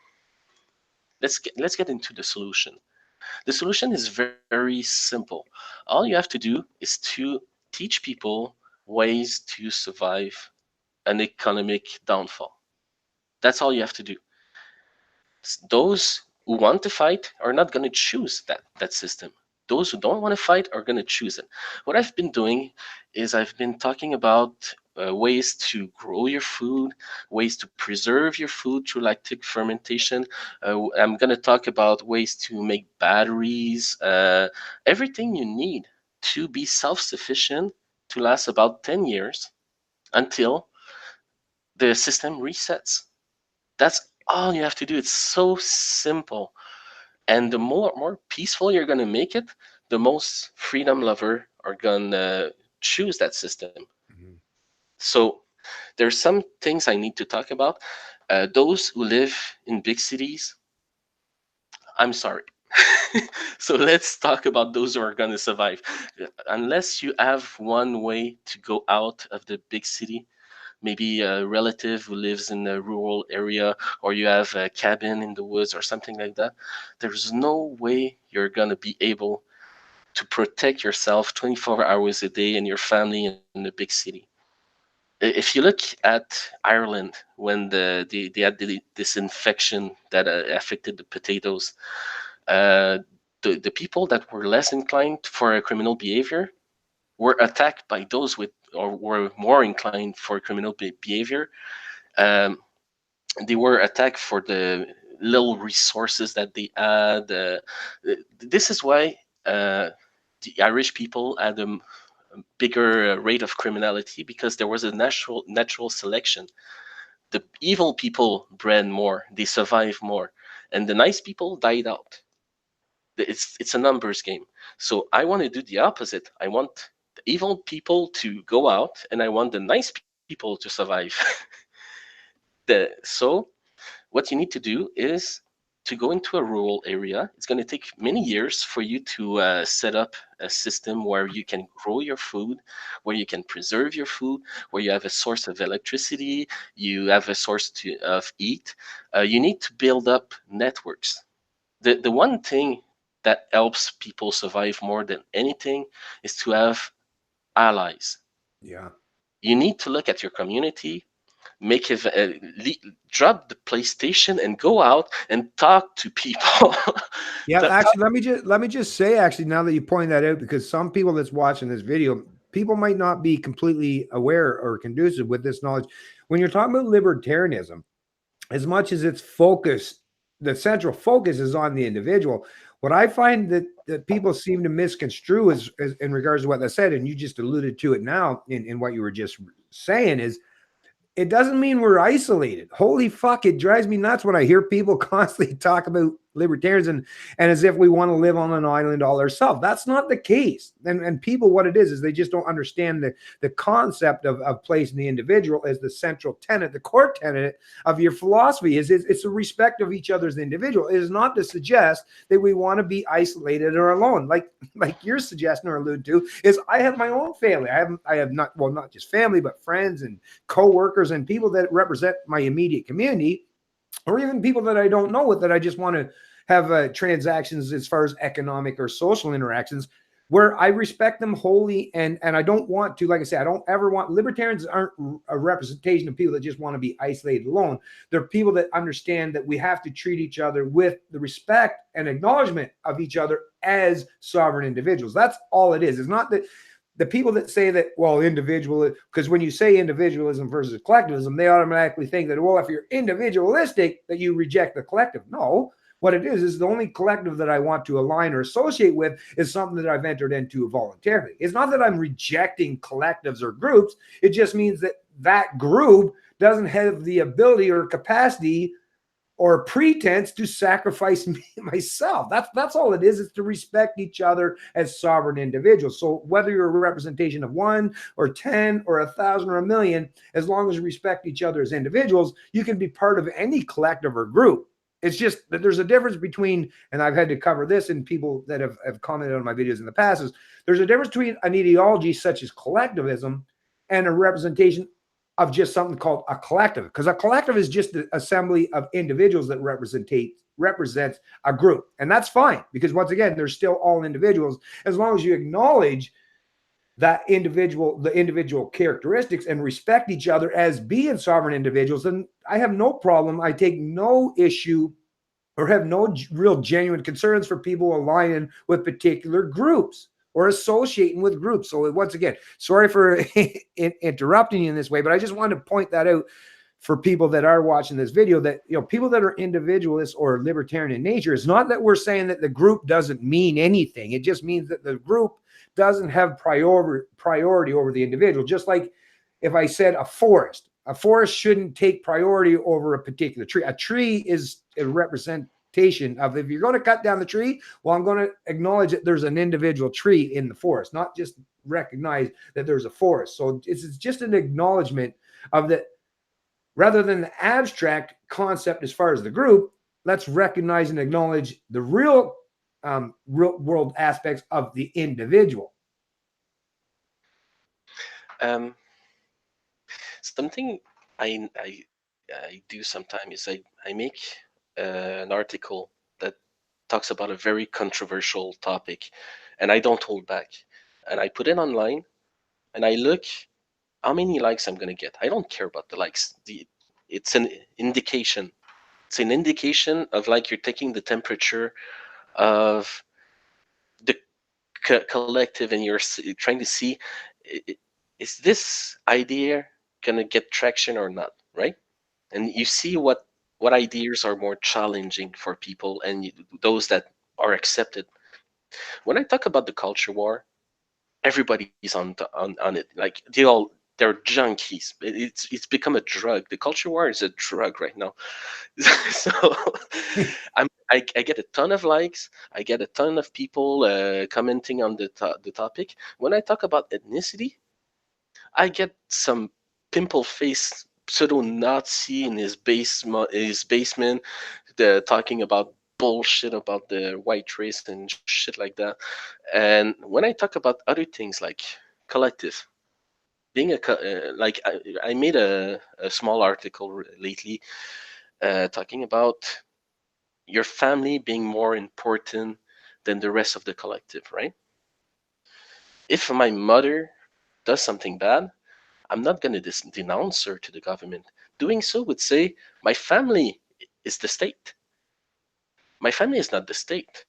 let's get into the solution. The solution is very simple. All you have to do is to teach people ways to survive an economic downfall. That's all you have to do. Those who want to fight are not going to choose that system. Those who don't want to fight are going to choose it. What I've been doing is I've been talking about ways to grow your food, ways to preserve your food through lactic fermentation. I'm going to talk about ways to make batteries, everything you need to be self-sufficient to last about 10 years until the system resets. That's all you have to do. It's so simple. And the more peaceful you're going to make it, the most freedom lover are going to choose that system. Mhm. So there's some things I need to talk about. Those who live in big cities, I'm sorry. So let's talk about those who are going to survive. Unless you have one way to go out of the big city, maybe a relative who lives in a rural area, or you have a cabin in the woods or something like that, there's no way you're going to be able to protect yourself 24 hours a day and your family in the big city. If you look at Ireland, when they had this infection that affected the potatoes, uh, the people that were less inclined for a criminal behavior were attacked by those with, or were more inclined for criminal behavior. Um, they were attacked for the little resources that they had. This is why the Irish people had a bigger rate of criminality, because there was a natural selection. The evil people bred more, they survived more, and the nice people died out. It's a numbers game. So I want to do the opposite. I want the evil people to go out, and I want the nice people to survive. So what you need to do is to go into a rural area. It's going to take many years for you to set up a system where you can grow your food, where you can preserve your food, where you have a source of electricity, you have a source of heat. You need to build up networks. The one thing that helps people survive more than anything is to have allies. Yeah. You need to look at your community, make it drop the PlayStation and go out and talk to people. Yeah, actually, let me just say, actually, now that you point that out, because some people that's watching this video, people might not be completely aware or conducive with this knowledge. When you're talking about libertarianism, as much as its focus, the central focus is on the individual. What I find that people seem to misconstrue is in regards to what I said, and you just alluded to it now in what you were just saying, is it doesn't mean we're isolated. Holy fuck, it drives me nuts when I hear people constantly talk about libertarians and as if we want to live on an island all ourselves. That's not the case. And people, what it is they just don't understand the concept of placing the individual as the central tenet, the core tenet of your philosophy. It's the respect of each other's individual. It is not to suggest that we want to be isolated or alone, like you're suggesting or allude to. Is I have my own family. I have not, well, not just family, but friends and co-workers and people that represent my immediate community, or even people that I don't know with, that I just want to have transactions as far as economic or social interactions, where I respect them wholly. And I don't want to, like I said, I don't ever want, libertarians aren't a representation of people that just want to be isolated alone. They're people that understand that we have to treat each other with the respect and acknowledgement of each other as sovereign individuals. That's all it is. It's not that the people that say that, well, individual, because when you say individualism versus collectivism, they automatically think that, well, if you're individualistic, that you reject the collective. No, what it is the only collective that I want to align or associate with is something that I've entered into voluntarily. It's not that I'm rejecting collectives or groups. It just means that that group doesn't have the ability or capacity or pretense to sacrifice me myself. That's all it is. It's to respect each other as sovereign individuals. So whether you're a representation of 1 or 10 or 1,000 or 1,000,000, as long as you respect each other as individuals, you can be part of any collective or group. It's just that there's a difference between, and I've had to cover this in people that have commented on my videos in the past, is there's a difference between an ideology such as collectivism and a representation of just something called a collective, because a collective is just the assembly of individuals that represents a group. And that's fine, because once again, they're still all individuals, as long as you acknowledge the individual characteristics and respect each other as being sovereign individuals. Then I have no problem. I take no issue or have no real genuine concerns for people aligning with particular groups or associating with groups. So once again, sorry for interrupting you in this way, but I just wanted to point that out for people that are watching this video, that, you know, people that are individualists or libertarian in nature, it's not that we're saying that the group doesn't mean anything. It just means that the group doesn't have priority over the individual. Just like if I said a forest shouldn't take priority over a particular tree. A tree is a representation of, if you're going to cut down the tree, well, I'm going to acknowledge that there's an individual tree in the forest, not just recognize that there's a forest. So it's just an acknowledgement of that, rather than the abstract concept as far as the group. Let's recognize and acknowledge the real world aspects of the individual. Something I do sometimes is I make an article that talks about a very controversial topic, and I don't hold back, and I put it online, and I look how many likes I'm gonna get. I don't care about the likes. It's an indication. It's an indication of, like, you're taking the temperature of the collective, and you're trying to see, is this idea gonna get traction or not, right? And you see what ideas are more challenging for people, and those that are accepted. When I talk about the culture war, everybody's on it. Like, they're junkies. It's become a drug. The culture war is a drug right now. So I get a ton of likes. I get a ton of people commenting on the topic. When I talk about ethnicity, I get some pimple face pseudo Nazi in his basement, talking about bullshit about the white race and shit like that. And when I talk about other things like collective, being like, I made a small article lately talking about your family being more important than the rest of the collective, right? If my mother does something bad, I'm not going to denounce her to the government. Doing so would say, my family is the state. My family is not the state.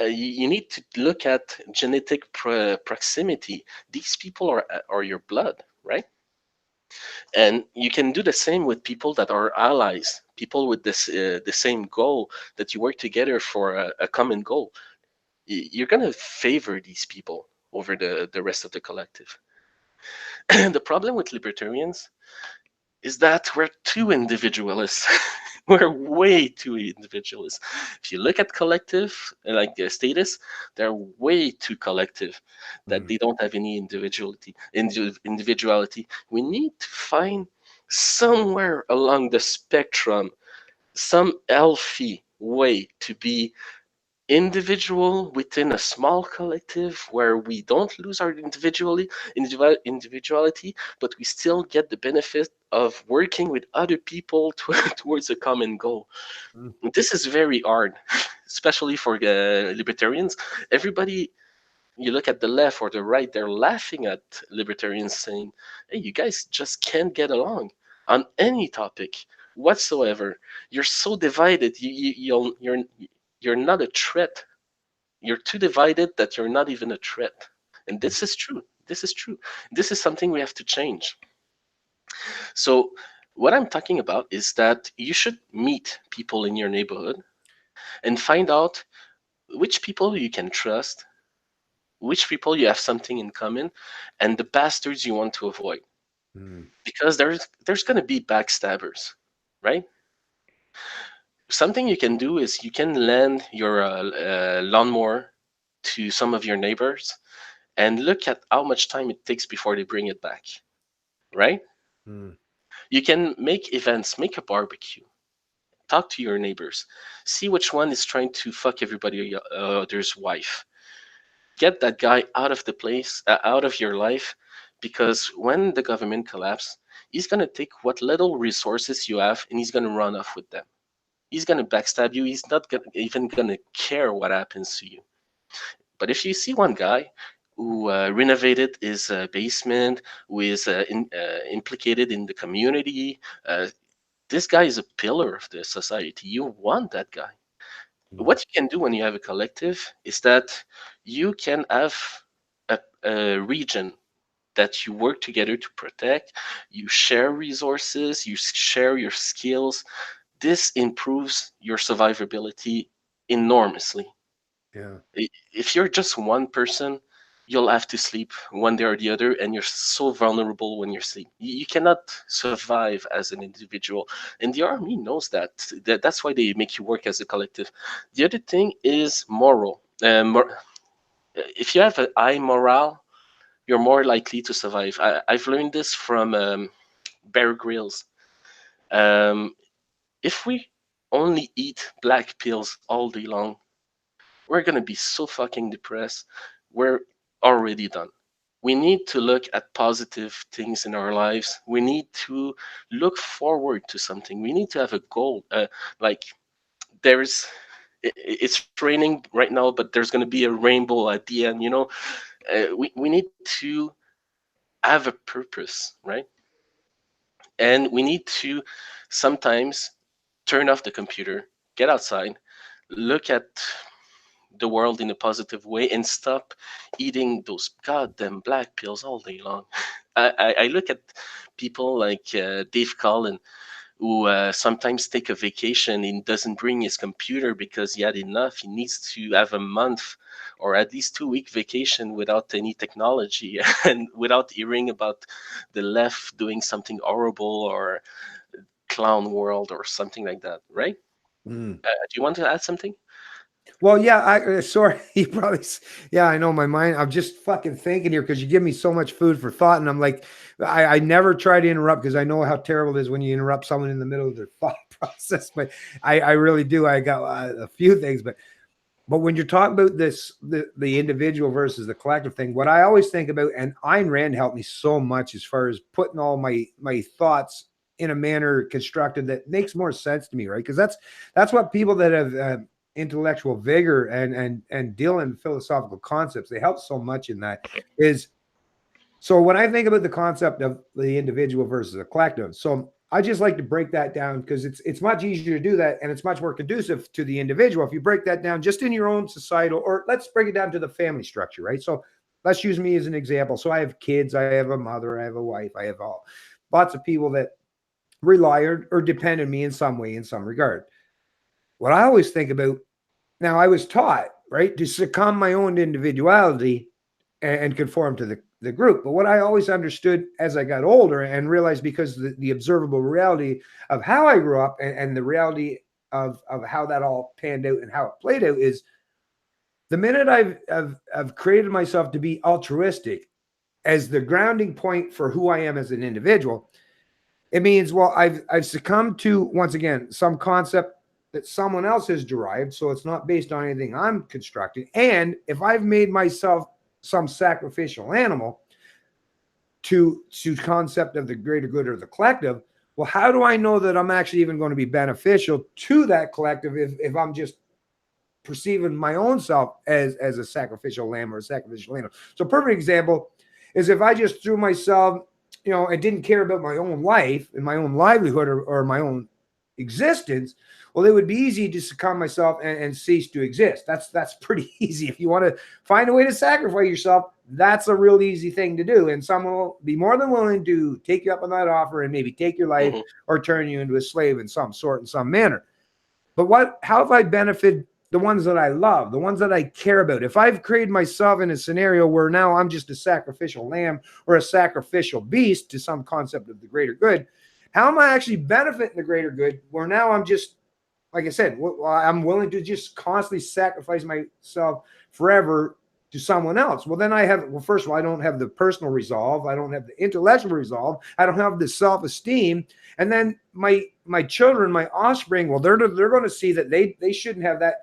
You need to look at genetic proximity. These people are your blood, right? And you can do the same with people that are allies, people with the same goal, that you work together for a common goal. You're going to favor these people over the rest of the collective. The problem with libertarians is that we're too individualist. We're way too individualist. If you look at collective, like status, they're way too collective, that Mm. they don't have any individuality. We need to find somewhere along the spectrum some healthy way to be individual within a small collective where we don't lose our individuality, but we still get the benefit of working with other people towards a common goal. Mm. This is very hard, especially for libertarians. Everybody, you look at the left or the right, they're laughing at libertarians saying, hey, you guys just can't get along on any topic whatsoever. You're so divided. You're not a threat. You're too divided that you're not even a threat. And this is true. This is true. This is something we have to change. So, what I'm talking about is that you should meet people in your neighborhood and find out which people you can trust, which people you have something in common, and the bastards you want to avoid. Mm. Because there's going to be backstabbers, right? Something you can do is you can lend your lawnmower to some of your neighbors and look at how much time it takes before they bring it back, right? Mm. You can make events, make a barbecue, talk to your neighbors, see which one is trying to fuck everybody other's wife. Get that guy out of the place, out of your life, because when the government collapses, he's gonna take what little resources you have and he's gonna run off with them. He's gonna backstab you. He's not even gonna care what happens to you. But if you see one guy who renovated his basement, who is implicated in the community, this guy is a pillar of the society. You want that guy. Mm. What you can do when you have a collective is that you can have a region that you work together to protect. You share resources, you share your skills. This improves your survivability enormously. Yeah. If you're just one person, you'll have to sleep one day or the other, and you're so vulnerable when you're asleep. You cannot survive as an individual, and the army knows that. That's why they make you work as a collective. The other thing is moral. If you have a high morale, you're more likely to survive. I've learned this from Bear Grylls. Um, if we only eat black pills all day long, we're gonna be so fucking depressed. We're already done. We need to look at positive things in our lives. We need to look forward to something. We need to have a goal. Like there's, it's raining right now, but there's gonna be a rainbow at the end. We need to have a purpose, right? And we need to sometimes turn off the computer, get outside, look at the world in a positive way and stop eating those goddamn black pills all day long. I look at people like Dave Cullen who sometimes take a vacation and doesn't bring his computer because he had enough. He needs to have a month or at least 2 week vacation without any technology and without hearing about the left doing something horrible or clown world or something like that, right? Mm. Do you want to add something? Well, yeah, I sorry, you probably, yeah, I know my mind. I'm just fucking thinking here because you give me so much food for thought, and I'm like, I never try to interrupt because I know how terrible it is when you interrupt someone in the middle of their thought process. But I really do. I got a few things, but when you're talking about this, the individual versus the collective thing, what I always think about, and Ayn Rand helped me so much as far as putting all my thoughts in a manner constructed that makes more sense to me, right? Because that's what people that have intellectual vigor and deal in philosophical concepts, they help so much in that is. So when I think about the concept of the individual versus the collective, so I just like to break that down because it's much easier to do that and it's much more conducive to the individual if you break that down just in your own societal, or let's break it down to the family structure, right? So let's use me as an example. So I have kids, I have a mother, I have a wife, I have all lots of people that rely or depend on me in some way, in some regard. What I always think about now, I was taught, right, to succumb my own individuality and conform to the group. But what I always understood as I got older and realized, because the observable reality of how I grew up and the reality of how that all panned out and how it played out, is the minute I've created myself to be altruistic as the grounding point for who I am as an individual, it means, well, I've succumbed to, once again, some concept that someone else has derived, so it's not based on anything I'm constructing. And if I've made myself some sacrificial animal to concept of the greater good or the collective, well, how do I know that I'm actually even going to be beneficial to that collective if I'm just perceiving my own self as a sacrificial lamb or a sacrificial animal? So perfect example is if I just threw myself, and didn't care about my own life and my own livelihood or my own existence, well, it would be easy to succumb myself and cease to exist. That's pretty easy. If you want to find a way to sacrifice yourself, that's a real easy thing to do. And someone will be more than willing to take you up on that offer and maybe take your life or turn you into a slave in some sort, in some manner. But how have I benefited the ones that I love, the ones that I care about? If I've created myself in a scenario where now I'm just a sacrificial lamb or a sacrificial beast to some concept of the greater good, how am I actually benefiting the greater good where now I'm just, like I said, I'm willing to just constantly sacrifice myself forever to someone else? Well, then first of all, I don't have the personal resolve. I don't have the intellectual resolve. I don't have the self-esteem. And then my children, my offspring, well, they're going to see that they shouldn't have that.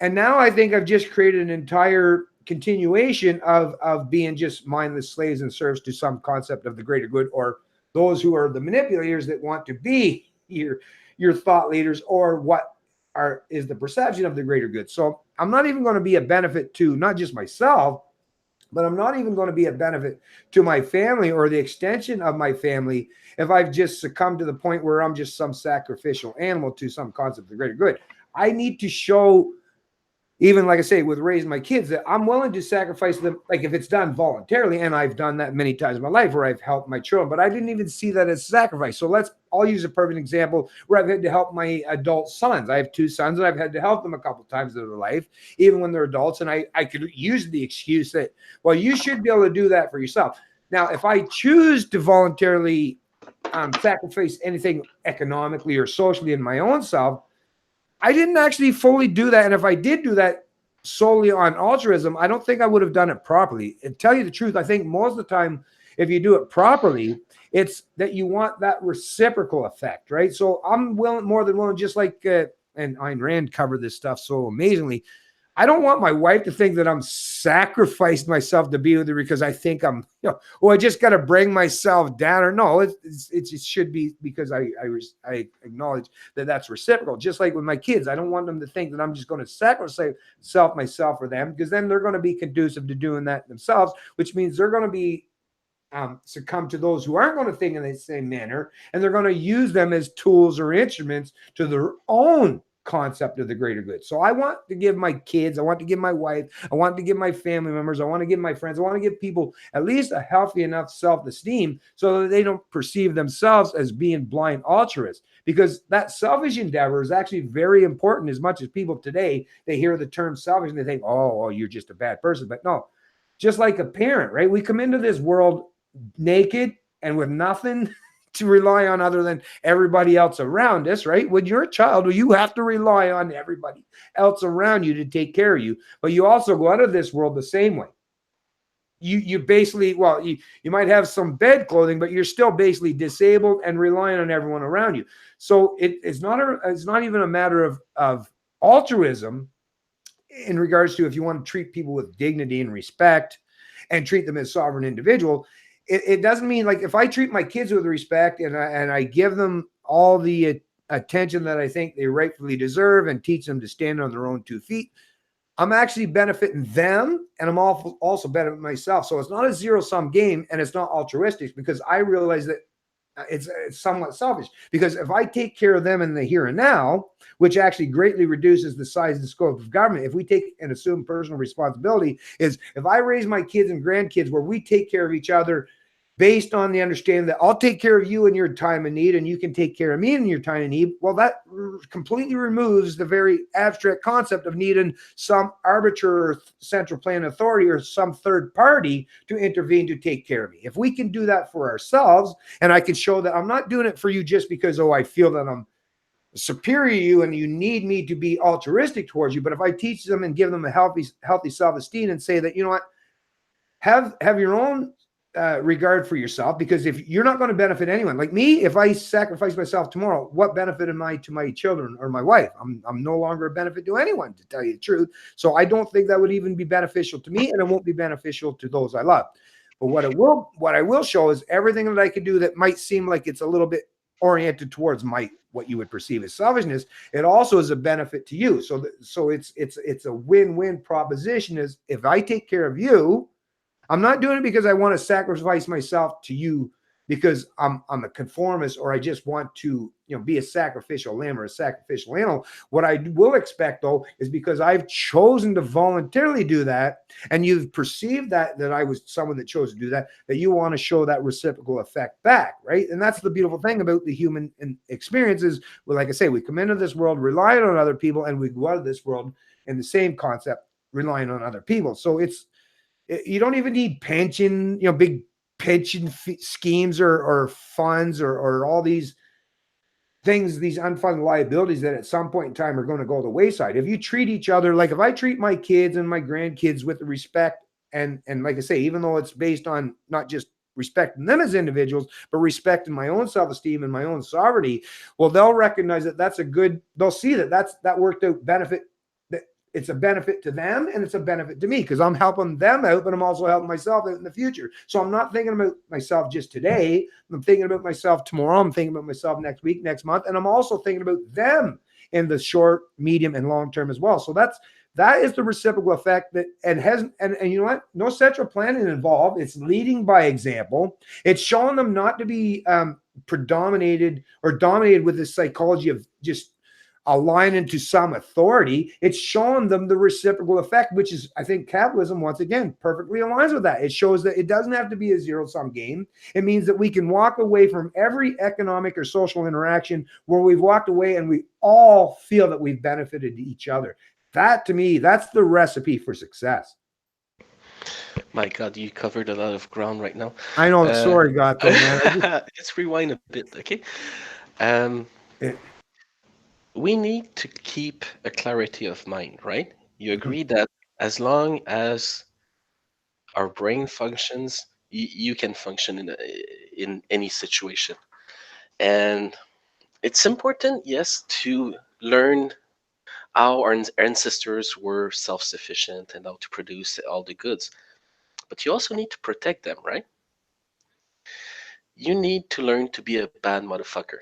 And now I think I've just created an entire continuation of being just mindless slaves and serfs to some concept of the greater good, or those who are the manipulators that want to be your thought leaders, or what is the perception of the greater good. So I'm not even going to be a benefit to not just myself, but I'm not even going to be a benefit to my family or the extension of my family if I've just succumbed to the point where I'm just some sacrificial animal to some concept of the greater good. I need to show, even like I say, with raising my kids, that I'm willing to sacrifice them, like if it's done voluntarily, and I've done that many times in my life where I've helped my children, but I didn't even see that as sacrifice. So I'll use a perfect example where I've had to help my adult sons. I have 2 sons, and I've had to help them a couple of times in their life, even when they're adults. And I could use the excuse that, well, you should be able to do that for yourself. Now, if I choose to voluntarily sacrifice anything economically or socially in my own self, I didn't actually fully do that. And if I did do that solely on altruism, I don't think I would have done it properly. And tell you the truth, I think most of the time, if you do it properly, it's that you want that reciprocal effect, right? So I'm more than willing, just like, and Ayn Rand covered this stuff so amazingly. I don't want my wife to think that I'm sacrificed myself to be with her because I think I'm, I just got to bring myself down. Or no, it should be because I acknowledge that that's reciprocal. Just like with my kids, I don't want them to think that I'm just going to sacrifice myself for them, because then they're going to be conducive to doing that themselves, which means they're going to be succumb to those who aren't going to think in the same manner, and they're going to use them as tools or instruments to their own concept of the greater good. So I want to give my kids, I want to give my wife, I want to give my family members, I want to give my friends, I want to give people at least a healthy enough self-esteem so that they don't perceive themselves as being blind altruists, because that selfish endeavor is actually very important. As much as people today, they hear the term selfish and they think, oh, you're just a bad person. But no, just like a parent, right? We come into this world naked and with nothing to rely on other than everybody else around us, right? When you're a child, you have to rely on everybody else around you to take care of you. But you also go out of this world the same way. You basically, well, you might have some bed clothing, but you're still basically disabled and relying on everyone around you. So it's not even a matter of altruism in regards to if you want to treat people with dignity and respect and treat them as sovereign individual. It doesn't mean, like, if I treat my kids with respect and I give them all the attention that I think they rightfully deserve and teach them to stand on their own 2 feet, I'm actually benefiting them, and I'm also benefiting myself. So it's not a zero-sum game, and it's not altruistic, because I realize that it's somewhat selfish. Because if I take care of them in the here and now, which actually greatly reduces the size and scope of government, if we take and assume personal responsibility, is if I raise my kids and grandkids where we take care of each other based on the understanding that I'll take care of you in your time of need and you can take care of me in your time of need, well, that completely removes the very abstract concept of needing some arbitrary central planning authority or some third party to intervene to take care of me. If we can do that for ourselves, and I can show that I'm not doing it for you just because, oh, I feel that I'm superior to you and you need me to be altruistic towards you, but if I teach them and give them a healthy self-esteem and say that, you know what, have your own regard for yourself, because if you're not going to benefit anyone, like me, if I sacrifice myself tomorrow, what benefit am I to my children or my wife? I'm no longer a benefit to anyone, to tell you the truth. So I don't think that would even be beneficial to me, and it won't be beneficial to those I love. But what I will show is everything that I can do that might seem like it's a little bit oriented towards what you would perceive as selfishness. It also is a benefit to you. So it's a win-win proposition. Is if I take care of you, I'm not doing it because I want to sacrifice myself to you because I'm a conformist, or I just want to, be a sacrificial lamb or a sacrificial animal. What I will expect, though, is because I've chosen to voluntarily do that, and you've perceived that I was someone that chose to do that, that you want to show that reciprocal effect back, right? And that's the beautiful thing about the human experience is, well, like I say, we come into this world relying on other people, and we go out of this world in the same concept, relying on other people. So you don't even need pension, big pension schemes or funds or all these things, these unfunded liabilities that at some point in time are going to go to the wayside. If you treat each other, like if I treat my kids and my grandkids with respect, and like I say, even though it's based on not just respecting them as individuals, but respecting my own self-esteem and my own sovereignty, well, they'll recognize they'll see that worked out benefit. It's a benefit to them and it's a benefit to me because I'm helping them out, but I'm also helping myself out in the future. So I'm not thinking about myself just today. I'm thinking about myself tomorrow. I'm thinking about myself next week, next month. And I'm also thinking about them in the short, medium, and long term as well. So that is the reciprocal effect and you know what? No central planning involved. It's leading by example. It's showing them not to be predominated or dominated with this psychology of just aligning to some authority. It's showing them the reciprocal effect, which is, I think, capitalism, once again, perfectly aligns with that. It shows that it doesn't have to be a zero-sum game. It means that we can walk away from every economic or social interaction where we've walked away and we all feel that we've benefited each other. That, to me, that's the recipe for success. My God, you covered a lot of ground right now. I know. Sorry, Gato, man. Let's rewind a bit, okay? Um, we need to keep a clarity of mind, right? You agree that as long as our brain functions, you can function in any situation. And it's important, yes, to learn how our ancestors were self-sufficient and how to produce all the goods. But you also need to protect them, right? You need to learn to be a bad motherfucker.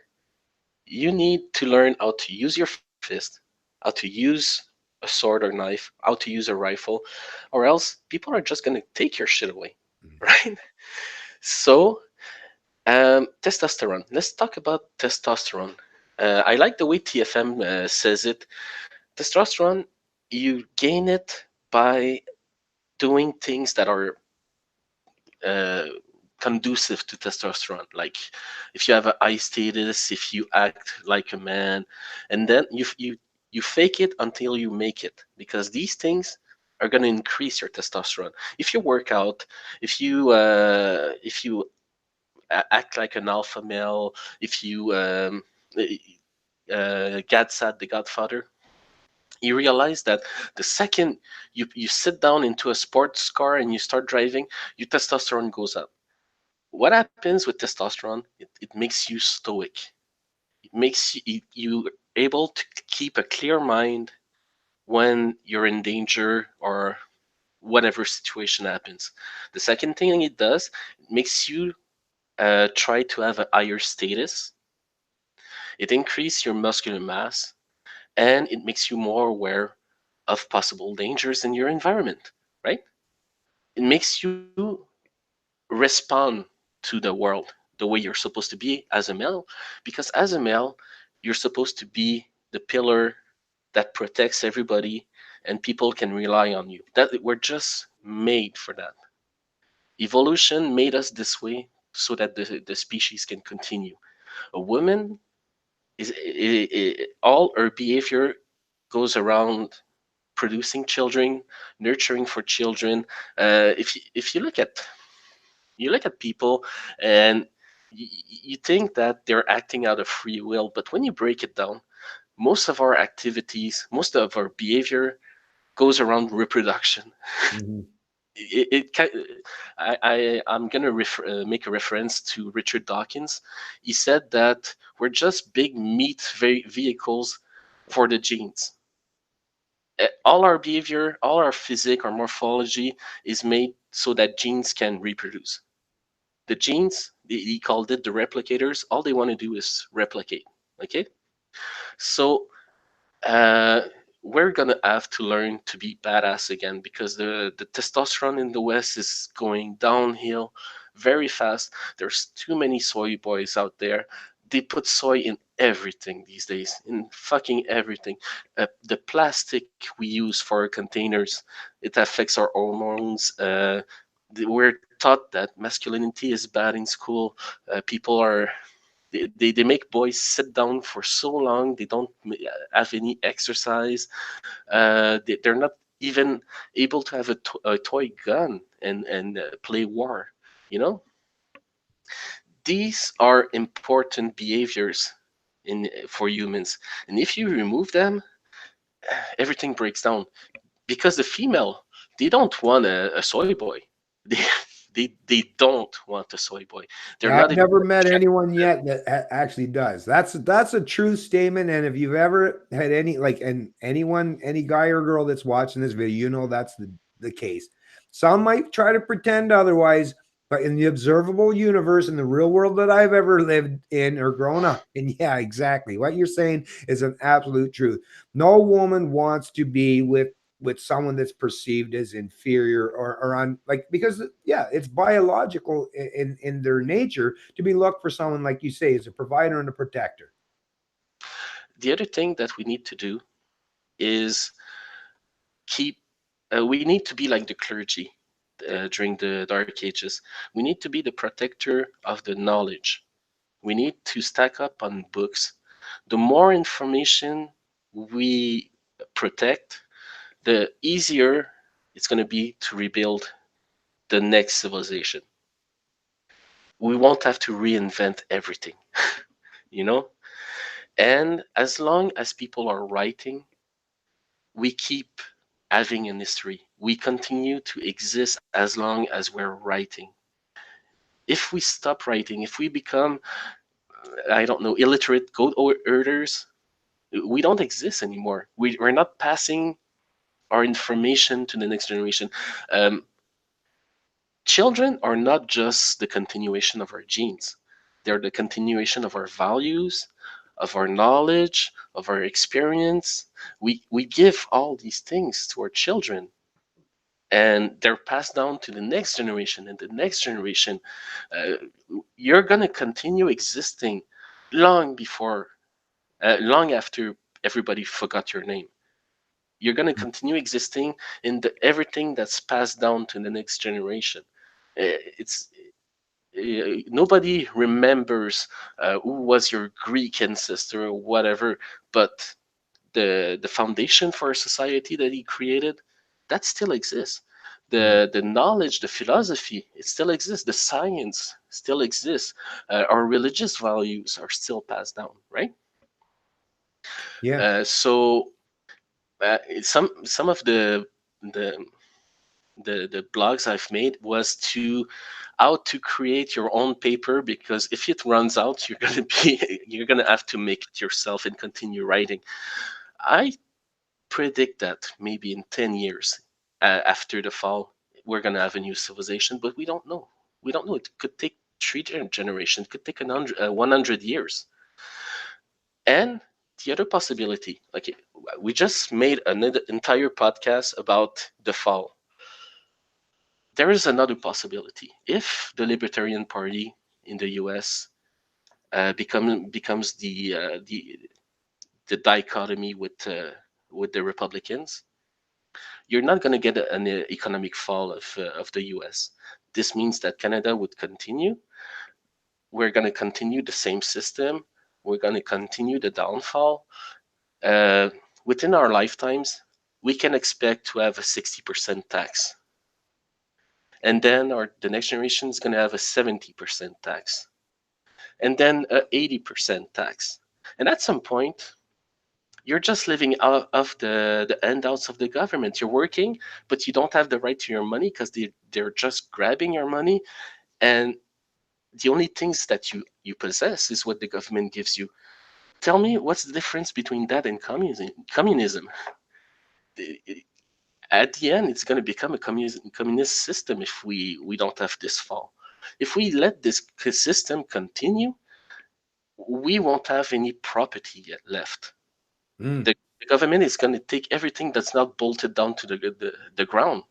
You need to learn how to use your fist, how to use a sword or knife, how to use a rifle, or else people are just going to take your shit away, right? So, testosterone. Let's talk about testosterone. I like the way TFM says it. Testosterone, you gain it by doing things that are uh, conducive to testosterone. Like if you have a high status, if you act like a man, and then you fake it until you make it, because these things are going to increase your testosterone. If you work out, if you act like an alpha male, if you Gadsat, the Godfather, you realize that the second you sit down into a sports car and you start driving, your testosterone goes up. What happens with testosterone? It makes you stoic. It makes you able to keep a clear mind when you're in danger or whatever situation happens. The second thing it does, it makes you try to have a higher status. It increases your muscular mass, and it makes you more aware of possible dangers in your environment, right? It makes you respond to the world the way you're supposed to be as a male, because as a male, you're supposed to be the pillar that protects everybody and people can rely on you. That we're just made for that. Evolution made us this way so that the species can continue. A woman all her behavior goes around producing children, nurturing for children. If you look at people and you think that they're acting out of free will, but when you break it down, most of our activities, most of our behavior goes around reproduction. Mhm. I'm gonna make a reference to Richard Dawkins. He said that we're just big meat vehicles for the genes. All our behavior, all our physics, our morphology is made so that genes can reproduce. The genes, he called it the replicators. All they want to do is replicate. Okay, so uh, we're gonna have to learn to be badass again because the testosterone in the West is going downhill very fast. There's too many soy boys out there. They put soy in everything these days, in fucking everything. The plastic we use for our containers, it affects our hormones. We're taught that masculinity is bad in school. People are they make boys sit down for so long. They don't have any exercise. They're not even able to have a toy gun and play war. You know, these are important behaviors in for humans, and if you remove them, everything breaks down. Because the female, they don't want a soy boy. They they don't want a soy boy. They're Yeah, not I've even never met anyone yet that actually does. That's a true statement. And if you've ever had any like, and anyone, any guy or girl that's watching this video, you know that's the case. Some might try to pretend otherwise, but in the observable universe, in the real world that I've ever lived in or grown up in, yeah, exactly what you're saying is an absolute truth. No woman wants to be with someone that's perceived as inferior or on, like, because yeah, it's biological in their nature to be looked for someone, like you say, as a provider and a protector. the other thing that we need to do is keep we need to be like the clergy during the dark ages. We need to be the protector of the knowledge. We need to stack up on books. The more information we protect, the easier it's going to be to rebuild the next civilization. We won't have to reinvent everything, you know. And as long as people are writing, we keep having an history. We continue to exist as long as we're writing. If we stop writing, if we become, I don't know, illiterate goat herders, we don't exist anymore. We're not passing our information to the next generation. Um, Children are not just the continuation of our genes, they're the continuation of our values, of our knowledge, of our experience. We give all these things to our children, and they're passed down to the next generation and the next generation. uh, you're going to continue existing long before long after everybody forgot your name. You're going to continue existing in the everything that's passed down to the next generation. It's nobody remembers who was your Greek ancestor or whatever, but the foundation for a society that he created, that still exists. The knowledge, the philosophy, it still exists. The science still exists. Our religious values are still passed down, right? Yeah. So some of the the blogs I've made was to how to create your own paper, because if it runs out, you're gonna have to make it yourself and continue writing. I predict that maybe in 10 years after the fall, we're gonna have a new civilization, but we don't know. We don't know. It could take three generations. It could take 100 years. And the other possibility, like we just made an entire podcast about the fall. There is another possibility. If the Libertarian Party in the U.S. Becomes the dichotomy with the Republicans, you're not going to get an economic fall of the U.S. This means that Canada would continue. We're going to continue the same system. We're going to continue the downfall. Within our lifetimes, we can expect to have a 60% tax. And then the next generation is going to have a 70% tax. And then a 80% tax. And at some point, you're just living out of the handouts of the government. You're working, but you don't have the right to your money because they're just grabbing your money. And the only things that you possess is what the government gives you. Tell me, what's the difference between that and communism? At the end, it's going to become a communist system if we don't have this fall. If we let this system continue, we won't have any property yet left. The government is going to take everything that's not bolted down to the ground.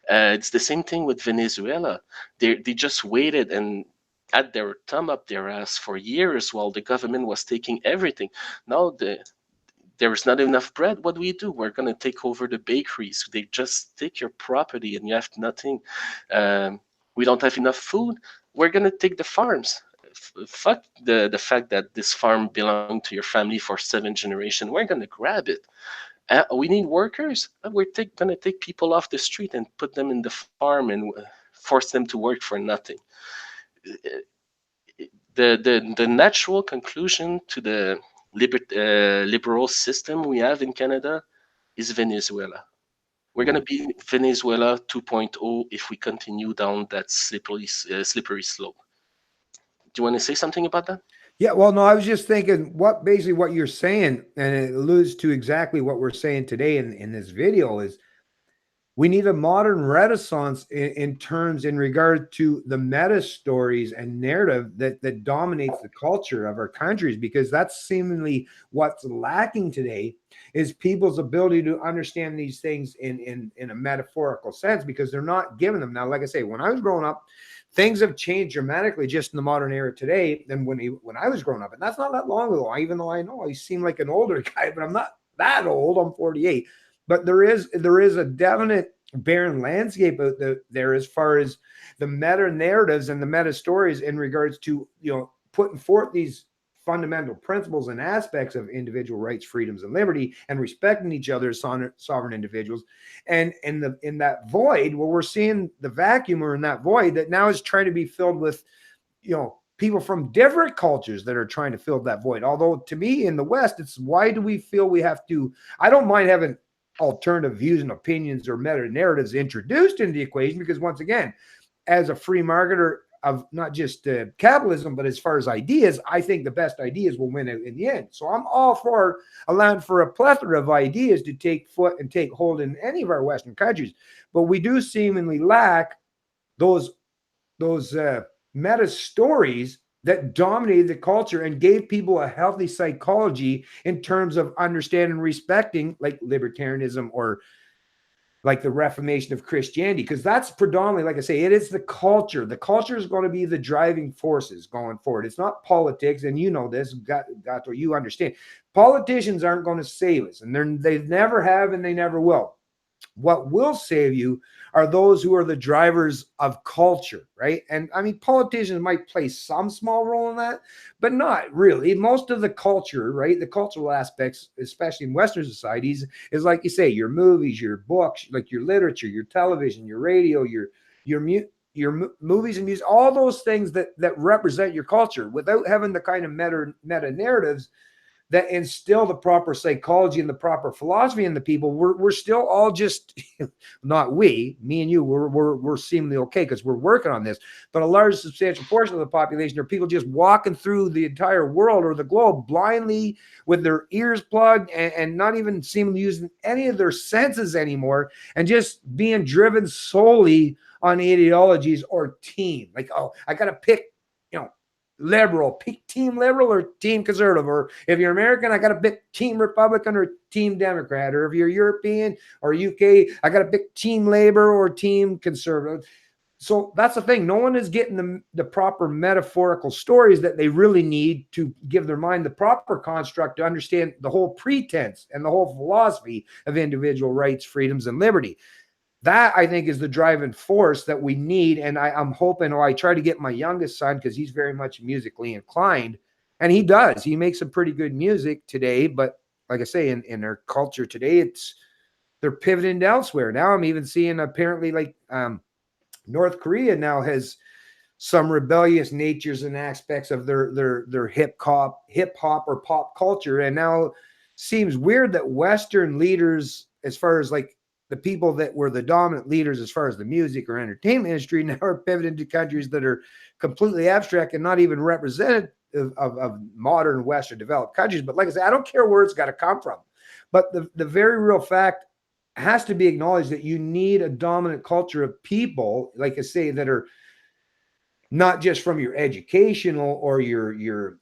It's the same thing with Venezuela. They just waited and had their thumb up their ass for years while the government was taking everything. Now there's not enough bread. What do? We're going to take over the bakeries. They just take your property and you have nothing. We don't have enough food. We're going to take the farms. Fuck the fact that this farm belonged to your family for 7 generations. We're going to grab it. We need workers. We're going to take people off the street and put them in the farm and force them to work for nothing. The natural conclusion to the liberal system we have in Canada is Venezuela. We're going to be Venezuela 2.0 if we continue down that slippery slope. Do you want to say something about that? Yeah, well, no, I was just thinking what you're saying, and it alludes to exactly what we're saying today in this video, is we need a modern renaissance in regard to the meta stories and narrative that dominates the culture of our countries, because that's seemingly what's lacking today is people's ability to understand these things in a metaphorical sense, because they're not given them. Now, like I say, when I was growing up, things have changed dramatically just in the modern era today than when I was growing up. And that's not that long ago, even though I know I seem like an older guy, but I'm not that old. I'm 48. But there is a definite barren landscape out there as far as the meta narratives and the meta stories in regards to, putting forth these fundamental principles and aspects of individual rights, freedoms, and liberty, and respecting each other as sovereign individuals. And in that void, where we're seeing the vacuum, or in that void that now is trying to be filled with, people from different cultures that are trying to fill that void. Although to me in the West, it's why do we feel we have to? I don't mind having alternative views and opinions or meta narratives introduced into the equation, because once again, as a free marketer of not just capitalism, but as far as ideas, I think the best ideas will win in the end. So I'm all for allowing for a plethora of ideas to take foot and take hold in any of our Western countries. But we do seemingly lack those meta stories that dominated the culture and gave people a healthy psychology in terms of understanding and respecting, like libertarianism or like the Reformation of Christianity, because that's predominantly, like I say, it is the culture. The culture is going to be the driving forces going forward. It's not politics, and you know this, Gato, you understand. Politicians aren't going to save us, and they never have, and they never will. What will save you are those who are the drivers of culture, right? And I mean, politicians might play some small role in that, but not really. Most of the culture, right? The cultural aspects, especially in Western societies, is like you say, your movies, your books, like your literature, your television, your radio, your movies and music, all those things that represent your culture, without having the kind of meta narratives that instill the proper psychology and the proper philosophy in the people. We're still all just not me and you, we're seemingly okay because we're working on this, but a large substantial portion of the population are people just walking through the entire world or the globe blindly with their ears plugged and not even seemingly using any of their senses anymore, and just being driven solely on ideologies or team. Like, oh, I gotta pick, liberal, pick team liberal or team conservative, or if you're American, I got to pick team Republican or team Democrat, or if you're European or UK, I got to pick team Labor or team conservative. So that's the thing. No one is getting the proper metaphorical stories that they really need to give their mind the proper construct to understand the whole pretense and the whole philosophy of individual rights, freedoms, and liberty. that I think is the driving force that we need. And I'm hoping, I try to get my youngest son, because he's very much musically inclined, and he does. He makes some pretty good music today, but like I say, in their culture today, they're pivoting elsewhere. Now I'm even seeing apparently like North Korea now has some rebellious natures and aspects of their hip hop or pop culture, and now seems weird that Western leaders, as far as like the people that were the dominant leaders as far as the music or entertainment industry, now are pivoting to countries that are completely abstract and not even representative of modern Western developed countries. But like I said, I don't care where it's got to come from, but the very real fact has to be acknowledged that you need a dominant culture of people, like I say, that are not just from your educational or your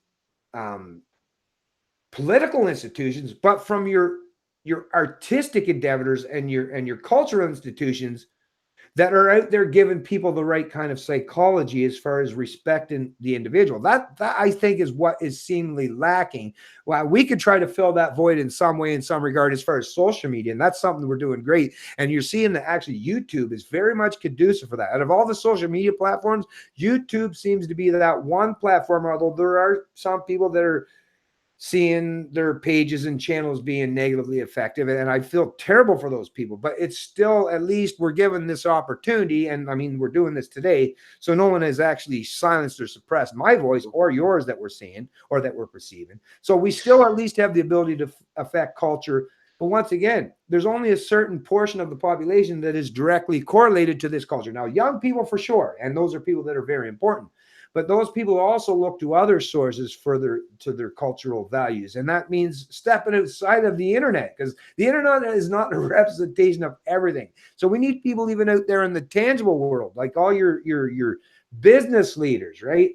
political institutions, but from your artistic endeavors and your cultural institutions that are out there giving people the right kind of psychology as far as respecting the individual. That I think is what is seemingly lacking. Well, we could try to fill that void in some way, in some regard, as far as social media, and that's something we're doing great. And you're seeing that actually YouTube is very much conducive for that. Out of all the social media platforms, YouTube seems to be that one platform, although there are some people that are seeing their pages and channels being negatively effective, and I feel terrible for those people, but it's still, at least we're given this opportunity, and I mean, we're doing this today, so no one has actually silenced or suppressed my voice or yours that we're seeing or that we're perceiving, so we still at least have the ability to affect culture. But once again, there's only a certain portion of the population that is directly correlated to this culture. Now, young people for sure, and those are people that are very important. But those people also look to other sources for their cultural values. And that means stepping outside of the internet, because the internet is not a representation of everything. So we need people even out there in the tangible world, like all your business leaders, right?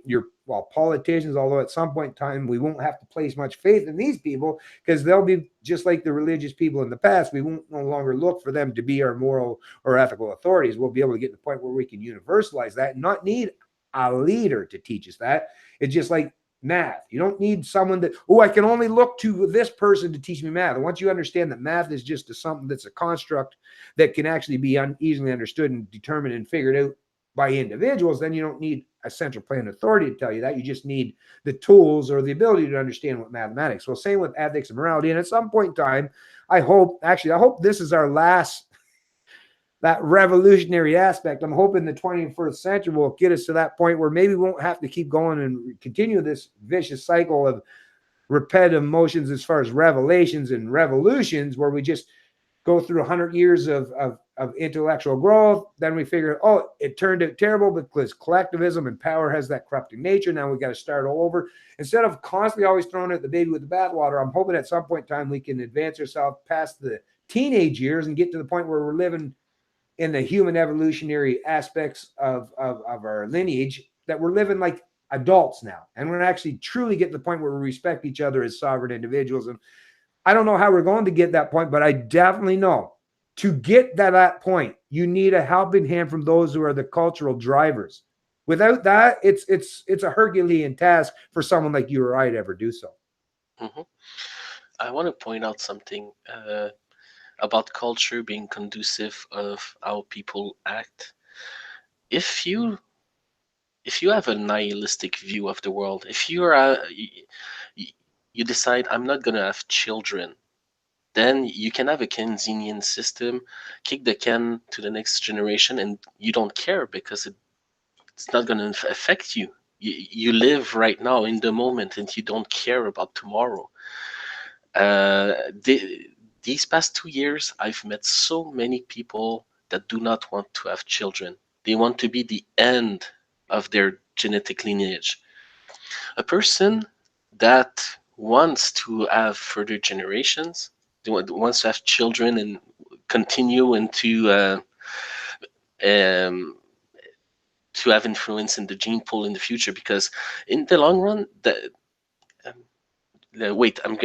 Politicians, although at some point in time we won't have to place much faith in these people, because they'll be just like the religious people in the past. We won't no longer look for them to be our moral or ethical authorities. We'll be able to get to the point where we can universalize that and not need a leader to teach us that. It's just like math. You don't need someone that, I can only look to this person to teach me math. And once you understand that math is just something that's a construct that can actually be easily understood and determined and figured out by individuals, then you don't need a central planned authority to tell you that. You just need the tools or the ability to understand what mathematics. Well, same with ethics and morality. And at some point in time, I hope this is our last that revolutionary aspect. I'm hoping the 21st century will get us to that point where maybe we won't have to keep going and continue this vicious cycle of repetitive motions as far as revelations and revolutions, where we just go through 100 years of intellectual growth. Then we figure, it turned out terrible because collectivism and power has that corrupting nature. Now we got to start all over. Instead of constantly always throwing out the baby with the bathwater, I'm hoping at some point in time we can advance ourselves past the teenage years and get to the point where we're living in the human evolutionary aspects of our lineage, that we're living like adults now. And we're actually truly get to the point where we respect each other as sovereign individuals. And I don't know how we're going to get that point, but I definitely know to get to that point, you need a helping hand from those who are the cultural drivers. Without that, it's a Herculean task for someone like you or I to ever do so. Mm-hmm. I want to point out something about culture being conducive of how people act. If you have a nihilistic view of the world, if you decide I'm not gonna have children, then you can have a Keynesian system, kick the can to the next generation, and you don't care because it's not gonna affect you. You live right now in the moment, and you don't care about tomorrow. These past 2 years, I've met so many people that do not want to have children. They want to be the end of their genetic lineage. A person that wants to have further generations, wants to have children and continue into to have influence in the gene pool in the future, because in the long run, wait, I'm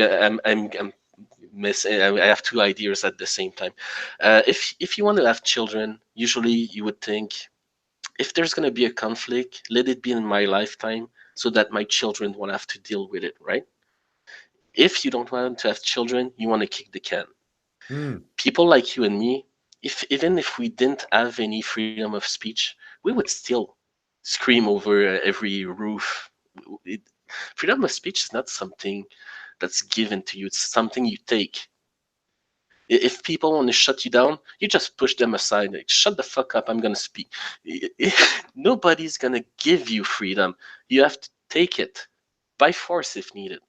missing. I have two ideas at the same time. If you want to have children, usually you would think, if there's going to be a conflict, let it be in my lifetime so that my children won't have to deal with it, right? If you don't want to have children, you want to kick the can. People like you and me, even if we didn't have any freedom of speech, we would still scream over every roof. Freedom of speech is not something that's given to you, it's something you take. If people want to shut you down, you just push them aside. Like, shut the fuck up, I'm going to speak. Nobody's going to give you freedom. You have to take it by force if needed.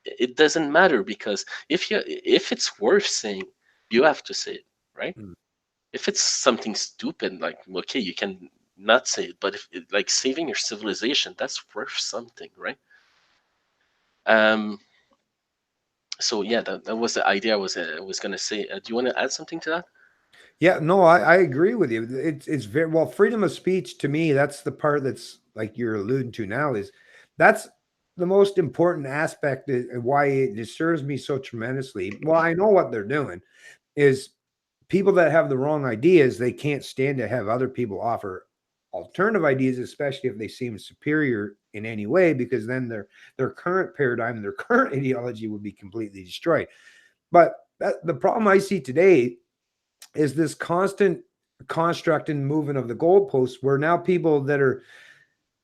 It doesn't matter, because if it's worth saying, you have to say it, right? Mm. If it's something stupid, like, okay, you can not say it, but if like saving your civilization, that's worth something, right? So yeah, that was the idea I was gonna say. Do you want to add something to that? Yeah, no, I agree with you. It's very well, freedom of speech to me, that's the part that's like you're alluding to now, is that's the most important aspect, and why it disturbs me so tremendously. Well, I know what they're doing is people that have the wrong ideas, they can't stand to have other people offer alternative ideas, especially if they seem superior in any way, because then their current paradigm and their current ideology would be completely destroyed. But the problem I see today is this constant construct and movement of the goalposts, where now people that are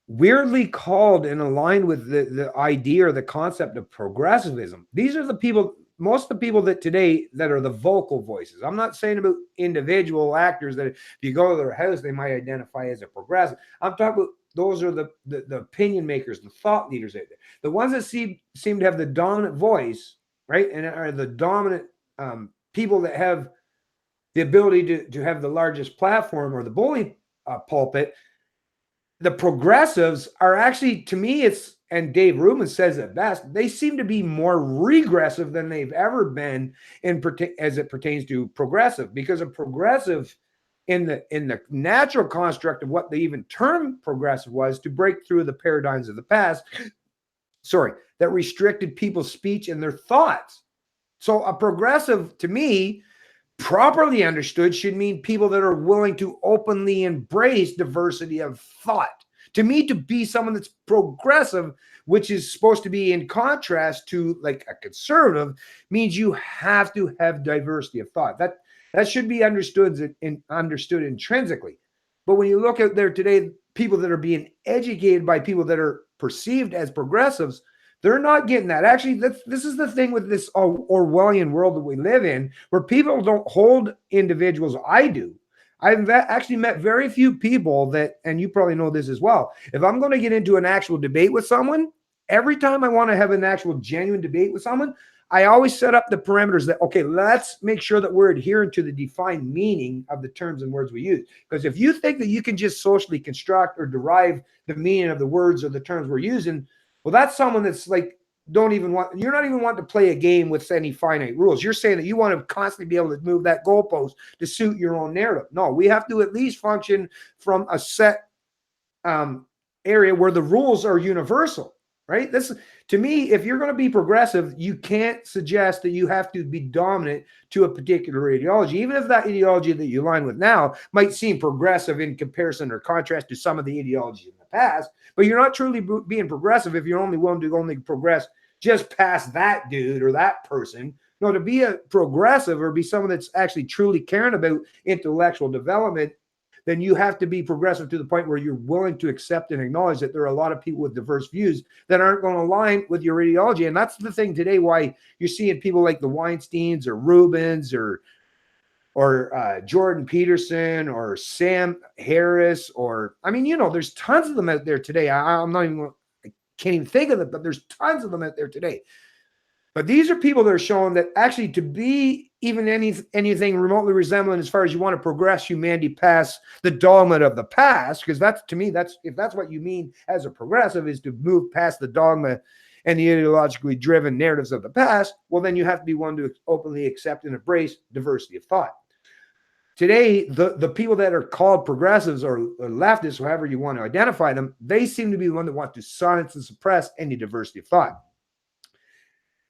weirdly called and aligned with the idea or the concept of progressivism, these are the people, most of the people that today that are the vocal voices. I'm not saying about individual actors that if you go to their house, they might identify as a progressive. I'm talking about those are the opinion makers, the thought leaders out there, the ones that seem to have the dominant voice, right? And are the dominant people that have the ability to have the largest platform or the bully pulpit. The progressives are actually, to me, it's, and Dave Rubin says it best, they seem to be more regressive than they've ever been as it pertains to progressive, because a progressive in the natural construct of what they even termed progressive was to break through the paradigms of the past, that restricted people's speech and their thoughts. So a progressive, to me, properly understood, should mean people that are willing to openly embrace diversity of thought. To me, to be someone that's progressive, which is supposed to be in contrast to like a conservative, means you have to have diversity of thought. That should be understood intrinsically. But when you look out there today, people that are being educated by people that are perceived as progressives, they're not getting that. Actually, this is the thing with this Orwellian world that we live in, where people don't hold individuals. I do. I've actually met very few people that, and you probably know this as well, if I'm going to get into an actual debate with someone, every time I want to have an actual genuine debate with someone, I always set up the parameters that, okay, let's make sure that we're adhering to the defined meaning of the terms and words we use. Because if you think that you can just socially construct or derive the meaning of the words or the terms we're using, well, that's someone that's like, you're not even wanting to play a game with any finite rules. You're saying that you want to constantly be able to move that goalpost to suit your own narrative. No, we have to at least function from a set area where the rules are universal, right? This, to me, if you're going to be progressive, you can't suggest that you have to be dominant to a particular ideology, even if that ideology that you align with now might seem progressive in comparison or contrast to some of the ideologies in the past. But you're not truly being progressive if you're only willing to only progress just past that dude or that person. No, to be a progressive or be someone that's actually truly caring about intellectual development, then you have to be progressive to the point where you're willing to accept and acknowledge that there are a lot of people with diverse views that aren't going to align with your ideology. And that's the thing today, why you're seeing people like the Weinsteins or Rubins or Jordan Peterson or Sam Harris, or, I mean, there's tons of them out there today. I can't even think of them, but there's tons of them out there today. But these are people that are showing that actually to be even anything remotely resembling, as far as you want to progress humanity past the dogma of the past, because that's, to me, if that's what you mean as a progressive, is to move past the dogma and the ideologically driven narratives of the past, well, then you have to be one to openly accept and embrace diversity of thought. Today, the people that are called progressives or leftists, however you want to identify them, they seem to be the one that want to silence and suppress any diversity of thought.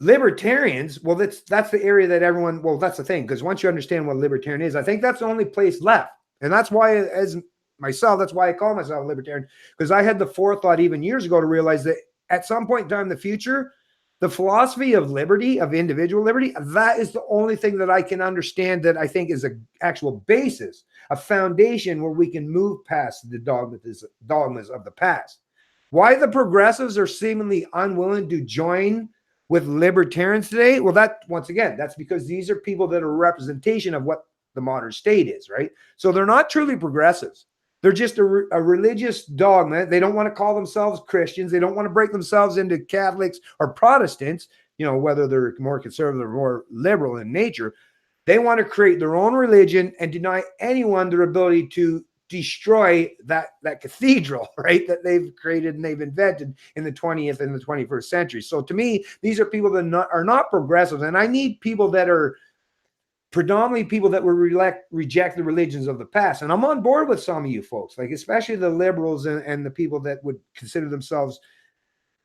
Libertarians, well, that's the area that everyone, well, that's the thing, because once you understand what libertarian is, I think that's the only place left. And that's why, as myself, that's why I call myself a libertarian, because I had the forethought even years ago to realize that at some point in time in the future, the philosophy of liberty, of individual liberty, that is the only thing that I can understand that I think is an actual basis, a foundation where we can move past the dogmas of the past. Why the progressives are seemingly unwilling to join with libertarians today? Well, that, once again, that's because these are people that are a representation of what the modern state is, right? So they're not truly progressives. They're just a religious dogma. They don't want to call themselves Christians. They don't want to break themselves into Catholics or Protestants, you know, whether they're more conservative or more liberal in nature. They want to create their own religion and deny anyone their ability to destroy that cathedral, right, that they've created and they've invented in the 20th and the 21st century. So to me, these are people that are not progressives, and I need people that are predominantly people that will reject the religions of the past. And I'm on board with some of you folks, like especially the liberals and the people that would consider themselves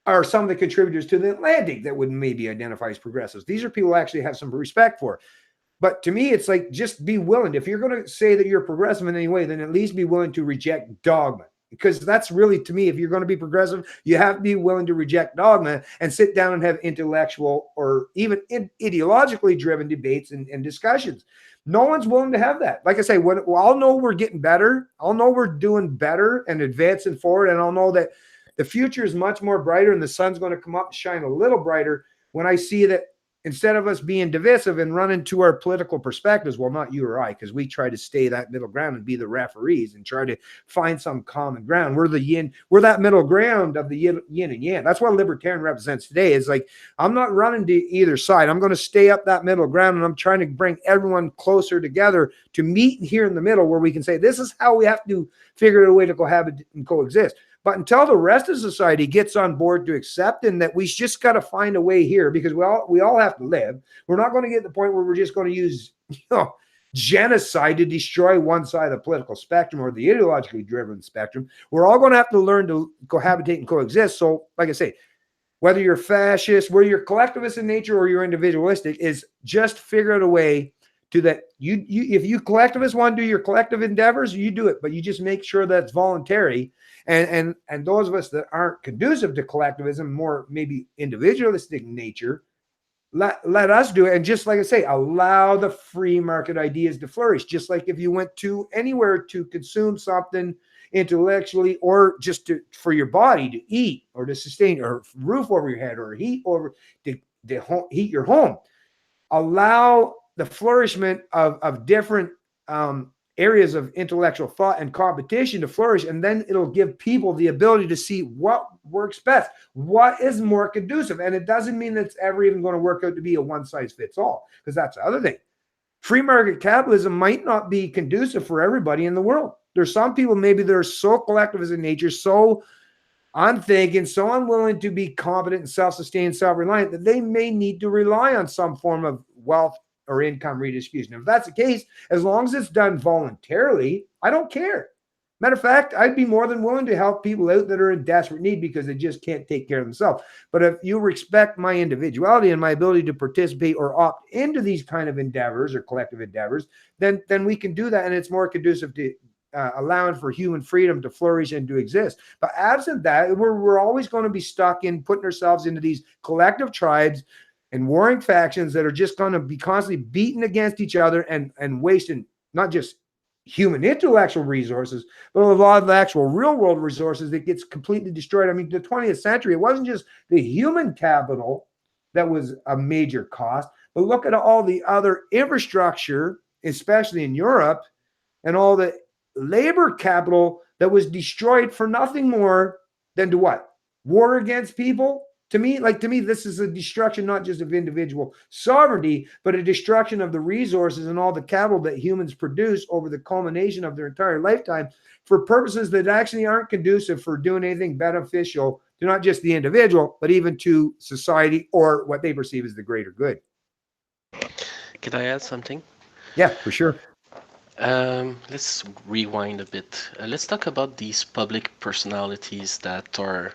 are some of the contributors to the Atlantic that would maybe identify as progressives. These are people I actually have some respect for. But to me, it's like, just be willing. If you're going to say that you're progressive in any way, then at least be willing to reject dogma. Because that's really, to me, if you're going to be progressive, you have to be willing to reject dogma and sit down and have intellectual or even ideologically driven debates and discussions. No one's willing to have that. Like I say, I'll know we're getting better. I'll know we're doing better and advancing forward. And I'll know that the future is much more brighter and the sun's going to come up and shine a little brighter when I see that instead of us being divisive and running to our political perspectives, well, not you or I, because we try to stay that middle ground and be the referees and try to find some common ground. We're the yin, we're that middle ground of the yin and yang. That's what libertarian represents today. Is like, I'm not running to either side. I'm going to stay up that middle ground, and I'm trying to bring everyone closer together to meet here in the middle where we can say, this is how we have to figure out a way to cohabit and coexist. But until the rest of society gets on board to accepting that we just got to find a way here, because we all have to live. We're not going to get to the point where we're just going to use, genocide to destroy one side of the political spectrum or the ideologically driven spectrum. We're all going to have to learn to cohabitate and coexist. So, like I say, whether you're fascist, whether you're collectivist in nature or you're individualistic, is just figure out a way to that you if you collectivists want to do your collective endeavors, you do it, but you just make sure that's voluntary. And those of us that aren't conducive to collectivism, more maybe individualistic nature, let us do it. And just like I say, allow the free market ideas to flourish. Just like if you went to anywhere to consume something intellectually or just for your body to eat or to sustain, or roof over your head or heat over to heat your home, allow the flourishment of different areas of intellectual thought and competition to flourish, and then it'll give people the ability to see what works best, what is more conducive. And it doesn't mean that it's ever even going to work out to be a one-size-fits-all, because that's the other thing. Free market capitalism might not be conducive for everybody in the world. There's some people maybe that are so collectivist in nature, so unthinking, so unwilling to be competent and self-sustained, self-reliant, that they may need to rely on some form of wealth or income redistribution. If that's the case, as long as it's done voluntarily, I don't care. Matter of fact, I'd be more than willing to help people out that are in desperate need because they just can't take care of themselves. But if you respect my individuality and my ability to participate or opt into these kind of endeavors or collective endeavors, then we can do that, and it's more conducive to allowing for human freedom to flourish and to exist. But absent that, we're always going to be stuck in putting ourselves into these collective tribes and warring factions that are just going to be constantly beating against each other and wasting not just human intellectual resources, but a lot of the actual real world resources that gets completely destroyed. I mean, the 20th century, it wasn't just the human capital that was a major cost, but look at all the other infrastructure, especially in Europe, and all the labor capital that was destroyed for nothing more than to what? War against people? To me, this is a destruction not just of individual sovereignty, but a destruction of the resources and all the capital that humans produce over the culmination of their entire lifetime for purposes that actually aren't conducive for doing anything beneficial to not just the individual, but even to society or what they perceive as the greater good. Can I add something? Yeah, for sure. Let's rewind a bit. Let's talk about these public personalities that are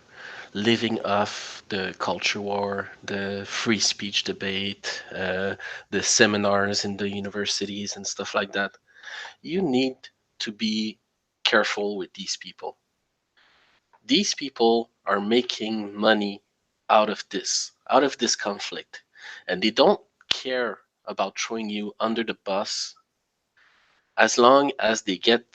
living off the culture war, the free speech debate, the seminars in the universities and stuff like that. You need to be careful with these people. These people are making money out of this. out of this conflict, and they don't care about throwing you under the bus as long as they get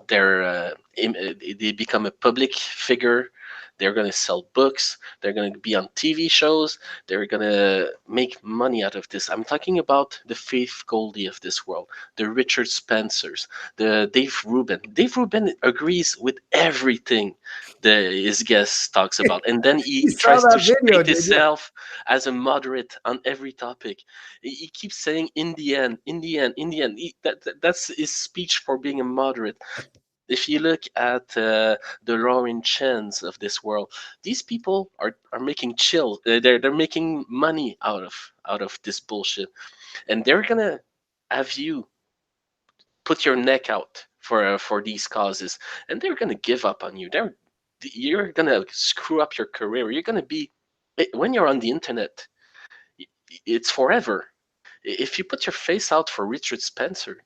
their they become a public figure. They're going to sell books, they're going to be on TV shows, they're going to make money out of this. I'm talking about the Faith Goldie of this world, the Richard Spencers, the Dave Rubin agrees with everything his guest talks about, and then he You saw tries to that video, paint did you? himself as a moderate on every topic. He keeps saying in the end, in the end, in the end. That's his speech for being a moderate. If you look at the Lauren Chens of this world, these people are making chill. They're making money out of this bullshit, and they're gonna have you put your neck out for these causes, and they're gonna give up on you. You're gonna screw up your career. You're gonna be when you're on the internet. It's forever. If you put your face out for Richard Spencer,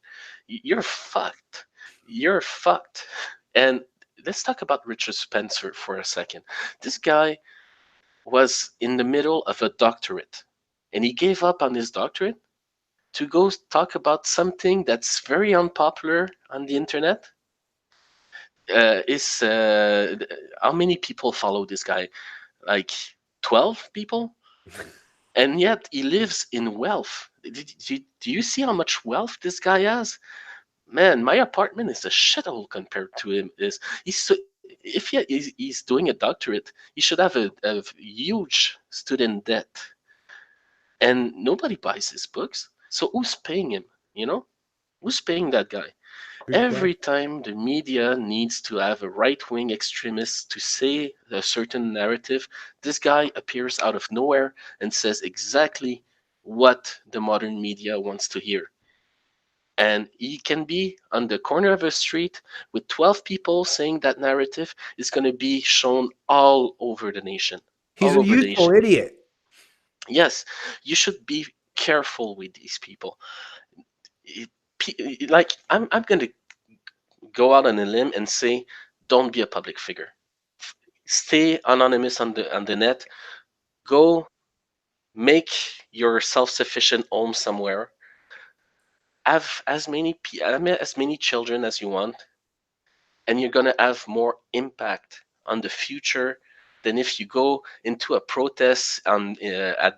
you're fucked. You're fucked. And let's talk about Richard Spencer for a second. This guy was in the middle of a doctorate, and he gave up on his doctorate to go talk about something that's very unpopular on the internet. Is How many people follow this guy? Like 12 people? And yet he lives in wealth. Do you see how much wealth this guy has? Man, my apartment is a shithole compared to him. If he's doing a doctorate, he should have a huge student debt, and nobody buys his books. So who's paying him? You know, who's paying that guy? Good Every question. time the media needs to have a right-wing extremist to say a certain narrative, this guy appears out of nowhere and says exactly what the modern media wants to hear. And he can be on the corner of a street with 12 people saying that narrative is going to be shown all over the nation. He's All a over the youthful nation. idiot. Yes, you should be careful with these people. Like, I'm going to go out on a limb and say, don't be a public figure. Stay anonymous on the net. Go make your self-sufficient home somewhere. Have as many children as you want, and you're going to have more impact on the future than if you go into a protest at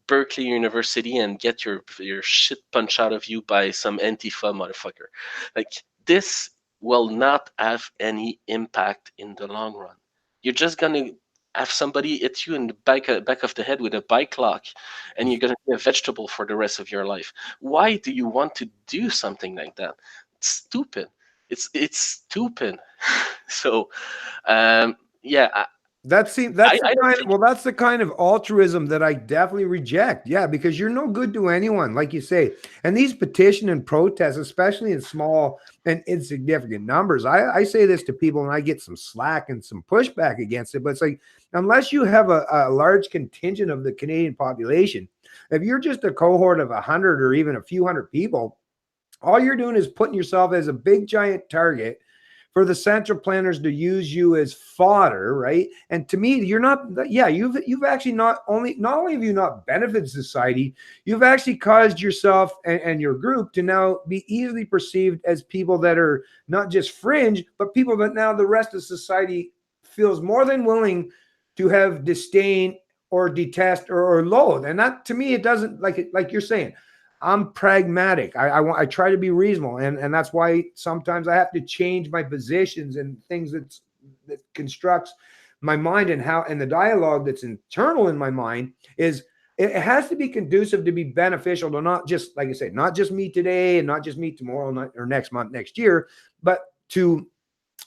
Berkeley University and get your shit punched out of you by some Antifa motherfucker. Like, this will not have any impact in the long run. You're just going to have somebody hit you in the back of the head with a bike lock, and you're going to be a vegetable for the rest of your life. Why do you want to do something like that? It's stupid. It's stupid. So, yeah, That's the I don't think. that's the kind of altruism that I definitely reject. Yeah, because you're no good to anyone, like you say. And these petition and protests, especially in small and insignificant numbers, I say this to people and I get some slack and some pushback against it. But it's like, unless you have a large contingent of the Canadian population, if you're just a cohort of 100 or even a few hundred people, all you're doing is putting yourself as a big giant target for the central planners to use you as fodder, right? And to me, you're not. Yeah, you've actually not only have you not benefited society, you've actually caused yourself and your group to now be easily perceived as people that are not just fringe, but people that now the rest of society feels more than willing to have disdain or detest or loathe. And that, to me, it doesn't, like you're saying. I'm pragmatic. I try to be reasonable, and that's why sometimes I have to change my positions and things that constructs my mind, and the dialogue that's internal in my mind is, it has to be conducive to be beneficial to, not just, like I say, not just me today and not just me tomorrow or next month, next year, but to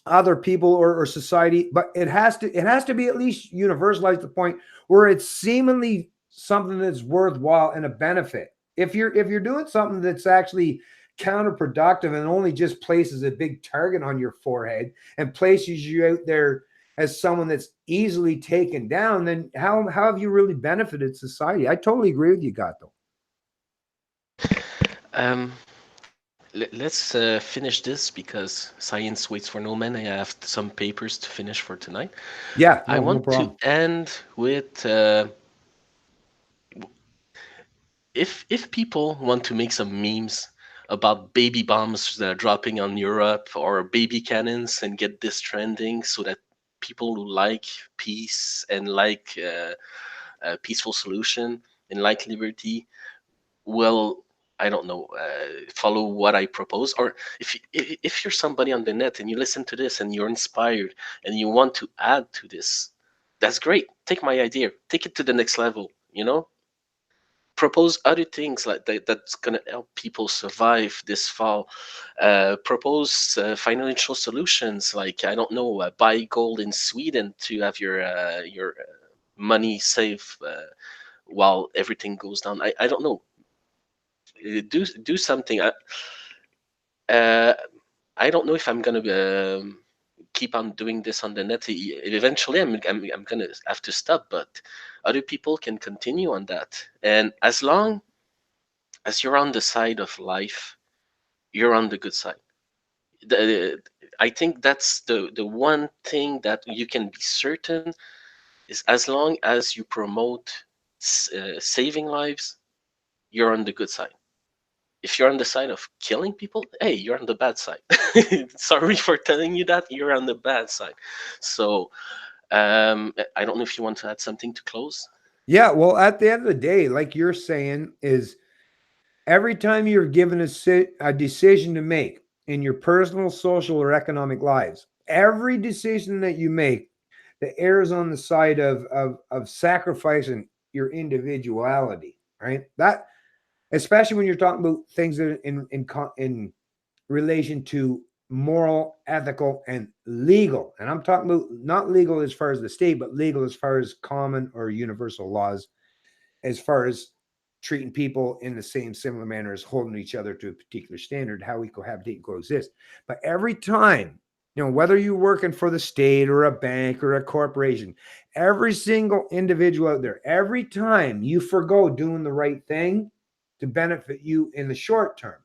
other people or society. But it has to be at least universalized to the point where it's seemingly something that's worthwhile and a benefit. If you're doing something that's actually counterproductive and only just places a big target on your forehead and places you out there as someone that's easily taken down, then how have you really benefited society? I totally agree with you, Gato. Um, let's finish this because science waits for no man. I have some papers to finish for tonight. Yeah, I no want to problem. end with if people want to make some memes about baby bombs that are dropping on Europe or baby cannons and get this trending so that people who like peace and like a peaceful solution and like liberty will, I don't know, follow what I propose. Or if you're somebody on the net and you listen to this and you're inspired and you want to add to this, that's great. Take my idea, take it to the next level. Propose other things like that's going to help people survive this fall. Propose financial solutions, like, I don't know, buy gold in Sweden to have your money safe while everything goes down. I don't know. Do something. Uh, I don't know if I'm going to keep on doing this on the net. Eventually, I'm going to have to stop, but other people can continue on that. And as long as you're on the side of life, you're on the good side. I think that's the one thing that you can be certain is, as long as you promote saving lives, you're on the good side. If you're on the side of killing people, hey, you're on the bad side. Sorry for telling you that, you're on the bad side. So I don't know if you want to add something to close. Yeah, well, at the end of the day, like you're saying, is every time you're given a decision to make in your personal, social, or economic lives, every decision that you make that errs on the side of sacrificing your individuality, right? That, especially when you're talking about things that are in relation to moral, ethical, and legal. And I'm talking about not legal as far as the state, but legal as far as common or universal laws, as far as treating people in the same similar manner as holding each other to a particular standard, how we cohabitate and coexist. But every time, whether you're working for the state or a bank or a corporation, every single individual out there, every time you forgo doing the right thing to benefit you in the short term,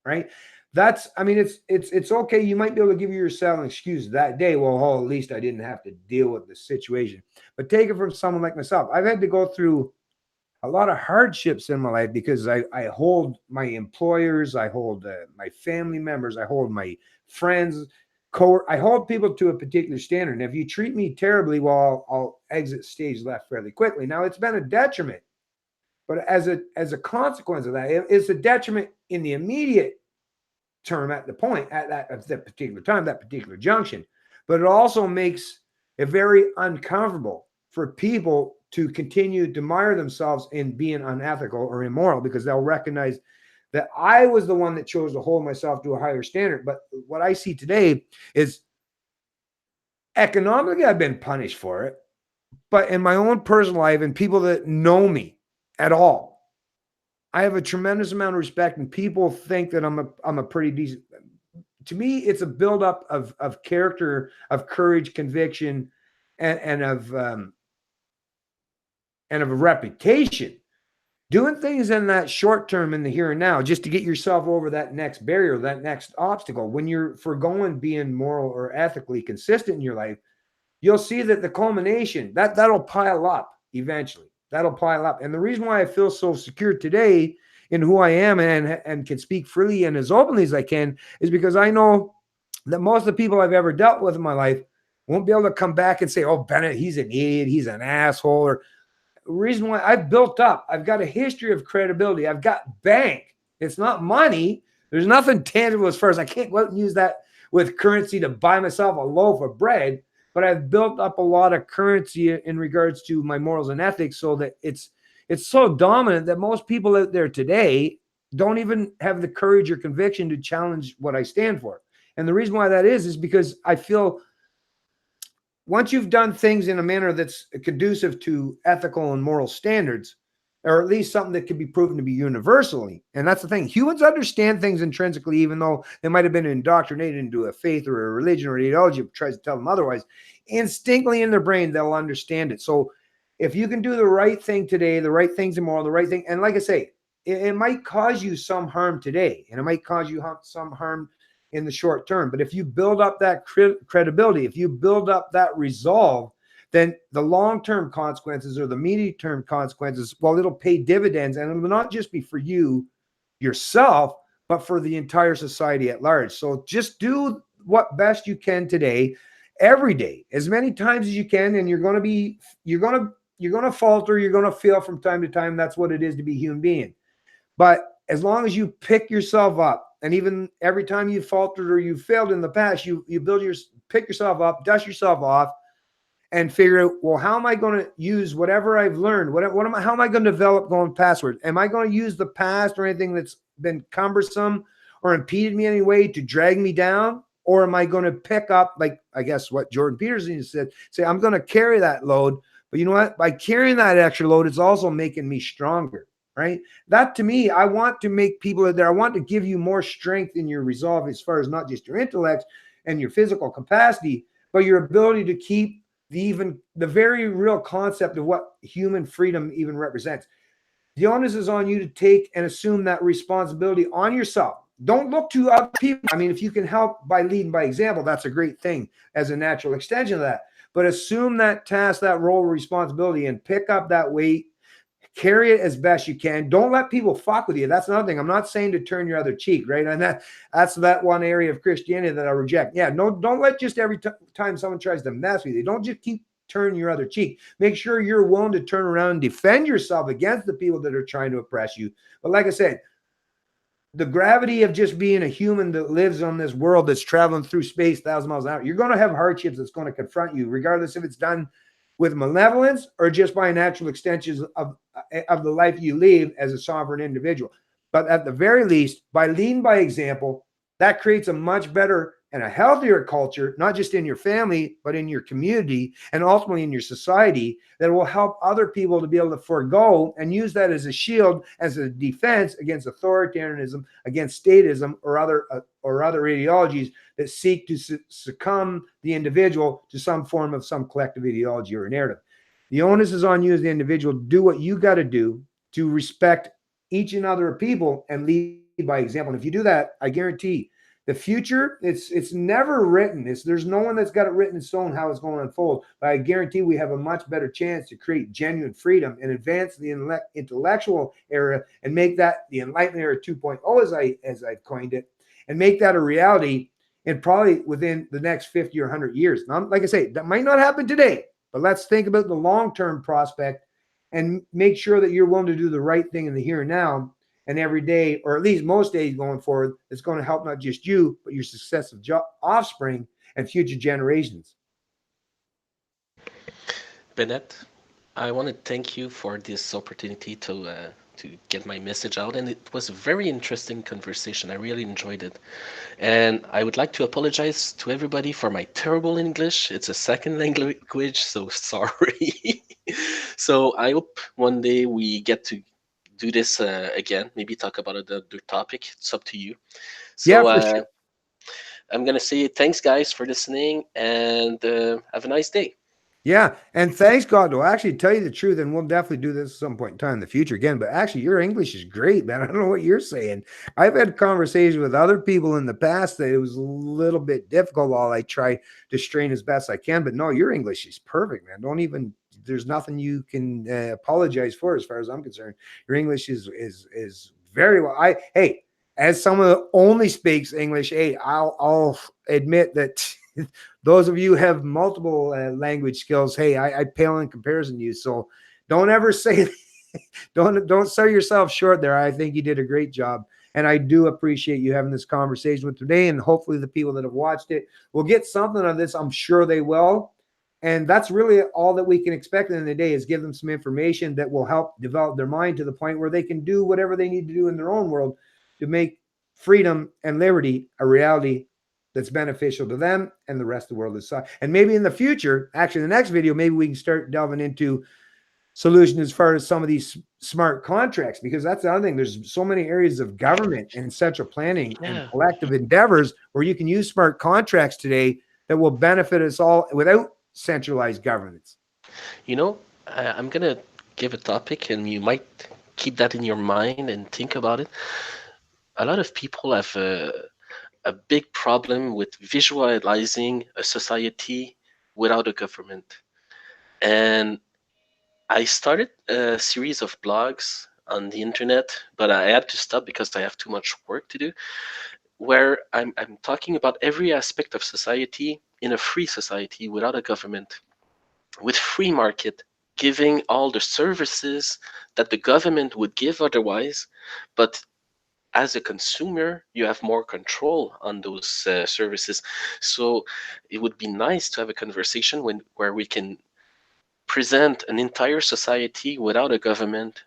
right? It's okay. You might be able to give yourself an excuse that day. Well, at least I didn't have to deal with the situation. But take it from someone like myself. I've had to go through a lot of hardships in my life because I hold my employers, I hold my family members, I hold my friends, I hold people to a particular standard. And if you treat me terribly, well, I'll exit stage left fairly quickly. Now, it's been a detriment, but as a consequence of that, it's a detriment in the immediate term at that particular time, that particular junction. But it also makes it very uncomfortable for people to continue to mire themselves in being unethical or immoral, because they'll recognize that I was the one that chose to hold myself to a higher standard. But what I see today is, economically, I've been punished for it, but in my own personal life and people that know me at all, I have a tremendous amount of respect, and people think that I'm a pretty decent. To me, it's a buildup of character, of courage, conviction, and of a reputation. Doing things in that short term, in the here and now, just to get yourself over that next barrier, that next obstacle. When you're foregoing being moral or ethically consistent in your life, you'll see that the culmination, that'll pile up eventually. That'll pile up. And the reason why I feel so secure today in who I am and can speak freely and as openly as I can is because I know that most of the people I've ever dealt with in my life won't be able to come back and say, oh, Bennett, he's an idiot, he's an asshole. Or reason why I've built up, I've got a history of credibility. I've got bank. It's not money. There's nothing tangible as far as I can't go out and use that with currency to buy myself a loaf of bread. But I've built up a lot of currency in regards to my morals and ethics, so that it's so dominant that most people out there today don't even have the courage or conviction to challenge what I stand for. And the reason why that is because I feel once you've done things in a manner that's conducive to ethical and moral standards, or at least something that can be proven to be universally. And that's the thing. Humans understand things intrinsically, even though they might have been indoctrinated into a faith or a religion or an ideology that tries to tell them otherwise. Instinctively in their brain, they'll understand it. So if you can do the right thing today, the right things tomorrow, the right thing, and like I say, it might cause you some harm today, and it might cause you some harm in the short term. But if you build up that credibility, if you build up that resolve then the long-term consequences or the medium-term consequences, well, it'll pay dividends, and it will not just be for you yourself, but for the entire society at large. So just do what best you can today, every day, as many times as you can, and you're going to falter, you're going to fail from time to time. That's what it is to be a human being. But as long as you pick yourself up, and even every time you faltered or you failed in the past, you pick yourself up, dust yourself off, and figure out, well, how am I going to use whatever I've learned? How am I going to develop going pastward? Am I going to use the past or anything that's been cumbersome or impeded me in any way to drag me down? Or am I going to pick up, like, I guess what Jordan Peterson said, say, I'm going to carry that load. But you know what? By carrying that extra load, it's also making me stronger, right? That, to me, I want to make people there. I want to give you more strength in your resolve as far as not just your intellect and your physical capacity, but your ability to keep the very real concept of what human freedom even represents. The onus is on you to take and assume that responsibility on yourself. Don't look to other people. I mean, if you can help by leading by example, that's a great thing as a natural extension of that. But assume that task, that role of responsibility, and pick up that weight. Carry it as best you can. Don't let people fuck with you. That's another thing. I'm not saying to turn your other cheek, right? And that's that one area of Christianity that I reject. Yeah, no, don't let just every time someone tries to mess with you, don't just keep turning your other cheek. Make sure you're willing to turn around and defend yourself against the people that are trying to oppress you. But like I said, the gravity of just being a human that lives on this world that's traveling through space 1,000 miles an hour, you're going to have hardships that's going to confront you, regardless if it's done with malevolence or just by natural extensions of the life you live as a sovereign individual. But at the very least, by leading by example, that creates a much better and a healthier culture, not just in your family, but in your community and ultimately in your society, that will help other people to be able to forego and use that as a shield, as a defense against authoritarianism, against statism, or other ideologies that seek to succumb the individual to some form of some collective ideology or narrative. The onus is on you as the individual to do what you got to do to respect each and other people and lead by example. And if you do that, I guarantee the future, it's never written. There's no one that's got it written in stone how it's going to unfold. But I guarantee we have a much better chance to create genuine freedom and advance the intellectual era and make that the Enlightenment era 2.0, as I've coined it, and make that a reality and probably within the next 50 or 100 years. Now, like I say, that might not happen today, but let's think about the long-term prospect and make sure that you're willing to do the right thing in the here and now. And every day, or at least most days going forward, it's going to help not just you, but your successive offspring and future generations. Bennett, I want to thank you for this opportunity to get my message out, and it was a very interesting conversation. I really enjoyed it, and I would like to apologize to everybody for my terrible English. It's a second language, so sorry. So I hope one day we get to do this again. Maybe talk about another topic. It's up to you. So Yeah, for sure. I'm gonna say thanks, guys, for listening, and have a nice day. Yeah, and thanks God. To actually tell you the truth, and we'll definitely do this at some point in time in the future again. But actually, your English is great, man. I don't know what you're saying. I've had conversations with other people in the past that it was a little bit difficult while I try to strain as best I can. But no, your English is perfect, man. Don't even. There's nothing you can apologize for, as far as I'm concerned. Your English is very well. Hey, as someone that only speaks English, hey, I'll admit that. Those of you who have multiple language skills, hey, I pale in comparison to you. So don't ever say, don't sell yourself short there. I think you did a great job. And I do appreciate you having this conversation with today. And hopefully the people that have watched it will get something out of this. I'm sure they will. And that's really all that we can expect in the day, is give them some information that will help develop their mind to the point where they can do whatever they need to do in their own world to make freedom and liberty a reality that's beneficial to them and the rest of the world. And maybe in the future, actually, the next video, maybe we can start delving into solutions as far as some of these smart contracts, because that's the other thing. There's so many areas of government and central planning and collective endeavors where you can use smart contracts today that will benefit us all without centralized governance. You know, I'm gonna give a topic, and you might keep that in your mind and think about it. A lot of people have a big problem with visualizing a society without a government. And I started a series of blogs on the internet, but I had to stop because I have too much work to do, where I'm talking about every aspect of society in a free society without a government, with free market, giving all the services that the government would give otherwise, but as a consumer, you have more control on those services. So it would be nice to have a conversation where we can present an entire society without a government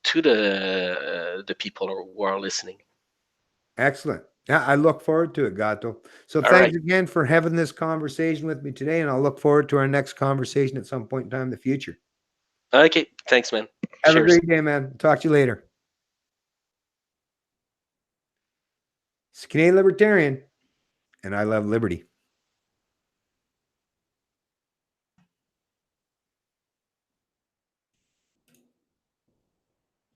to the people who are listening. Excellent. Yeah, I look forward to it, Gato. So All thanks right. again for having this conversation with me today, and I'll look forward to our next conversation at some point in time in the future. Okay. Thanks, man. Have a Cheers. great day, man. Talk to you later. It's Canadian Libertarian, and I love liberty.